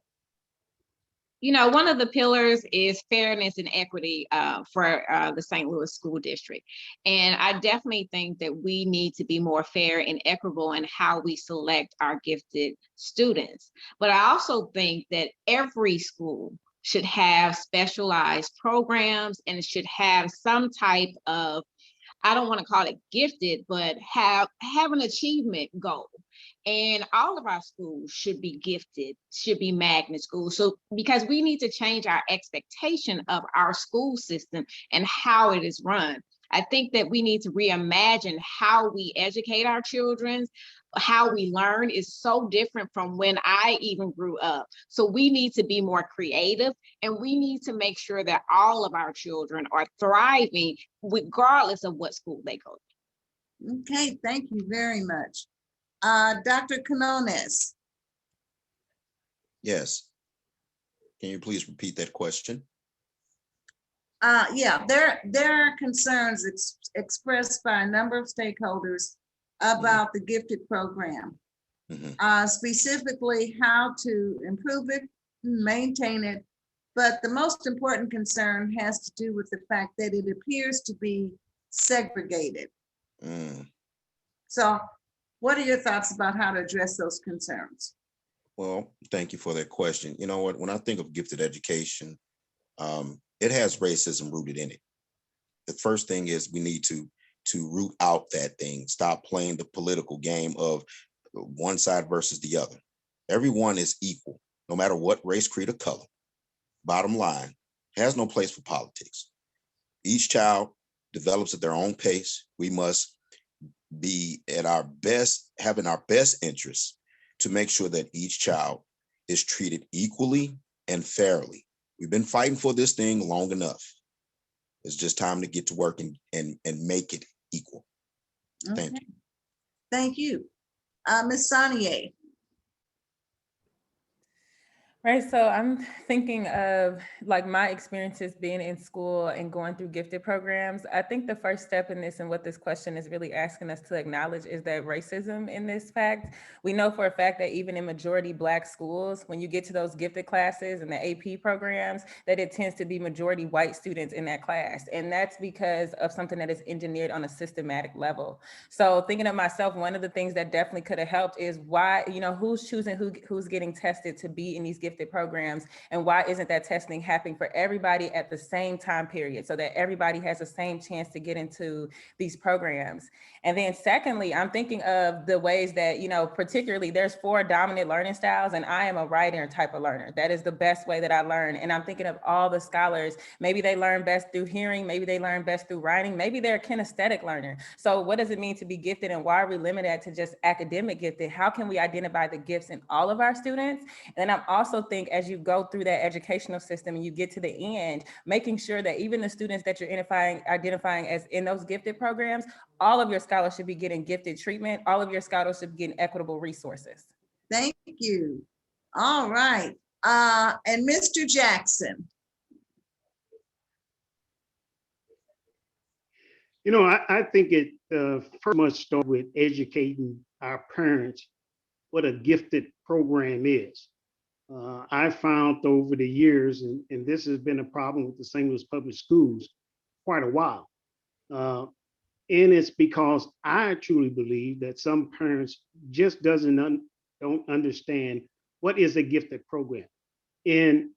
You know, one of the pillars is fairness and equity for the St. Louis School District. And I definitely think that we need to be more fair and equitable in how we select our gifted students. But I also think that every school should have specialized programs and should have some type of, I don't want to call it gifted, but have an achievement goal. And all of our schools should be gifted, should be magnet schools. So because we need to change our expectation of our school system and how it is run. I think that we need to reimagine how we educate our children. How we learn is so different from when I even grew up. So we need to be more creative, and we need to make sure that all of our children are thriving regardless of what school they go to.
Okay, thank you very much. Dr. Quinones.
Yes. Can you please repeat that question?
Yeah, there are concerns expressed by a number of stakeholders about the gifted program, specifically how to improve it, maintain it. But the most important concern has to do with the fact that it appears to be segregated. So what are your thoughts about how to address those concerns?
Well, thank you for that question. You know what, when I think of gifted education, it has racism rooted in it. The first thing is we need to root out that thing, stop playing the political game of one side versus the other. Everyone is equal, no matter what race, creed, or color. Bottom line, has no place for politics. Each child develops at their own pace. We must be at our best, having our best interests to make sure that each child is treated equally and fairly. We've been fighting for this thing long enough. It's just time to get to work and make it equal.
Okay.
Thank you.
Thank you. Ms. Sonier.
Right, so I'm thinking of like my experiences being in school and going through gifted programs. I think the first step in this and what this question is really asking us to acknowledge is that racism in this fact. We know for a fact that even in majority Black schools, when you get to those gifted classes and the AP programs, that it tends to be majority white students in that class. And that's because of something that is engineered on a systematic level. So thinking of myself, one of the things that definitely could have helped is why, who's choosing who's getting tested to be in these gifted programs, and why isn't that testing happening for everybody at the same time period so that everybody has the same chance to get into these programs. And then secondly, I'm thinking of the ways that, particularly there's 4 dominant learning styles, and I am a writer type of learner. That is the best way that I learn. And I'm thinking of all the scholars, maybe they learn best through hearing, maybe they learn best through writing, maybe they're a kinesthetic learner. So what does it mean to be gifted, and why are we limited to just academic gifted? How can we identify the gifts in all of our students? And I'm also think as you go through that educational system and you get to the end, making sure that even the students that you're identifying as in those gifted programs, all of your scholars should be getting gifted treatment. All of your scholars should be getting equitable resources.
Thank you. All right. And Mr. Jackson.
I think it first must start with educating our parents what a gifted program is. I found over the years, and this has been a problem with the St. Louis Public Schools quite a while. And it's because I truly believe that some parents just don't understand what is a gifted program. And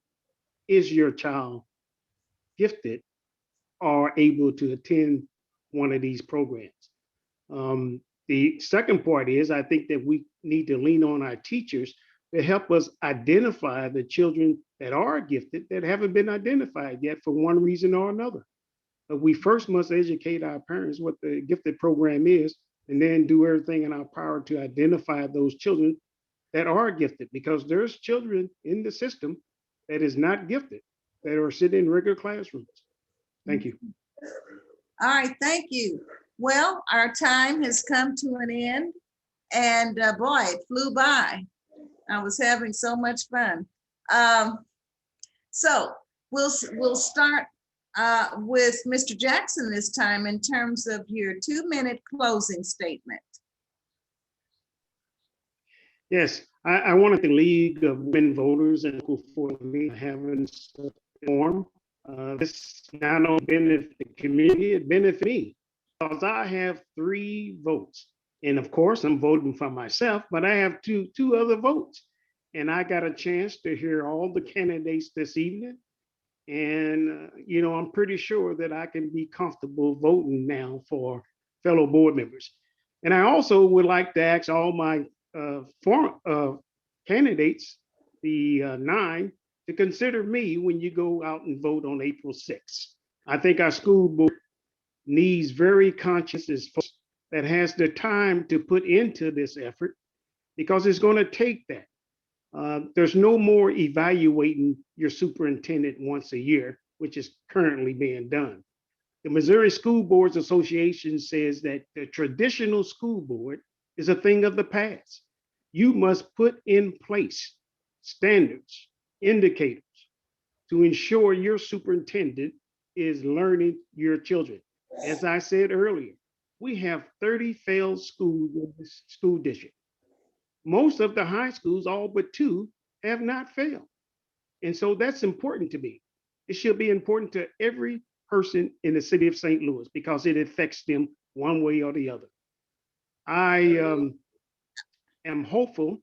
is your child gifted or able to attend one of these programs? The second part is I think that we need to lean on our teachers to help us identify the children that are gifted that haven't been identified yet for one reason or another. But we first must educate our parents what the gifted program is, and then do everything in our power to identify those children that are gifted, because there's children in the system that is not gifted, that are sitting in regular classrooms. Thank you.
All right, thank you. Well, our time has come to an end, and boy, it flew by. I was having so much fun. So we'll start with Mr. Jackson this time in terms of your 2-minute closing statement.
Yes, I wanted the League of Women Voters and for me having such a forum. This not only benefit the community, it benefit me, because I have 3 votes. And of course, I'm voting for myself, but I have two other votes. And I got a chance to hear all the candidates this evening. And, I'm pretty sure that I can be comfortable voting now for fellow board members. And I also would like to ask all my former candidates, the 9, to consider me when you go out and vote on April 6th. I think our school board needs very conscious folks that has the time to put into this effort, because it's going to take that. There's no more evaluating your superintendent once a year, which is currently being done. The Missouri School Boards Association says that the traditional school board is a thing of the past. You must put in place standards, indicators to ensure your superintendent is learning your children. As I said earlier, we have 30 failed schools in this school district. Most of the high schools, all but 2, have not failed. And so that's important to me. It should be important to every person in the city of St. Louis, because it affects them one way or the other. I am hopeful,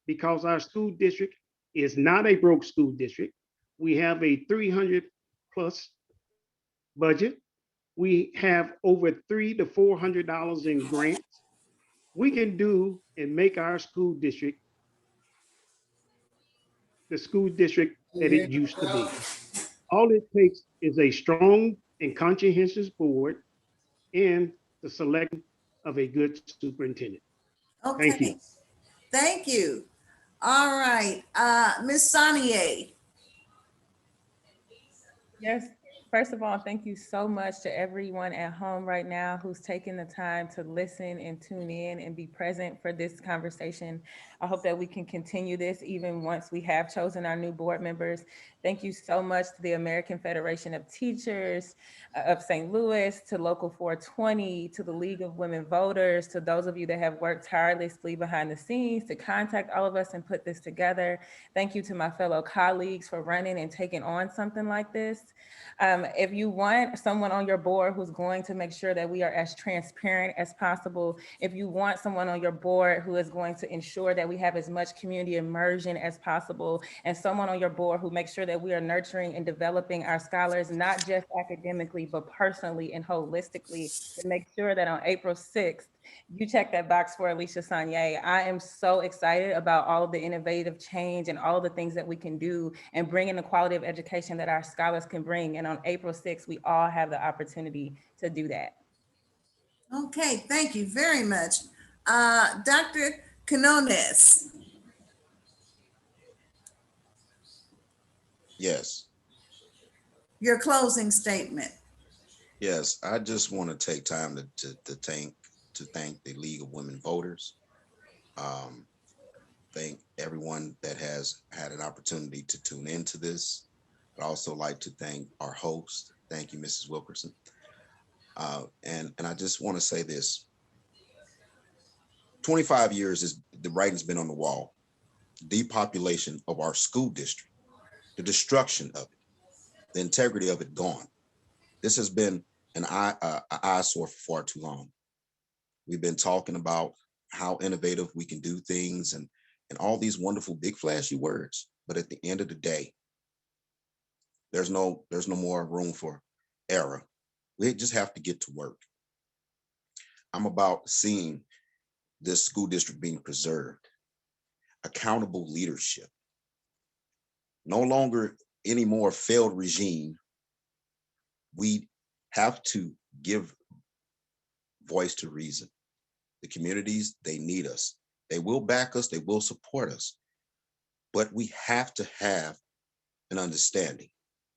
because our school district is not a broke school district. We have a 300+ budget. We have over $300 to $400 in grants. We can do and make our school district the school district that it used to be. All it takes is a strong and conscientious board and the selection of a good superintendent.
Okay.
Thank you.
Thank you. All right, Ms. Sonier.
Yes, First of all, thank you so much to everyone at home right now who's taking the time to listen and tune in and be present for this conversation. I hope that we can continue this even once we have chosen our new board members. Thank you so much to the American Federation of Teachers of St. Louis, to Local 420, to the League of Women Voters, to those of you that have worked tirelessly behind the scenes to contact all of us and put this together. Thank you to my fellow colleagues for running and taking on something like this. If you want someone on your board who's going to make sure that we are as transparent as possible, if you want someone on your board who is going to ensure that we have as much community immersion as possible, and someone on your board who makes sure that we are nurturing and developing our scholars, not just academically, but personally and holistically, to make sure that on April 6th, you check that box for Alicia Sonier. I am so excited about all of the innovative change and all of the things that we can do and bring in the quality of education that our scholars can bring. And on April 6th, we all have the opportunity to do that.
Okay, thank you very much. Dr. Quinones.
Yes.
Your closing statement.
Yes, I just want to take time to thank the League of Women Voters. Thank everyone that has had an opportunity to tune into this. I'd also like to thank our host. Thank you, Mrs. Wilkerson. And I just want to say this. 25 years is the writing's been on the wall. Depopulation of our school district, the destruction of it, the integrity of it gone. This has been an eyesore for far too long. We've been talking about how innovative we can do things and all these wonderful big flashy words. But at the end of the day, there's no more room for error. We just have to get to work. I'm about seeing this school district being preserved, accountable leadership, no longer any more failed regime. We have to give voice to reason. The communities, they need us. They will back us, they will support us, but we have to have an understanding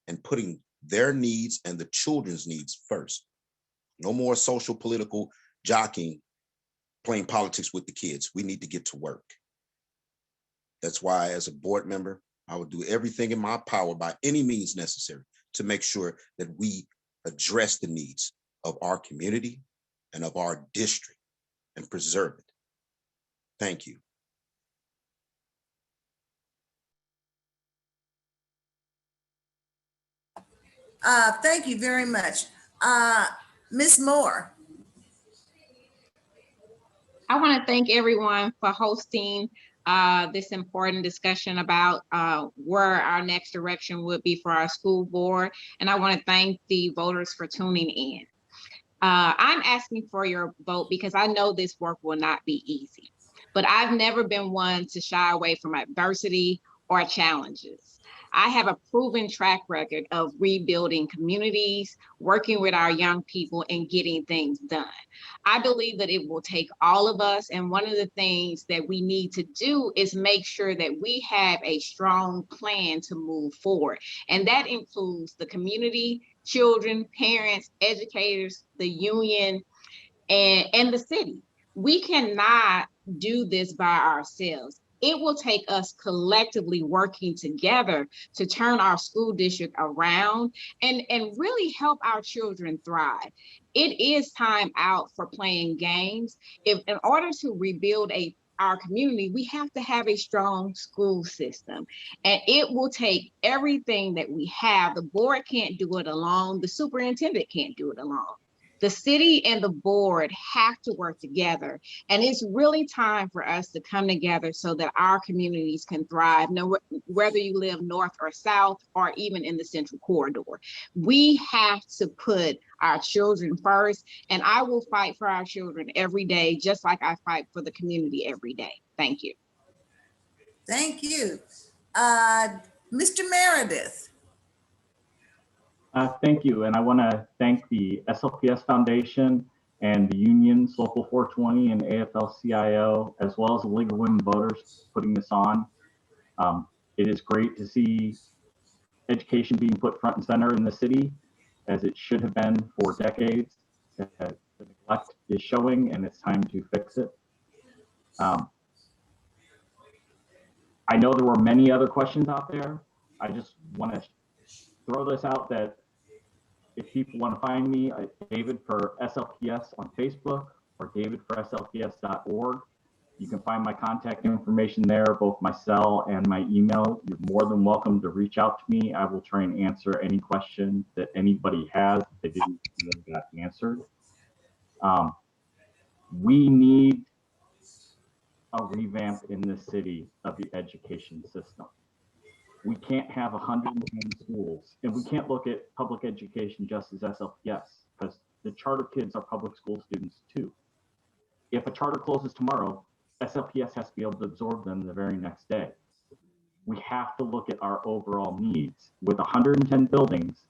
and putting their needs and the children's needs first. No more social political jockeying, playing politics with the kids. We need to get to work. That's why as a board member, I would do everything in my power by any means necessary to make sure that we address the needs of our community and of our district and preserve it. Thank you.
Thank you very much. Ms. Moore.
I want to thank everyone for hosting this important discussion about where our next direction would be for our school board. And I want to thank the voters for tuning in. I'm asking for your vote because I know this work will not be easy, but I've never been one to shy away from adversity or challenges. I have a proven track record of rebuilding communities, working with our young people, and getting things done. I believe that it will take all of us, and one of the things that we need to do is make sure that we have a strong plan to move forward. And that includes the community, children, parents, educators, the union, and the city. We cannot do this by ourselves. It will take us collectively working together to turn our school district around and really help our children thrive. It is time out for playing games. If in order to rebuild our community, we have to have a strong school system. And it will take everything that we have. The board can't do it alone. The superintendent can't do it alone. The city and the board have to work together. And it's really time for us to come together so that our communities can thrive, whether you live north or south, or even in the central corridor. We have to put our children first, and I will fight for our children every day, just like I fight for the community every day. Thank you.
Thank you. Mr. Meredith.
Thank you, and I want to thank the SLPS Foundation and the unions, Local 420 and AFL-CIO, as well as the League of Women Voters putting this on. It is great to see education being put front and center in the city, as it should have been for decades. The neglect is showing, and it's time to fix it. I know there were many other questions out there. I just want to throw this out that if people want to find me, David for SLPS on Facebook or David for SLPS.org. You can find my contact information there, both my cell and my email. You're more than welcome to reach out to me. I will try and answer any question that anybody has that didn't get answered. We need a revamp in this city of the education system. We can't have 110 schools, and we can't look at public education just as SLPS, because the charter kids are public school students too. If a charter closes tomorrow, SLPS has to be able to absorb them the very next day. We have to look at our overall needs. With 110 buildings,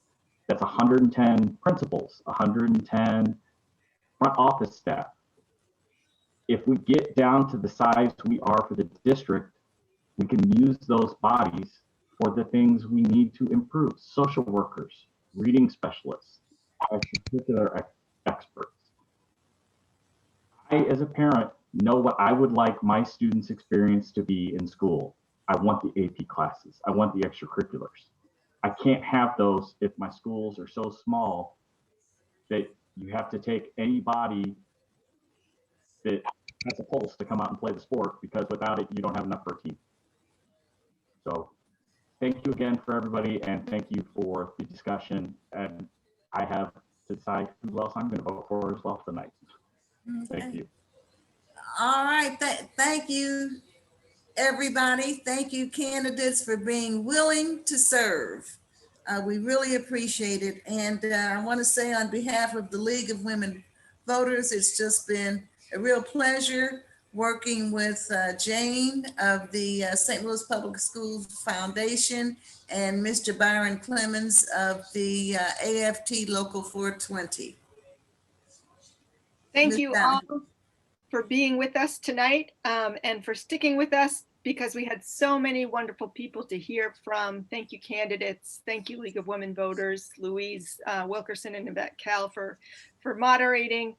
that's 110 principals, 110 front office staff. If we get down to the size we are for the district, we can use those bodies for the things we need to improve. Social workers, reading specialists, particular experts. I, as a parent, know what I would like my students' experience to be in school. I want the AP classes. I want the extracurriculars. I can't have those if my schools are so small that you have to take anybody that has a pulse to come out and play the sport, because without it, you don't have enough for a team. So thank you again for everybody, and thank you for the discussion. And I have to decide who else I'm going to vote for as well tonight.
Okay.
Thank you.
All right, thank you, everybody. Thank you, candidates, for being willing to serve. We really appreciate it. And I want to say on behalf of the League of Women Voters, it's just been a real pleasure working with Jane of the St. Louis Public Schools Foundation and Mr. Byron Clemens of the AFT Local 420.
Thank
Ms.
you
Donna.
all for being with us tonight and for sticking with us, because we had so many wonderful people to hear from. Thank you, candidates. Thank you, League of Women Voters, Louise, Wilkerson, and Yvette Cal for moderating.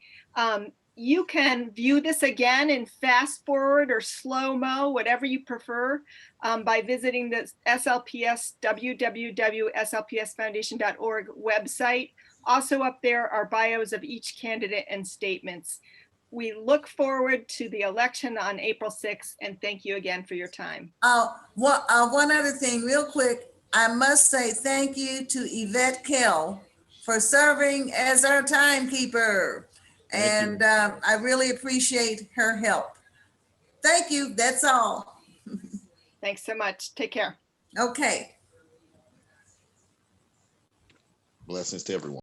You can view this again in fast forward or slow-mo, whatever you prefer, by visiting the SLPS, www.slpsfoundation.org website. Also up there are bios of each candidate and statements. We look forward to the election on April 6th, and thank you again for your time.
One other thing real quick. I must say thank you to Yvette Kell for serving as our timekeeper. And I really appreciate her help. Thank you. That's all.
Thanks so much. Take care.
Okay.
Blessings to everyone.